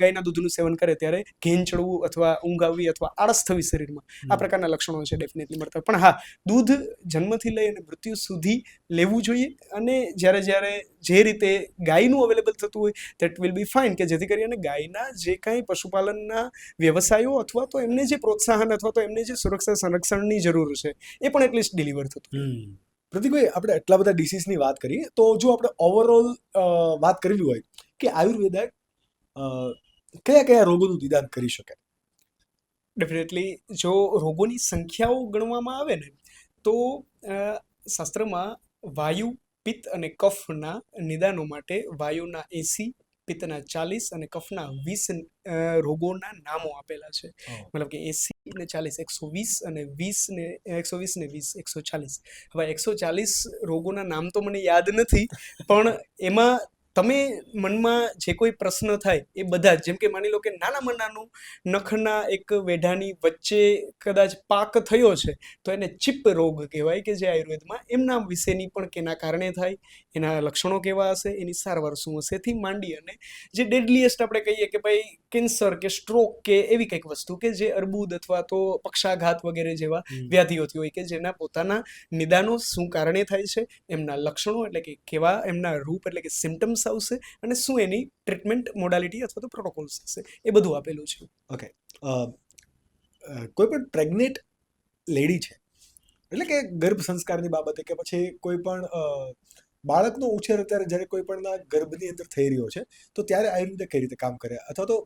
ગાયના દૂધનું સેવન કરે ત્યારે ઘેન ચડવું અથવા ઊંઘ આવવી અથવા આળસ થવી શરીરમાં, આ પ્રકારના લક્ષણો છે ડેફિનેટલી મળતા. પણ હા, દૂધ જન્મથી લઈ અને મૃત્યુ સુધી લેવું જોઈએ, અને જ્યારે જ્યારે જે રીતે ગાયનું અવેલેબલ થતું હોય દેટ વિલ બી ફાઇન, કે જેથી કરીને ગાયના જે કાંઈ પશુપાલનના વ્યવસાયો અથવા તો એમને જે પ્રોત્સાહન અથવા તો એમને જે સુરક્ષા સંરક્ષણની જરૂર છે એ પણ એટલીસ્ટ ડિલિવર થતું.
પ્રતિકભાઈ, આપણે એટલા બધા ડિસીઝની વાત કરી, તો જો આપણે ઓવરઓલ વાત કરવી હોય કે આયુર્વેદ કયા કયા રોગોનું નિદાન કરી શકે?
ડેફિનેટલી જો રોગોની સંખ્યાઓ ગણવામાં આવે ને તો શાસ્ત્રમાં વાયુ, પિત્ત અને કફના નિદાનો માટે વાયુના 80, પિત્તના 40 અને કફના 20 રોગોના નામો આપેલા છે. મતલબ કે 80 ને 40 120 અને 20 ને 120 ને 20 140. હવે 140 રોગોના નામ તો મને યાદ નથી, પણ એમાં તમે મનમાં જે કોઈ પ્રશ્ન થાય એ બધા જ, જેમ કે માની લો કે નાનામાં નાનું નખના એક વેઢાની વચ્ચે કદાચ પાક થયો છે તો એને ચિપ રોગ કહેવાય, કે જે આયુર્વેદમાં એમના વિશેની પણ કેના કારણે થાય, એના લક્ષણો કેવા હશે, એની સારવાર શું હશે, થી માંડી અને જે ડેડલીએસ્ટ આપણે કહીએ કે ભાઈ કેન્સર કે સ્ટ્રોક કે એવી કંઈક વસ્તુ, કે જે અર્બુદ અથવા તો પક્ષાઘાત વગેરે જેવા વ્યાધિઓથી હોય, કે જેના પોતાના નિદાનો શું કારણે થાય છે, એમના લક્ષણો એટલે કે કેવા એમના રૂપ એટલે કે સિમ્ટમ્સ આવશે, અને શું એની ટ્રીટમેન્ટ મોડાલિટી અથવા તો પ્રોટોકોલ્સ હશે, એ બધું આપેલું છે.
ઓકે, કોઈ પણ પ્રેગ્નેન્ટ લેડી છે, એટલે કે ગર્ભ સંસ્કારની બાબતે કે પછી કોઈ પણ બાળકનો ઉછેર અત્યારે જ્યારે કોઈ પણના ગર્ભની અંદર થઈ રહ્યો છે તો ત્યારે આયુર્વેદ કઈ રીતે કામ કરે, અથવા તો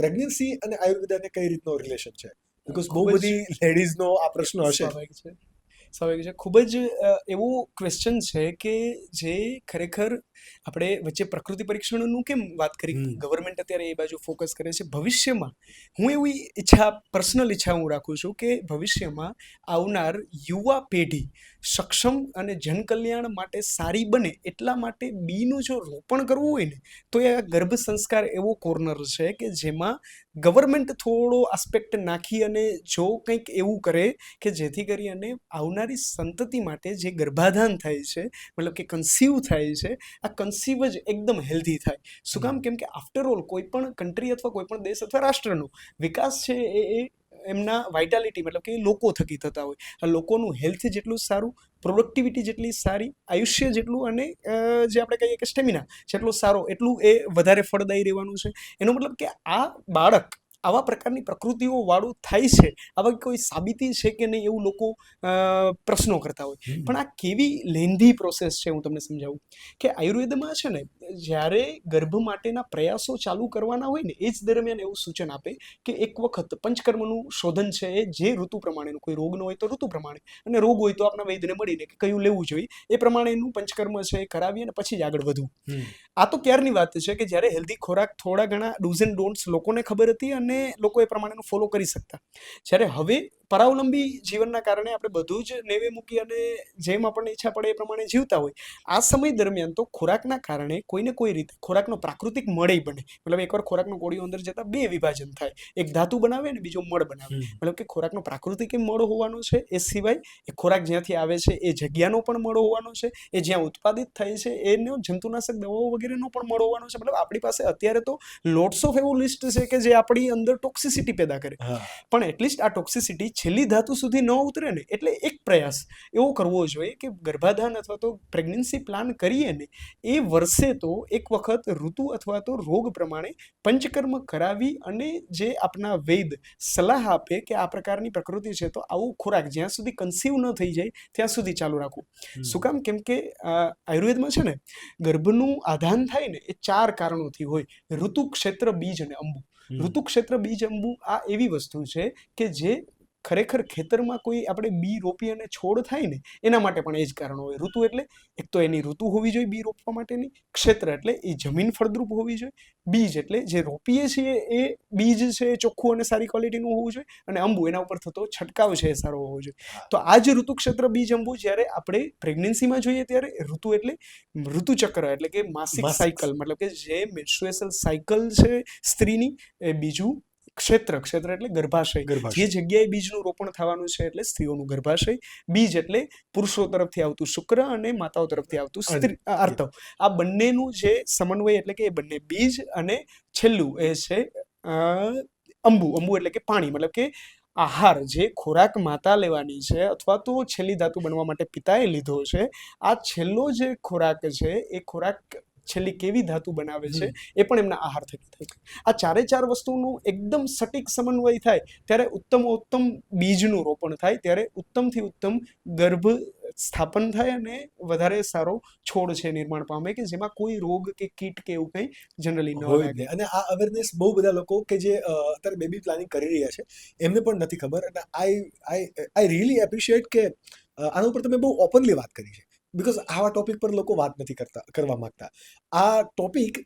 પ્રેગ્નન્સી અને આયુર્વેદને કઈ રીતનો રિલેશન છે? બીકોઝ બહુ બધી લેડીઝનો આ પ્રશ્ન હશે.
સ્વાભાવિક છે. ખૂબ જ એવું ક્વેશ્ચન છે કે જે ખરેખર આપણે વચ્ચે પ્રકૃતિ પરીક્ષણનું કેમ વાત કરી, ગવર્મેન્ટ અત્યારે એ બાજુ ફોકસ કરે છે. ભવિષ્યમાં હું એવી પર્સનલ ઈચ્છા હું રાખું છું કે ભવિષ્યમાં આવનાર યુવા પેઢી સક્ષમ અને જનકલ્યાણ માટે સારી બને, એટલા માટે બીનું જો રોપણ કરવું હોય ને તો એ ગર્ભ સંસ્કાર એવો કોર્નર છે કે જેમાં ગવર્મેન્ટ થોડો આસ્પેક્ટ નાખી અને જો કંઈક એવું કરે કે જેથી કરી અને આવનારી સંતતિ માટે જે ગર્ભાધાન થાય છે, મતલબ કે કન્સીવ થાય છે, આ કન્સીવ જ એકદમ હેલ્ધી થાય. શું કામ? કેમ કે આફ્ટર ઓલ કોઈ પણ કન્ટ્રી અથવા કોઈ પણ દેશ અથવા રાષ્ટ્રનો વિકાસ છે એ એમના વાઇટાલિટી મતલબ કે લોકો થકી થતા હોય. આ લોકોનું હેલ્થ જેટલું સારું, પ્રોડક્ટિવિટી જેટલી સારી, આયુષ્ય જેટલું અને જે આપણે કહીએ કે સ્ટેમિના જેટલો સારો, એટલું એ વધારે ફળદાયી રહેવાનું છે. એનો મતલબ કે આ બાળક આવા પ્રકારની પ્રકૃતિઓ વાળું થાય છે, આવા કોઈ સાબિતી છે કે નહીં એવું લોકો પ્રશ્નો કરતા હોય. પણ આ કેવી લેન્ધી પ્રોસેસ છે હું તમને સમજાવું કે આયુર્વેદમાં છે ને જ્યારે ગર્ભ માટેના પ્રયાસો ચાલુ કરવાના હોય ને એ જ દરમિયાન એવું સૂચન આપે કે એક વખત પંચકર્મનું શોધન છે એ જે ઋતુ પ્રમાણેનું, કોઈ રોગ ન હોય તો ઋતુ પ્રમાણે, અને રોગ હોય તો આપણા વૈદ્યને મળીને કે કયું લેવું જોઈએ એ પ્રમાણેનું પંચકર્મ છે એ કરાવી અને પછી જ આગળ વધવું. આ તો ક્યારની વાત છે કે જ્યારે હેલ્ધી ખોરાક થોડા ઘણા ડૂઝ એન્ડ ડોન્ટ્સ લોકોને ખબર હતી અને લોકો એ પ્રમાણેનું ફોલો કરી શકતા. જ્યારે હવે પરાવલંબી જીવનના કારણે આપણે બધું જ નેવે મૂકી અને જેમ આપણને ઈચ્છા પડે એ પ્રમાણે જીવતા હોય. આ સમય દરમિયાન તો ખોરાકના કારણે કોઈને કોઈ રીતે ખોરાકનો પ્રાકૃતિક મળે બને. મતલબ એકવાર ખોરાકનો કોળીઓ અંદર જતા બે વિભાજન થાય, એક ધાતુ બનાવે અને બીજો મળ બનાવે. મતલબ કે ખોરાકનો પ્રાકૃતિક મળ હોવાનો છે, એ સિવાય એ ખોરાક જ્યાંથી આવે છે એ જગ્યાનો પણ મળ હોવાનો છે, એ જ્યાં ઉત્પાદિત થાય છે એનો જંતુનાશક દવાઓ વગેરેનો પણ મળ હોવાનો છે. મતલબ આપણી પાસે અત્યારે તો લોટ્સ ઓફ એવું લિસ્ટ છે કે જે આપણી અંદર ટોક્સિસિટી પેદા કરે. પણ એટલીસ્ટ આ ટોક્સિસિટી છેલ્લી ધાતુ સુધી ન ઉતરે ને, એટલે એક પ્રયાસ એવો કરવો જોઈએ કે ગર્ભાધાન અથવા તો પ્રેગ્નન્સી પ્લાન કરીએ ને એ વર્ષે તો એક વખત ઋતુ અથવા તો રોગ પ્રમાણે પંચકર્મ કરાવી અને જે આપણા વૈદ સલાહ આપે કે આ પ્રકારની પ્રકૃતિ છે તો આવું ખોરાક જ્યાં સુધી કન્સીવ ન થઈ જાય ત્યાં સુધી ચાલુ રાખવું. શું કામ? કેમ કે આયુર્વેદમાં છે ને ગર્ભનું આધાન થાય ને એ 4 કારણોથી હોય: ઋતુ, ક્ષેત્ર, બીજ અને અંબુ. ઋતુ, ક્ષેત્ર, બીજ, અંબુ આ એવી વસ્તુ છે કે જે ખરેખર ખેતરમાં કોઈ આપણે બી રોપી અને છોડ થાય ને એના માટે પણ એ જ કારણો હોય. ઋતુ એટલે એક તો એની ઋતુ હોવી જોઈએ બી રોપવા માટેની, ક્ષેત્ર એટલે એ જમીન ફળદ્રુપ હોવી જોઈએ, બીજ એટલે જે રોપીએ છીએ એ બીજ છે એ ચોખ્ખું અને સારી ક્વોલિટીનું હોવું જોઈએ, અને અંબુ એના ઉપર થતો છંટકાવ છે એ સારો હોવો જોઈએ. તો આ જ ઋતુ, ક્ષેત્ર, બીજ, અંબુ જ્યારે આપણે પ્રેગ્નન્સીમાં જોઈએ ત્યારે ઋતુ એટલે ઋતુચક્ર એટલે કે માસિક સાયકલ, મતલબ કે જે મેન્સ્ટ્રુએશનલ સાયકલ છે સ્ત્રીની, એ બીજું ક્ષેત્ર, ક્ષેત્ર એટલે ગર્ભાશય, જે જગ્યાએ બીજનું રોપણ થવાનું છે એટલે સ્ત્રીઓનું ગર્ભાશય, બીજ એટલે પુરુષો તરફથી આવતું શુક્ર અને માતાઓ તરફથી આવતું સ્ત્રી આર્તવ. આ બંનેનું જે સમન્વય એટલે કે એ બંને બીજ, અને છેલ્લું એ છે અંબુ. અંબુ એટલે કે પાણી, મતલબ કે આહાર જે ખોરાક માતા લેવાની છે અથવા તો છેલ્લી ધાતુ બનવા માટે પિતાએ લીધો છે, આ છેલ્લો જે ખોરાક છે એ ખોરાક છેલ્લી કેવી ધાતુ બનાવે છે એ પણ એમના આહાર થકી થાય. આ 4 વસ્તુનું એકદમ સટીક સમન્વય થાય ત્યારે ઉત્તમ બીજનું રોપણ થાય, ત્યારે ઉત્તમથી ઉત્તમ ગર્ભ સ્થાપન થાય અને વધારે સારો છોડ છે નિર્માણ પામે કે જેમાં કોઈ રોગ કે કીટ કે એવું કંઈ જનરલી ન લાગે.
અને આ અવેરનેસ બહુ બધા લોકો કે જે અત્યારે બેબી પ્લાનિંગ કરી રહ્યા છે એમને પણ નથી ખબર. અને આઈ રિયલી એપ્રિશિએટ કે આના ઉપર તમે બહુ ઓપનલી વાત કરી છે, બિકોઝ આવા ટોપિક પર લોકો વાત નથી કરવા માંગતા. આ ટોપિક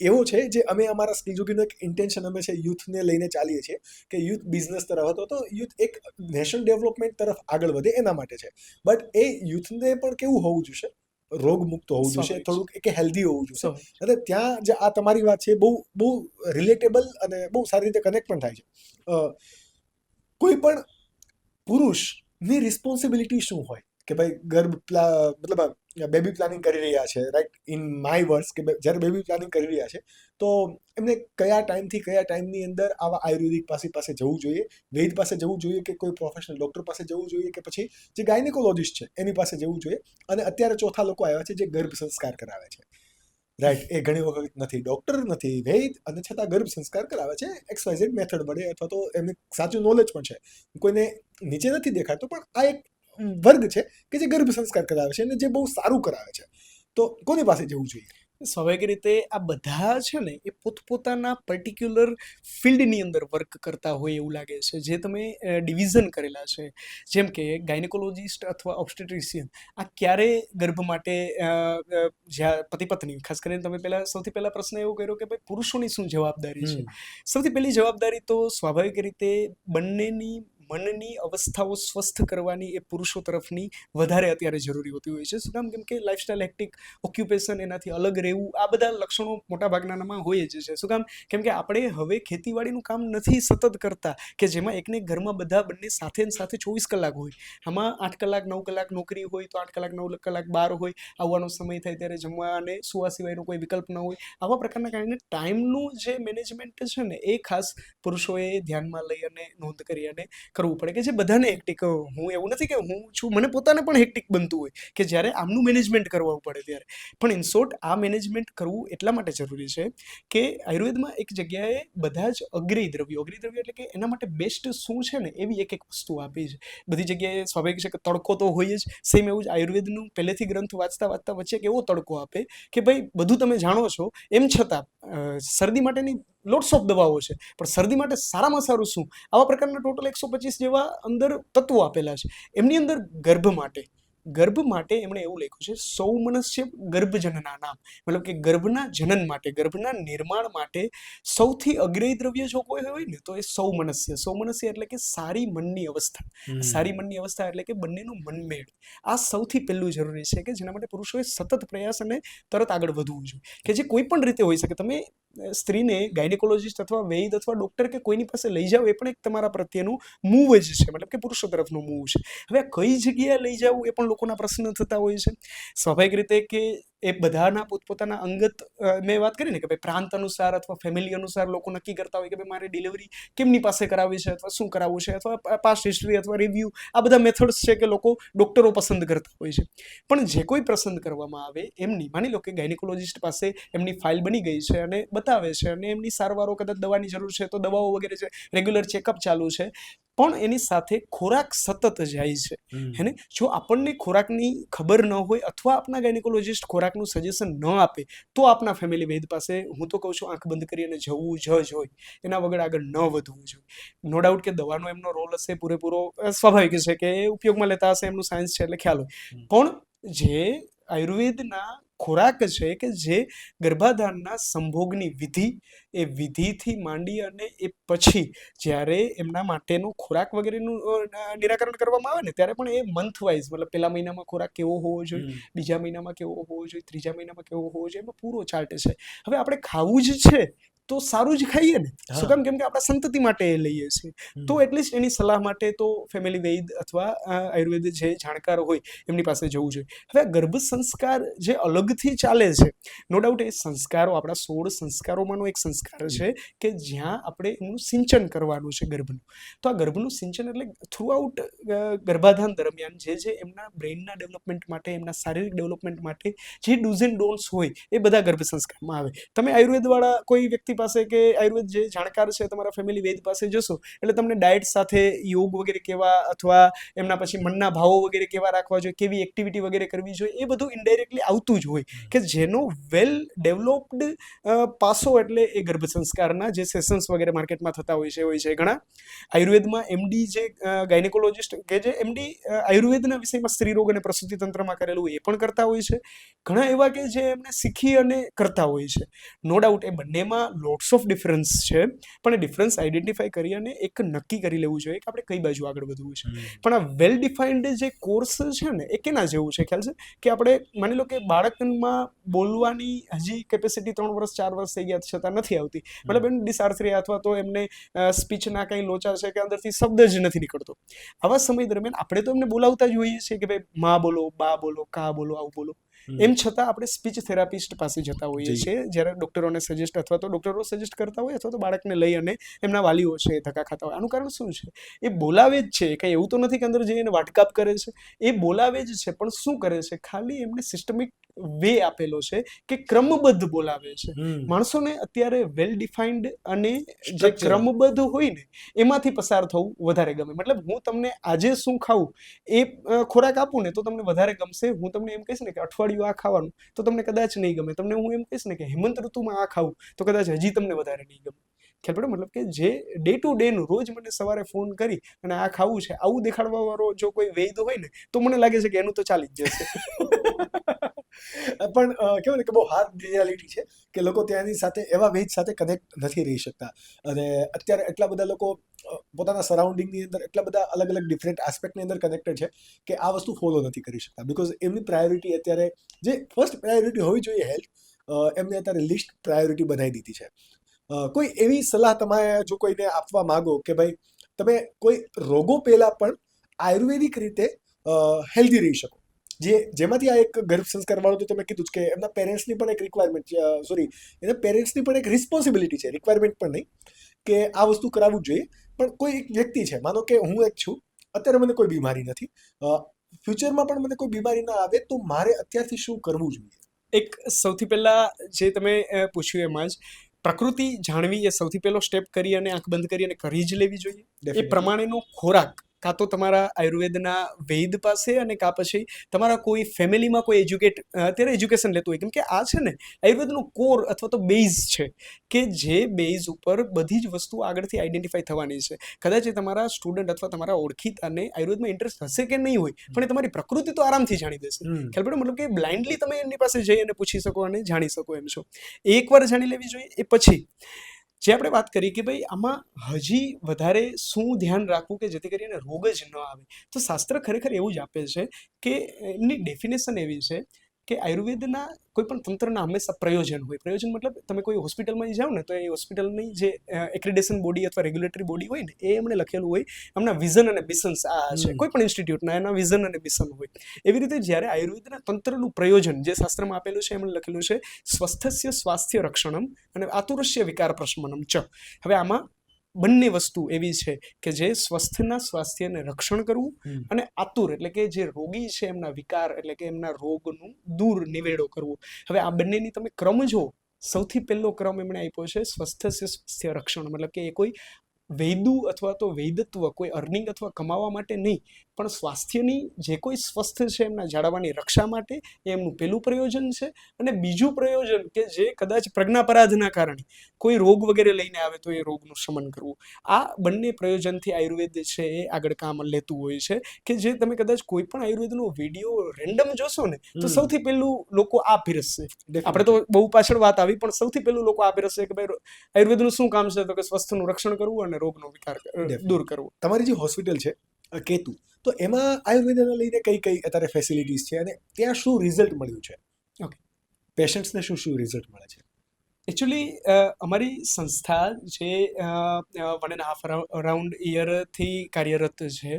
એવો છે જે અમે અમારા સ્કિલજોગીનો એક ઇન્ટેન્શન અમે છે યુથને લઈને ચાલીએ છીએ કે યુથ બિઝનેસ તરફ હતો તો યુથ એક નેશન ડેવલપમેન્ટ તરફ આગળ વધે એના માટે છે. બટ એ યુથને પણ કેવું હોવું જોઈએ? રોગ મુક્ત હોવું જોઈએ, થોડુંક એક હેલ્ધી હોવું જોઈએ. અને ત્યાં જે આ તમારી વાત છે બહુ રિલેટેબલ અને બહુ સારી રીતે કનેક્ટ પણ થાય છે. કોઈ પણ પુરુષની રિસ્પોન્સિબિલિટી શું હોય કે ભાઈ મતલબ બેબી પ્લાનિંગ કરી રહ્યા છે, રાઈટ? ઇન માય વર્ડ્સ કે જ્યારે બેબી પ્લાનિંગ કરી રહ્યા છે તો એમને કયા ટાઈમથી કયા ટાઈમની અંદર આવા આયુર્વેદિક પાસે જવું જોઈએ, વૈદ પાસે જવું જોઈએ કે કોઈ પ્રોફેશનલ ડૉક્ટર પાસે જવું જોઈએ કે પછી જે ગાયનેકોલોજિસ્ટ છે એની પાસે જવું જોઈએ? અને અત્યારે ચોથા લોકો આવ્યા છે જે ગર્ભ સંસ્કાર કરાવે છે, રાઈટ? એ ઘણી વખત નથી ડૉક્ટર, નથી વૈદ, અને છતાં ગર્ભ સંસ્કાર કરાવે છે XYZ મેથડ વડે, અથવા તો એમને સાચું નોલેજ પણ છે, કોઈને નીચે નથી દેખાતો, પણ આ એક વર્ગ છે કે જે ગર્ભ સંસ્કાર કરાવે છે અને જે બહુ સારું કરાવે છે. તો કોની પાસે જવું જોઈએ?
સ્વાભાવિક રીતે આ બધા છે ને એ પોતપોતાના પર્ટિક્યુલર ફિલ્ડની અંદર વર્ક કરતા હોય એવું લાગે છે, જે તમે ડિવિઝન કરેલા છે. જેમ કે ગાયનેકોલોજિસ્ટ અથવા ઓબ્સ્ટેટ્રિશિયન આ ક્યારે ગર્ભ માટે જ્યાં પતિ પત્ની, ખાસ કરીને તમે સૌથી પહેલા પ્રશ્ન એવો કર્યો કે ભાઈ પુરુષોની શું જવાબદારી છે. સૌથી પહેલી જવાબદારી તો સ્વાભાવિક રીતે બંનેની મનની અવસ્થાઓ સ્વસ્થ કરવાની એ પુરુષો તરફની વધારે અત્યારે જરૂરી હોતી હોય છે. શું કામ? કેમ કે લાઇફસ્ટાઇલ, હેક્ટિક, ઓક્યુપેશન, એનાથી અલગ રહેવું, આ બધા લક્ષણો મોટા ભાગનામાં હોય જ છે. શું કામ? કેમ કે આપણે હવે ખેતીવાડીનું કામ નથી સતત કરતા કે જેમાં એકને ઘરમાં બંને સાથે 24 કલાક હોય. આમાં 8 કલાક 9 કલાક નોકરી હોય તો 8 કલાક 9 કલાક બહાર હોય, આવવાનો સમય થાય ત્યારે જમવા અને સુવા સિવાયનો કોઈ વિકલ્પ ન હોય. આવા પ્રકારના કારણે ટાઈમનું જે મેનેજમેન્ટ છે ને એ ખાસ પુરુષોએ ધ્યાનમાં લઈ અને નોંધ કરી અને કરવું પડે કે જે બધાને હેક્ટિક. હું એવું નથી કે હું છું, મને પોતાને પણ હેક્ટિક બનતું હોય કે જ્યારે આમનું મેનેજમેન્ટ કરવું પડે ત્યારે. પણ ઇન શોર્ટ આ મેનેજમેન્ટ કરવું એટલા માટે જરૂરી છે કે આયુર્વેદમાં એક જગ્યાએ બધા જ અગ્રેય દ્રવ્યો એટલે કે એના માટે બેસ્ટ શું છે ને એવી એક વસ્તુ આપી છે. બધી જગ્યાએ સ્વાભાવિક છે કે તડકો તો હોય જ, સેમ એવું જ આયુર્વેદનું પહેલેથી ગ્રંથ વાંચતા વચ્ચે એક એવો તડકો આપે કે ભાઈ બધું તમે જાણો છો એમ છતાં શરદી માટેની લોટ્સ ઓફ દવાઓ છે, પણ શરદી માટે સારામાં સારું શું? આવા પ્રકારના ટોટલ 125 જેવા અંદર તત્વો આપેલા છે. એમની અંદર ગર્ભ માટે ગર્ભ માટે એમણે એવું લખ્યું છે, સૌમનસ્ય ગર્ભજનના નામ, મતલબ કે ગર્ભના જનન માટે, ગર્ભના નિર્માણ માટે સૌથી અગ્રેય દ્રવ્ય જો કોઈ હોય ને તો એ સૌમનસ્ય. સૌમનસ્ય એટલે કે સારી મનની અવસ્થા. સારી મનની અવસ્થા એટલે કે બંનેનું મનમેળ. આ સૌથી પહેલું જરૂરી છે કે જેના માટે પુરુષોએ સતત પ્રયાસ અને તરત આગળ વધવું જોઈએ, કે જે કોઈ પણ રીતે હોઈ શકે. તમે સ્ત્રીને ગાયનેકોલોજીસ્ટ અથવા વૈદ અથવા ડોક્ટર કે કોઈની પાસે લઈ જાઓ એ પણ એક તમારા પ્રત્યેનું મૂવ જ છે, મતલબ કે પુરુષો તરફનું મૂવ છે. હવે કઈ જગ્યાએ લઈ જવું એ પણ લોકોના પ્રશ્ન થતા હોય છે. સ્વાભાવિક રીતે કે એ બધાના પોતપોતાના અંગત, મેં વાત કરી ને કે ભાઈ પ્રાંત અનુસાર અથવા ફેમિલી અનુસાર લોકો નક્કી કરતા હોય કે ભાઈ મારે ડિલિવરી કેમની પાસે કરાવવી છે અથવા શું કરાવવું છે, અથવા પાસ્ટ હિસ્ટ્રી અથવા રિવ્યૂ, આ બધા મેથડ્સ છે કે લોકો ડોક્ટરો પસંદ કરતા હોય છે. પણ જે કોઈ પસંદ કરવામાં આવે એમની, માની લો કે ગાયનેકોલોજીસ્ટ પાસે એમની ફાઇલ બની ગઈ છે અને બતાવે છે અને એમની સારવારો કદાચ દવાની જરૂર છે તો દવાઓ વગેરે છે, રેગ્યુલર ચેકઅપ ચાલુ છે, પણ એની સાથે ખોરાક સતત જાય છે. હેને, જો આપણને ખોરાકની ખબર ન હોય અથવા આપણા ગાયનેકોલોજીસ્ટ ખોરાકનું સજેશન ન આપે તો આપણા ફેમિલી વૈદ પાસે, હું તો કહું છું, આંખ બંધ કરી અને જવું જ હોય, એના વગર આગળ ન વધવું જોઈએ. નો ડાઉટ કે દવાનો એમનો રોલ હશે પૂરેપૂરો, સ્વાભાવિક છે કે એ ઉપયોગમાં લેતા હશે, એમનું સાયન્સ છે એટલે ખ્યાલ હોય. પણ જે આયુર્વેદના ખોરાક છે કે જે ગર્ભાધાનના સંભોગની વિધિ, એ વિધિથી માંડી અને એ પછી જ્યારે એમના માટેનો ખોરાક વગેરેનું નિરાકરણ કરવામાં આવે ને ત્યારે પણ એ મંથ વાઇઝ, મતલબ પહેલા મહિનામાં ખોરાક કેવો હોવો જોઈએ, બીજા મહિનામાં કેવો હોવો જોઈએ, ત્રીજા મહિનામાં કેવો હોવો જોઈએ, એમાં પૂરો ચાર્ટ છે. હવે આપણે ખાવું જ છે તો સારું જ ખાઈએ ને, શું કામ? કેમ કે આપણા સંતતિ માટે એ લઈએ છીએ. તો એટલીસ્ટ એની સલાહ માટે તો ફેમિલી વૈદ અથવા આયુર્વેદ જે જાણકાર હોય એમની પાસે જવું જોઈએ. હવે ગર્ભ સંસ્કાર જે અલગથી ચાલે છે, નો ડાઉટ એ સંસ્કારો આપણા 16 સંસ્કારોમાંનો એક સંસ્કાર છે કે જ્યાં આપણે એનું સિંચન કરવાનું છે ગર્ભનું. તો આ ગર્ભનું સિંચન એટલે થ્રુઆઉટ ગર્ભાધાન દરમિયાન જે એમના બ્રેઇનના ડેવલપમેન્ટ માટે, એમના શારીરિક ડેવલપમેન્ટ માટે જે ડૂઝ એન્ડ ડોન્ટ્સ હોય એ બધા ગર્ભ સંસ્કારમાં આવે. તમે આયુર્વેદવાળા કોઈ વ્યક્તિ પાસે કે આયુર્વેદ જે જાણકાર છે તમારા ફેમિલી વૈદ પાસે જશો એટલે તમને ડાયટ સાથે યોગ વગેરે કેવા, અથવા એમના પછી મનના ભાવો વગેરે કેવા રાખવા જોઈએ, કેવી એક્ટિવિટી વગેરે કરવી જોઈએ, એ બધું ઇનડાયરેક્ટલી આવતું જ હોય કે જેનો વેલ ડેવલપ્ડ પાસો એટલે એ ગર્ભ સંસ્કારના જે સેશન્સ વગેરે માર્કેટમાં થતા હોય છે ઘણા. આયુર્વેદમાં એમડી જે ગાયનેકોલોજીસ્ટ કે જે એમડી આયુર્વેદના વિષયમાં સ્ત્રી રોગ અને પ્રસૂતિ તંત્રમાં કરેલું હોય એ પણ કરતા હોય છે. ઘણા એવા કે જે એમને શીખી અને કરતા હોય છે. નો ડાઉટ એ બંનેમાં લોટ્સ ઓફ ડિફરન્સ છે, પણ એ ડિફરન્સ આઈડેન્ટિફાઈ કરી અને એક નક્કી કરી લેવું જોઈએ કે આપણે કઈ બાજુ આગળ વધવું છે. પણ આ વેલ ડિફાઇન્ડ જે કોર્સ છે ને એ કેના જેવું છે ખ્યાલ છે કે આપણે માની લો કે બાળકમાં બોલવાની હજી કેપેસિટી 3 વર્ષ 4 વર્ષ થઈ ગયા છતાં નથી આવતી, મતલબ એમને ડિસઆર્થ્રિયા અથવા તો એમને સ્પીચના કંઈ લોચા છે કે અંદરથી શબ્દ જ નથી નીકળતો. આવા સમય દરમિયાન આપણે તો એમને બોલાવતા જ હોઈએ છીએ કે ભાઈ માં બોલો, બા બોલો, કા બોલો, આવું બોલો. એમ છતાં આપણે સ્પીચ થેરાપિસ્ટ પાસે જતા હોઈએ છીએ જ્યારે ડોક્ટરોને સજેસ્ટ, અથવા તો ડોક્ટરો સજેસ્ટ કરતા હોય અથવા તો બાળકને લઈ અને એમના વાલીઓ છે એ ધક્કા ખાતા હોય. આનું કારણ શું છે? એ બોલાવે જ છે, કંઈ એવું તો નથી કે અંદર જઈને વાટકાપ કરે છે, એ બોલાવે જ છે. પણ શું કરે છે? ખાલી એમને સિસ્ટમિક વે આપેલો છે કે ક્રમબદ્ધ બોલાવે છે. માણસોને અત્યારે વેલ ડિફાઇન્ડ અને જે ક્રમબદ્ધ હોય ને એમાંથી પસાર થવું વધારે ગમે. મતલબ હું તમને આજે શું ખાવું એ ખોરાક આપું ને તો તમને વધારે ગમશે. હું તમને એમ કહીશ ને કે અઠવાડિયું આ ખાવાનું તો તમને કદાચ નહીં ગમે. તમને હું એમ કહીશ ને કે હેમંત ઋતુમાં આ ખાવું તો કદાચ હજી તમને વધારે નહીં ગમે. ખ્યાલ પડે? મતલબ કે જે ડે ટુ ડે નું રોજ મને સવારે ફોન કરી અને આ ખાવું છે આવું દેખાડવા વાળો જો કોઈ વૈદ હોય ને તો મને લાગે છે કે એનું તો ચાલી જ જશે.
પણ કેવું ને કે બહુ હાર્ડ રિયાલિટી છે કે લોકો ત્યાંની સાથે એવા વેજ સાથે કનેક્ટ નથી રહી શકતા. અને અત્યારે એટલા બધા લોકો પોતાના સરાઉન્ડિંગની અંદર એટલા બધા અલગ અલગ ડિફરન્ટ આસ્પેક્ટની અંદર કનેક્ટેડ છે કે આ વસ્તુ ફોલો નથી કરી શકતા. બિકોઝ એમની પ્રાયોરિટી અત્યારે જે ફર્સ્ટ પ્રાયોરિટી હોવી જોઈએ હેલ્થ, એમને અત્યારે લિસ્ટ પ્રાયોરિટી બનાવી દીધી છે. કોઈ એવી સલાહ તમે જો કોઈને આપવા માંગો કે ભાઈ તમે કોઈ રોગો પહેલાં પણ આયુર્વેદિક રીતે હેલ્ધી રહી શકો, જેમાંથી આ એક ગર્ભ સંસ્કાર વાળું તો તમે કીધું જ કે એમના પેરેન્ટ્સની પણ એક રિક્વાયરમેન્ટ, એના પેરેન્ટ્સની પણ એક રિસ્પોન્સિબિલિટી છે, રિક્વાયરમેન્ટ પણ નહીં કે આ વસ્તુ કરાવવું જ જોઈએ. પણ કોઈ એક વ્યક્તિ છે, માનો કે હું એક છું, અત્યારે મને કોઈ બીમારી નથી, ફ્યુચરમાં પણ મને કોઈ બીમારી ના આવે તો મારે અત્યારથી શું કરવું જોઈએ?
એક સૌથી પહેલા જે તમે પૂછ્યું એમાં જ પ્રકૃતિ જાણવી એ સૌથી પહેલો સ્ટેપ કરી અને આંખ બંધ કરી અને કરી જ લેવી જોઈએ. એ પ્રમાણેનો ખોરાક કાં તો તમારા આયુર્વેદના વૈદ પાસે અને કાં પછી તમારા કોઈ ફેમિલીમાં કોઈ અત્યારે એજ્યુકેશન લેતું હોય. કેમ કે આ છે ને આયુર્વેદનો કોર અથવા તો બેઝ છે કે જે બેઝ ઉપર બધી જ વસ્તુ આગળથી આઈડેન્ટિફાઈ થવાની છે. કદાચ એ તમારા સ્ટુડન્ટ અથવા તમારા ઓળખીતાને આયુર્વેદમાં ઇન્ટરેસ્ટ હશે કે નહીં હોય, પણ એ તમારી પ્રકૃતિ તો આરામથી જાણી દેશે. ખ્યાલ પડે? મતલબ કે બ્લાઇન્ડલી તમે એમની પાસે જઈ અને પૂછી શકો અને જાણી શકો એમ છો. એકવાર જાણી લેવી જોઈએ. એ પછી જે આપણે વાત કરી કે ભાઈ આમાં હજી વધારે શું ધ્યાન રાખવું કે જેથી કરીને રોગ જ ન આવે, તો શાસ્ત્ર ખરેખર એવું જ આપે છે કે એમની ડેફિનેશન એવી છે કે આયુર્વેદના કોઈ પણ તંત્રના હંમેશા પ્રયોજન હોય. પ્રયોજન મતલબ તમે કોઈ હોસ્પિટલમાં જાઓ ને તો એ હોસ્પિટલની જે એક્રેડિટેશન બોડી અથવા રેગ્યુલેટરી બોડી હોય ને એ એમણે લખેલું હોય, એમના વિઝન અને મિશન્સ આ છે. કોઈ પણ ઇન્સ્ટિટ્યૂટના એના વિઝન અને મિશન હોય. એવી રીતે જ્યારે આયુર્વેદના તંત્રનું પ્રયોજન જે શાસ્ત્રમાં આપેલું છે એમણે લખેલું છે સ્વસ્થસ્ય સ્વાસ્થ્ય રક્ષણમ અને આતુરસ્ય વિકાર પ્રશમનમ ચ. હવે આમાં બંને વસ્તુ એવી છે કે જે સ્વસ્થના સ્વાસ્થ્યને રક્ષણ કરવું અને આતુર એટલે કે જે રોગી છે એમના વિકાર એટલે કે એમના રોગનું દૂર નિવેડો કરવો. હવે આ બંનેની તમે ક્રમ જો, સૌથી પહેલો ક્રમ એમણે આપ્યો છે સ્વસ્થસ્ય સ્વાસ્થ્ય રક્ષણ. મતલબ કે એ કોઈ વૈદુ અથવા તો વૈદત્વ કોઈ અર્નિંગ અથવા કમાવા માટે નહીં, પણ સ્વાસ્થ્યની જે કોઈ સ્વસ્થ છે એમના જાળવવાની રક્ષા માટે એ એમનું પહેલું પ્રયોજન છે. અને બીજું પ્રયોજન કે જે કદાચ પ્રજ્ઞાપરાધના કારણે કોઈ રોગ વગેરે લઈને આવે તો એ રોગનું શમન કરવું. આ બંને પ્રયોજનથી આયુર્વેદ છે એ આગળ કામ લેતું હોય છે કે જે તમે કદાચ કોઈ પણ આયુર્વેદનો વિડીયો રેન્ડમ જોશો ને તો સૌથી પહેલું લોકો આ પીરસશે. આપણે તો બહુ પાછળ વાત આવી, પણ સૌથી પહેલું લોકો આ પીરસશે કે ભાઈ આયુર્વેદનું શું કામ છે, તો કે સ્વસ્થનું રક્ષણ કરવું અને રોગનો વિકાર દૂર કરવો.
તમારી જે હોસ્પિટલ છે કેતુ, તો એમાં આયુર્વેદને લઈને કઈ કઈ અત્યારે ફેસિલિટીઝ છે અને ત્યાં શું રિઝલ્ટ મળ્યું છે?
ઓકે,
પેશન્ટ્સને શું શું રિઝલ્ટ મળે છે?
એકચ્યુઅલી અમારી સંસ્થા જે 1.5 અરાઉન્ડ યરથી કાર્યરત છે,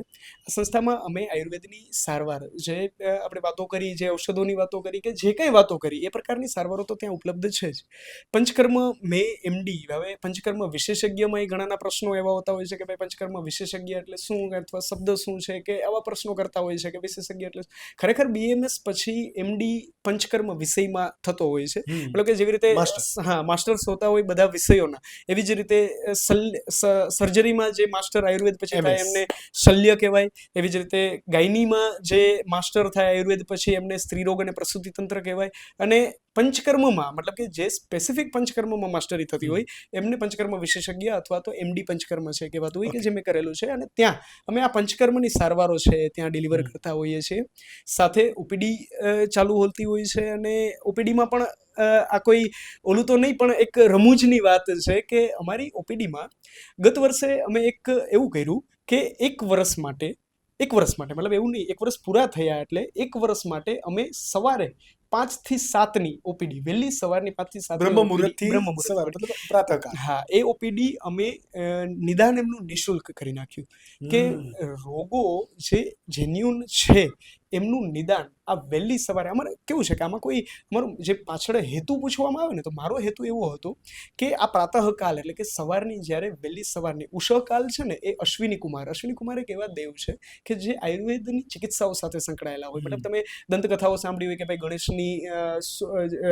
આ સંસ્થામાં અમે આયુર્વેદની સારવાર જે આપણે વાતો કરી, જે ઔષધોની વાતો કરી કે જે કંઈ વાતો કરી એ પ્રકારની સારવારો તો ત્યાં ઉપલબ્ધ છે જ. પંચકર્મ મેં એમડી, હવે પંચકર્મ વિશેષજ્ઞમાં ઘણાના પ્રશ્નો એવા હોતા હોય છે કે ભાઈ પંચકર્મ વિશેષજ્ઞ એટલે શું, અથવા શબ્દ શું છે, કે આવા પ્રશ્નો કરતા હોય છે કે વિશેષજ્ઞ એટલે ખરેખર BMS પછી MD પંચકર્મ વિષયમાં થતો હોય છે. મતલબ કે જેવી રીતે માસ્ટર્સ હોતા હોય બધા વિષયોના, એવી જ રીતે સર્જરીમાં જે માસ્ટર આયુર્વેદ પછી થાય એમને શલ્ય કહેવાય. એવી જ રીતે ગાયનીમાં જે માસ્ટર થાય આયુર્વેદ પછી એમને સ્ત્રીરોગ અને પ્રસૂતિ તંત્ર કહેવાય. અને પંચકર્મમાં મતલબ કે જે સ્પેસિફિક પંચકર્મમાં માસ્ટરી થતી હોય એમને પંચકર્મ વિશેષજ્ઞ અથવા તો MD પંચકર્મ છે કહેવાતું હોય કે જે મેં કરેલું છે. અને ત્યાં અમે આ પંચકર્મની સારવારો છે ત્યાં ડિલિવર કરતા હોઈએ છીએ. સાથે OPD ચાલુ હોતી હોય છે અને OPDમાં પણ આ કોઈ ઓલું તો નહીં, પણ એક રમૂજની વાત છે કે અમારી OPDમાં ગત વર્ષે અમે એક એવું કર્યું કે એક વર્ષ માટે મતલબ એવું નહીં, 1 વર્ષ પૂરા થયા એટલે 1 વર્ષ માટે અમે સવારે 5 થી 7ની OPD, વહેલી સવારની 5 થી 7
બ્રહ્મમુહૂર્ત પ્રાતઃકાળ,
હા, એ OPD અમે નિદાન એમનું નિઃશુલ્ક કરી નાખ્યું કે રોગો જે જેન્યુન છે એમનું નિદાન આ વહેલી સવારે. અમારે કેવું છે કે આમાં કોઈ અમારું જે પાછળ હેતુ પૂછવામાં આવે ને, તો મારો હેતુ એવો હતો કે આ પ્રાતઃકાલ એટલે કે સવારની જ્યારે વહેલી સવારની ઉષકાલ છે ને, એ અશ્વિની કુમાર એક એવા દેવ છે કે જે આયુર્વેદની ચિકિત્સાઓ સાથે સંકળાયેલા હોય. મતલબ તમે દંતકથાઓ સાંભળી હોય કે ભાઈ ગણેશની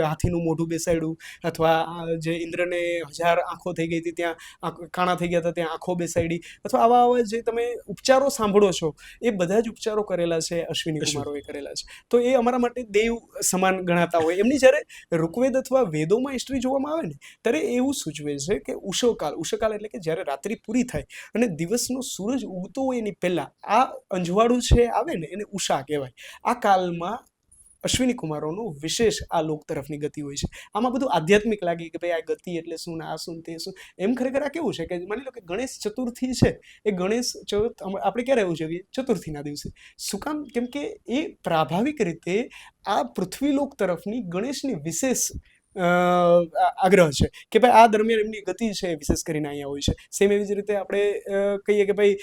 હાથીનું મોઢું બેસાડ્યું, અથવા જે ઇન્દ્રને 1000 આંખો થઈ ગઈ હતી ત્યાં કાણા થઈ ગયા હતા ત્યાં આંખો બેસાડી, અથવા આવા જે તમે ઉપચારો સાંભળો છો એ બધા જ ઉપચારો કરેલા છે અશ્વિની કુમારોએ કરેલા છે. તો એ અમારા માટે દેવ સમાન ગણાતા હોય. એમની જ્યારે ઋગ્વેદ અથવા વેદોમાં હિસ્ટ્રી જોવામાં આવે ને ત્યારે એવું સૂચવે છે કે ઉષકાલ એટલે કે જ્યારે રાત્રિ પૂરી થાય અને દિવસનો સૂરજ ઉગતો હોય એની પહેલા આ અંજવાળું છે આવે ને એને ઉષા કહેવાય. આ કાલમાં અશ્વિની કુમારોનો વિશેષ આ લોક તરફની ગતિ હોય છે. આમાં બધું આધ્યાત્મિક લાગી કે ભાઈ આ ગતિ એટલે શું ને આ શું તે શું. એમ ખરેખર આ કેવું છે કે માની લો કે ગણેશ ચતુર્થી છે, એ ગણેશ ચતુર્થ આપણે ક્યારે ઉજવીએ? ચતુર્થીના દિવસે. શું કામ? કેમ કે એ પ્રાભાવિક રીતે આ પૃથ્વીલોક તરફની ગણેશની વિશેષ આગ્રહ છે કે ભાઈ આ દરમિયાન એમની ગતિ છે વિશેષ કરીને અહીંયા હોય છે. સેમ એવી જ રીતે આપણે કહીએ કે ભાઈ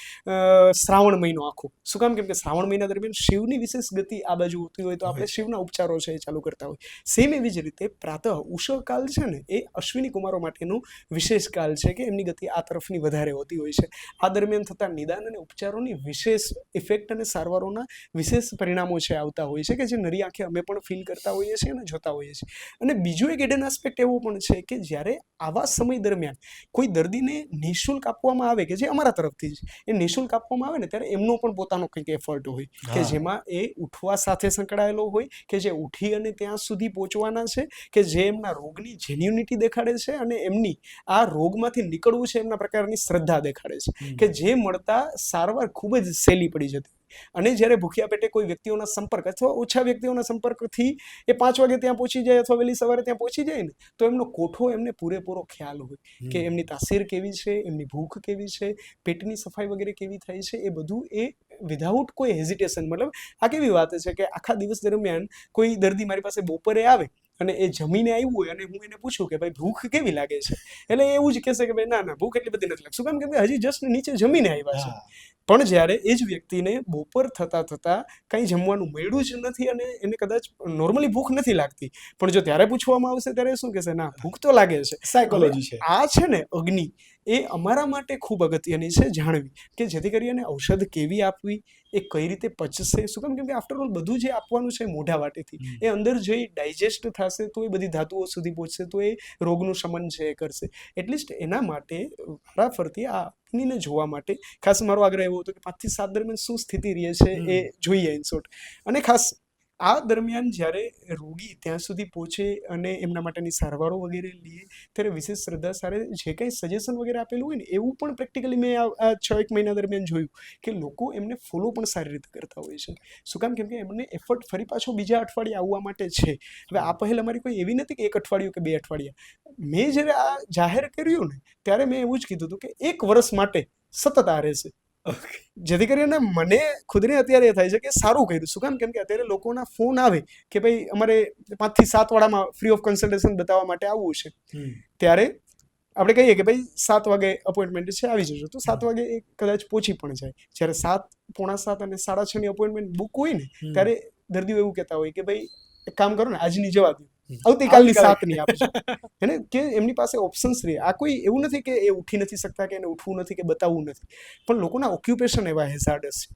શ્રાવણ મહિનો આખો. શું કામ? કેમ કે શ્રાવણ મહિના દરમિયાન શિવની વિશેષ ગતિ આ બાજુ હોતી હોય તો આપણે શિવના ઉપચારો છે એ ચાલુ કરતા હોય. સેમ એવી જ રીતે પ્રાતઃ ઉષકાલ છે ને, એ અશ્વિની કુમારો માટેનું વિશેષ કાલ છે કે એમની ગતિ આ તરફની વધારે હોતી હોય છે. આ દરમિયાન થતા નિદાન અને ઉપચારોની વિશેષ ઇફેક્ટ અને સારવારોના વિશેષ પરિણામો છે આવતા હોય છે કે જે નરી આંખે અમે પણ ફીલ કરતા હોઈએ છીએ અને જોતા હોઈએ છીએ. અને બીજું એક હિડન આસ્પેક્ટ એવો પણ છે કે જ્યારે આવા સમય દરમિયાન કોઈ દર્દીને નિઃશુલ્ક આપવામાં આવે કે જે અમારા તરફથી જ એ નિઃશુલ્ક આપવામાં આવે ને ત્યારે એમનો પણ પોતાનો કંઈક એફર્ટ હોય કે જેમાં એ ઉઠવા સાથે સંકળાયેલો હોય કે જે ઉઠી અને ત્યાં સુધી પહોંચવાના છે કે જે એમના રોગની જેન્યુનિટી દેખાડે છે અને એમની આ રોગમાંથી નીકળવું છે એમના પ્રકારની શ્રદ્ધા દેખાડે છે કે જે મળતા સારવાર ખૂબ જ સહેલી પડી જતી. અને જ્યારે ભૂખ્યા પેટે કોઈ વ્યક્તિઓના સંપર્ક અથવા ઓછા વ્યક્તિઓના સંપર્કથી એ 5 વાગે ત્યાં પહોંચી જાય અથવા વહેલી સવારે ત્યાં પહોંચી જાય ને તો એમનો કોઠો એમને પૂરેપૂરો ખ્યાલ હોય કે એમની તાસીર કેવી છે, એમની ભૂખ કેવી છે, પેટની સફાઈ વગેરે કેવી થાય છે, એ બધું એ વિધાઉટ કોઈ હેઝિટેશન. મતલબ આ કેવી વાત છે કે આખા દિવસ દરમિયાન કોઈ દર્દી મારી પાસે બપોરે આવે અને એ જમીને આવ્યું હોય અને હું એને પૂછું કે ભાઈ ભૂખ કેવી લાગે છે, એટલે એવું જ કહેશે કે ભાઈ ના ભૂખ એટલી બધી નથી લાગતી. શું કામ કે હજી જસ્ટ નીચે જમીને આવ્યા છે. પણ જ્યારે એ જ વ્યક્તિને બપોર થતા કંઈ જમવાનું મળ્યું જ નથી અને એને કદાચ નોર્મલી ભૂખ નથી લાગતી, પણ જો ત્યારે પૂછવામાં આવશે ત્યારે શું કહેશે, ના ભૂખ તો લાગે છે.
સાયકોલોજી છે
આ છે ને અગ્નિ, એ અમારા માટે ખૂબ અગત્યની છે જાણવી કે જેથી કરીને ઔષધ કેવી આપવી, એ કઈ રીતે પચશે. શું કામ કે આફ્ટર ઓલ બધું જે આપવાનું છે મોઢા વાટેથી એ અંદર જઈ ડાયજેસ્ટ થશે તો એ બધી ધાતુઓ સુધી પહોંચશે તો એ રોગનું શમન છે એ કરશે. એટલીસ્ટ એના માટે વારાફરતી આ અગ્નિને જોવા માટે ખાસ મારો આગ્રહ એવો હતો કે 5 થી 7 દરમિયાન શું સ્થિતિ રહે છે એ જોઈએ ઇન શોર્ટ. અને ખાસ આ દરમિયાન જ્યારે રોગી ત્યાં સુધી પહોંચે અને એમના માટેની સારવારો વગેરે લે ત્યારે વિશેષ શ્રદ્ધા સાથે જે કંઈ સજેશન વગેરે આપેલું હોય ને એવું પણ પ્રેક્ટિકલી મેં આ 6-1 મહિના દરમિયાન જોયું કે લોકો એમને ફોલો પણ સારી રીતે કરતા હોય છે. શું કામ કેમ કે એમને એફર્ટ ફરી પાછો બીજા અઠવાડિયે આવવા માટે છે. હવે આ પહેલ અમારી કોઈ એવી નથી કે 1 અઠવાડિયું કે 2 અઠવાડિયા. મેં જ્યારે આ જાહેર કર્યું ને ત્યારે મેં એવું જ કીધું હતું કે 1 વર્ષ માટે સતત આ રહેશે. જેથી કરીને મને ખુદને અત્યારે એ થાય છે કે સારું કર્યું. શું કામ કેમ કે અત્યારે લોકોના ફોન આવે કે ભાઈ અમારે 5 થી 7 વાળામાં ફ્રી ઓફ કન્સલ્ટેશન બતાવવા માટે આવવું છે, ત્યારે આપણે કહીએ કે ભાઈ 7 વાગે અપોઇન્ટમેન્ટ છે, આવી જજો. તો 7 વાગે એ કદાચ પહોંચી પણ જાય. જ્યારે 7, 7:15 અને 6:30 ની અપોઇન્ટમેન્ટ બુક હોય ને ત્યારે દર્દીઓ એવું કહેતા હોય કે ભાઈ એક કામ કરો ને, આજની જવા દો, આવતીકાલની 7 ની આપજો. એને કે એમની પાસે ઓપ્શન્સ રહે. આ કોઈ એવું નથી કે એ ઉઠી નથી શકતા કે એને ઉઠવું નથી કે બતાવવું નથી, પણ લોકોના ઓક્યુપેશન એવા હેઝાર્ડસ છે.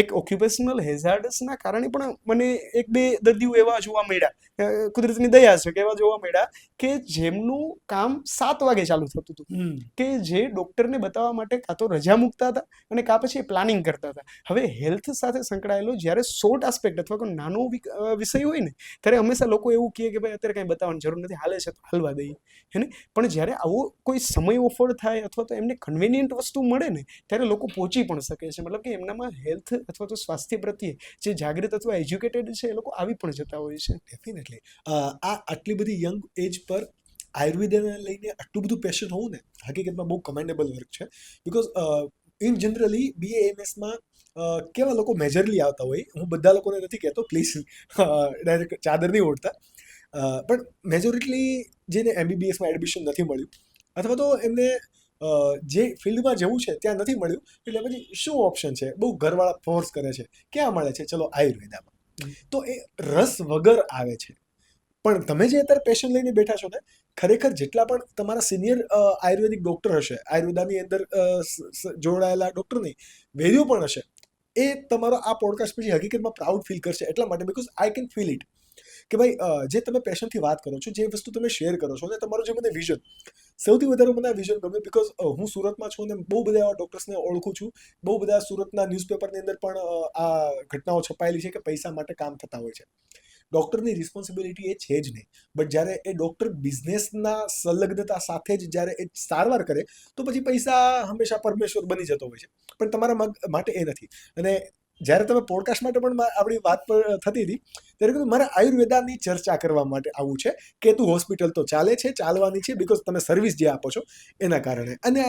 એક ઓક્યુપેશનલ હેઝાર્ડસના કારણે પણ મને 1-2 દર્દીઓ એવા જોવા મળ્યા, કુદરતની દયા છે કે એવા જોવા મળ્યા કે જેમનું કામ 7 વાગે ચાલુ થતું હતું, કે જે ડોક્ટરને બતાવવા માટે કાં તો રજા મૂકતા હતા અને કાં પછી પ્લાનિંગ કરતા હતા. હવે હેલ્થ સાથે સંકળાયેલો જ્યારે શોર્ટ આસ્પેક્ટ અથવા કોઈ નાનો વિષય હોય ને ત્યારે હંમેશા લોકો એવું કહે કે ભાઈ અત્યારે કંઈ બતાવવાની જરૂર નથી, હાલે છે તો હાલવા દઈએ, હે ને. પણ જ્યારે આવો કોઈ સમય ઓફર થાય અથવા તો એમને કન્વિનિયન્ટ વસ્તુ મળે ને ત્યારે લોકો પહોંચી પણ શકે છે. મતલબ કે એમનામાં હેલ્થ અથવા તો સ્વાસ્થ્ય પ્રત્યે જે જાગૃત અથવા એજ્યુકેટેડ છે એ લોકો આવી પણ જતા હોય છે.
ડેફિનેટલી. આ આટલી બધી યંગ એજ પર આયુર્વેદને લઈને આટલું બધું પેશન હોવું ને હકીકતમાં બહુ કમેન્ડેબલ વર્ક છે. બિકોઝ ઇન જનરલી BAMSમાં કેવા લોકો મેજરલી આવતા હોય, હું બધા લોકોને નથી કહેતો, પ્લીઝ ડાયરેક્ટ ચાદર નહીં ઓઢતા, પણ મેજોરિટલી જેને MBBSમાં એડમિશન નથી મળ્યું અથવા તો એમને જે ફિલ્ડમાં જવું છે ત્યાં નથી મળ્યું, એટલે પછી શું ઓપ્શન છે, બહુ ઘરવાળા ફોર્સ કરે છે, ક્યાં મળે છે, ચલો આયુર્વેદામાં. તો એ રસ વગર આવે છે. પણ તમે જે અત્યારે પેશન લઈને બેઠા છો ને, ખરેખર જેટલા પણ તમારા સિનિયર આયુર્વેદિક ડૉક્ટર હશે, આયુર્વેદાની અંદર જોડાયેલા ડૉક્ટર નહીં, વેદ્યો પણ હશે, એ તમારો આ પોડકાસ્ટ પછી હકીકતમાં પ્રાઉડ ફીલ કરશે. એટલા માટે because I can feel it કે ભાઈ જે તમે પેશનથી વાત કરો છો, જે વસ્તુ તમે શેર કરો છો, અને તમારું જે મને વિઝન, સૌથી વધારે મને આ વિઝન ગમે. બિકોઝ હું સુરતમાં છું અને બહુ બધા એવા ડૉક્ટર્સને ઓળખું છું. બહુ બધા સુરતના ન્યૂઝપેપરની અંદર પણ આ ઘટનાઓ છપાયેલી છે કે પૈસા માટે કામ થતા હોય છે. ડૉક્ટરની રિસ્પોન્સિબિલિટી એ છે જ નહીં, બટ જ્યારે એ ડૉક્ટર બિઝનેસના સંલગ્નતા સાથે જ જ્યારે એ સારવાર કરે તો પછી પૈસા હંમેશા પરમેશ્વર બની જતો હોય છે, પણ તમારા માટે એ નથી. અને જ્યારે તમે પોડકાસ્ટ માટે પણ આપણી વાત પર થતી હતી ત્યારે કીધું મારે આયુર્વેદાની ચર્ચા કરવા માટે આવું છે. કેતુ હોસ્પિટલ તો ચાલે છે, ચાલવાની છે, બિકોઝ તમે સર્વિસ જે આપો છો એના કારણે. અને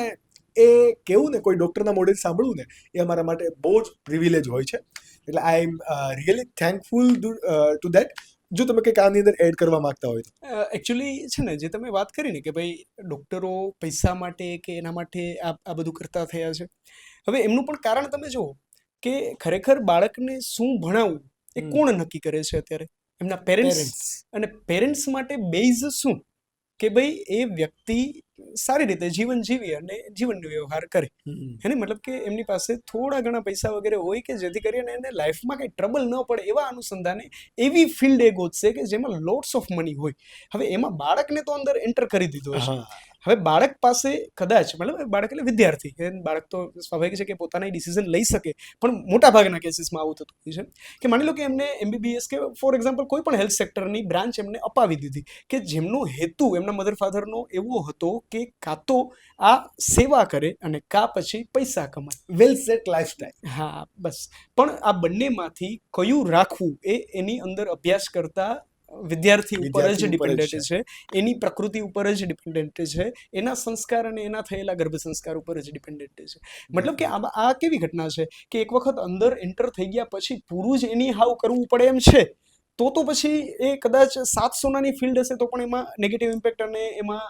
એ કેવું ને કોઈ ડૉક્ટરના મોડેલ સાંભળવું ને એ અમારા માટે બહુ જ પ્રિવિલેજ હોય છે. એટલે I am really thankful to that. જો તમે કંઈક આની અંદર એડ કરવા માંગતા હોય તો.
એકચ્યુઅલી છે ને જે તમે વાત કરી ને કે ભાઈ ડૉક્ટરો પૈસા માટે કે એના માટે આ બધું કરતા થયા છે. હવે એમનું પણ કારણ તમે જુઓ કે ખરેખર બાળકને શું ભણાવવું એ કોણ નક્કી કરે છે અત્યારે? એમના પેરેન્ટ્સ. અને પેરેન્ટ્સ માટે બેઝ શું કે ભાઈ એ વ્યક્તિ સારી રીતે જીવન જીવી અને જીવનનો વ્યવહાર કરે. એને મતલબ કે એમની પાસે થોડા ઘણા પૈસા વગેરે હોય કે જેથી કરીને એને લાઈફમાં કંઈ ટ્રબલ ન પડે એવા અનુસંધાને એવી ફિલ્ડ એ ગોતશે કે જેમાં લોટ્સ ઓફ મની હોય. હવે એમાં બાળકને તો અંદર એન્ટર કરી દીધો હશે. હવે બાળક પાસે કદાચ મતલબ બાળક એટલે વિદ્યાર્થી, બાળક તો સ્વાભાવિક છે કે પોતાના ડિસિઝન લઈ શકે, પણ મોટા ભાગના કેસીસમાં આવું થતું હોય છે કે માની લો કે એમને MBBS કે ફોર એક્ઝામ્પલ કોઈ પણ હેલ્થ સેક્ટરની બ્રાન્ચ એમને અપાવી દીધી કે જેમનો હેતુ એમના મધર ફાધરનો એવો હતો કે કાં તો આ સેવા કરે અને કાં પછી પૈસા કમાય.
વેલ સેટ લાઈફસ્ટાઈલ.
હા બસ, પણ આ બંનેમાંથી કયું રાખવું એ એની અંદર અભ્યાસ કરતા વિદ્યાર્થી ઉપર જ ડિપેન્ડન્ટ છે, એની પ્રકૃતિ ઉપર જ ડિપેન્ડન્ટ છે, એના સંસ્કાર અને એના થયેલા ગર્ભ સંસ્કાર ઉપર જ ડિપેન્ડન્ટ છે. મતલબ કે આ કેવી ઘટના છે કે એક વખત અંદર એન્ટર થઈ ગયા પછી પૂરું જ એની હાવ કરવું પડે એમ છે, તો પછી એ કદાચ 7 સોનાની ફિલ્ડ હશે તો પણ એમાં નેગેટિવ ઇમ્પેક્ટ અને એમાં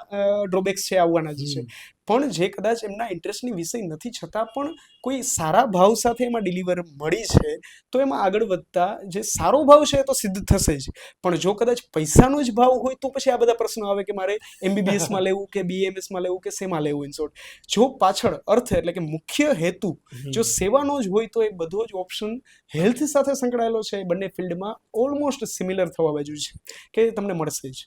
ડ્રોબેક્સ છે આવવાના જ છે. પણ જે કદાચ એમના ઇન્ટરેસ્ટની વિષય નથી છતાં પણ કોઈ સારા ભાવ સાથે એમાં ડિલિવર મળી છે તો એમાં આગળ વધતા જે સારો ભાવ છે એ તો સિદ્ધ થશે જ. પણ જો કદાચ પૈસાનો જ ભાવ હોય તો પછી આ બધા પ્રશ્નો આવે કે મારે MBBSમાં લેવું કે BAMSમાં લેવું કે શેમાં લેવું. ઇન શોર્ટ, જો પાછળ અર્થ એટલે કે મુખ્ય હેતુ જો સેવાનો જ હોય તો એ બધો જ ઓપ્શન હેલ્થ સાથે સંકળાયેલો છે એ બંને ફિલ્ડમાં ઓલમોસ્ટ સિમિલર થવા બાજુ છે કે તમને મળશે જ.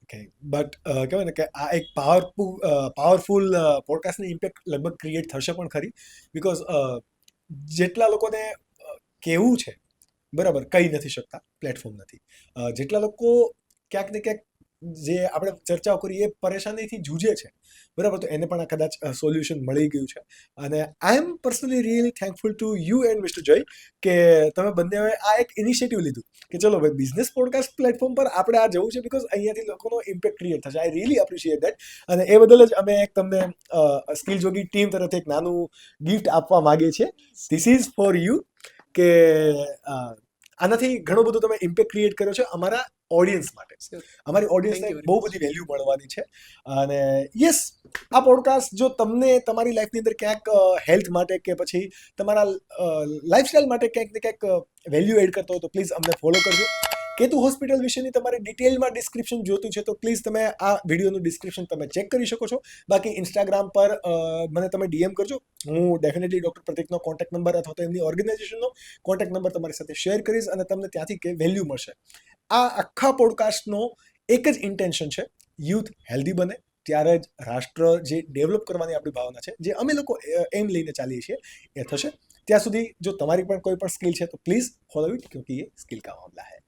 ઓકે, બટ કહેવાય ને કે આ એક પાવરફુલ પોડકાસ્ટની ઇમ્પેક્ટ લગભગ ક્રિએટ થશે પણ ખરી, બિકોઝ જેટલા લોકોને કહેવું છે બરાબર કહી નથી શકતા, પ્લેટફોર્મ નથી, જેટલા લોકો ક્યાંક ને ક્યાંક જે આપણે ચર્ચાઓ કરી એ પરેશાનીથી જૂજે છે બરાબર, તો એને પણ આ કદાચ સોલ્યુશન મળી ગયું છે. અને I am personally really thankful to you and mister Jay કે તમે બંને આ એક ઇનિશિયેટિવ લીધું કે ચલો ભાઈ બિઝનેસ પોડકાસ્ટ પ્લેટફોર્મ પર આપણે આ જવું છે, બિકોઝ અહીંયાથી લોકોનો ઇમ્પેક્ટ ક્રિએટ થશે. I really appreciate that. અને એ બદલ જ અમે એક તમને સ્કિલ જોગી ટીમ તરફથી એક નાનું ગિફ્ટ આપવા માંગીએ છીએ. ધીસ ઇઝ ફોર યુ કે આનાથી ઘણો બધો તમે ઇમ્પેક્ટ ક્રિએટ કર્યો છે અમારા ઓડિયન્સ માટે. અમારી ઓડિયન્સને બહુ બધી વેલ્યુ મળવાની છે. અને યસ, આ પોડકાસ્ટ જો તમને તમારી લાઈફની અંદર ક્યાંક હેલ્થ માટે કે પછી તમારા લાઈફસ્ટાઈલ માટે ક્યાંક ને ક્યાંક વેલ્યુ એડ કરતો હોય તો પ્લીઝ અમને ફોલો કરજો. કેતુ હોસ્પિટલ વિશેની તમારે ડિટેલમાં ડિસ્ક્રિપ્શન જોતું છે તો પ્લીઝ તમે આ વિડીયોનું ડિસ્ક્રિપ્શન તમે ચેક કરી શકો છો. બાકી ઇન્સ્ટાગ્રામ પર મને તમે DM કરજો, હું ડેફિનેટલી ડૉક્ટર પ્રતીકનો કોન્ટેક્ટ નંબર અથવા તો એમની ઓર્ગેનાઇઝેશનનો કોન્ટેક્ટ નંબર તમારી સાથે શેર કરીશ અને તમને ત્યાંથી કે વેલ્યુ મળશે. આ આખા પોડકાસ્ટનો એક જ ઇન્ટેન્શન છે, યુથ હેલ્ધી બને ત્યારે જ રાષ્ટ્ર જે ડેવલપ કરવાની આપણી ભાવના છે, જે અમે લોકો એમ લઈને ચાલીએ છીએ એ થશે. ત્યાં સુધી જો તમારી પણ કોઈ પણ સ્કિલ છે તો પ્લીઝ ફોલો ઇટ, ક્યોંકિ એ સ્કિલ કા મામલા હૈ.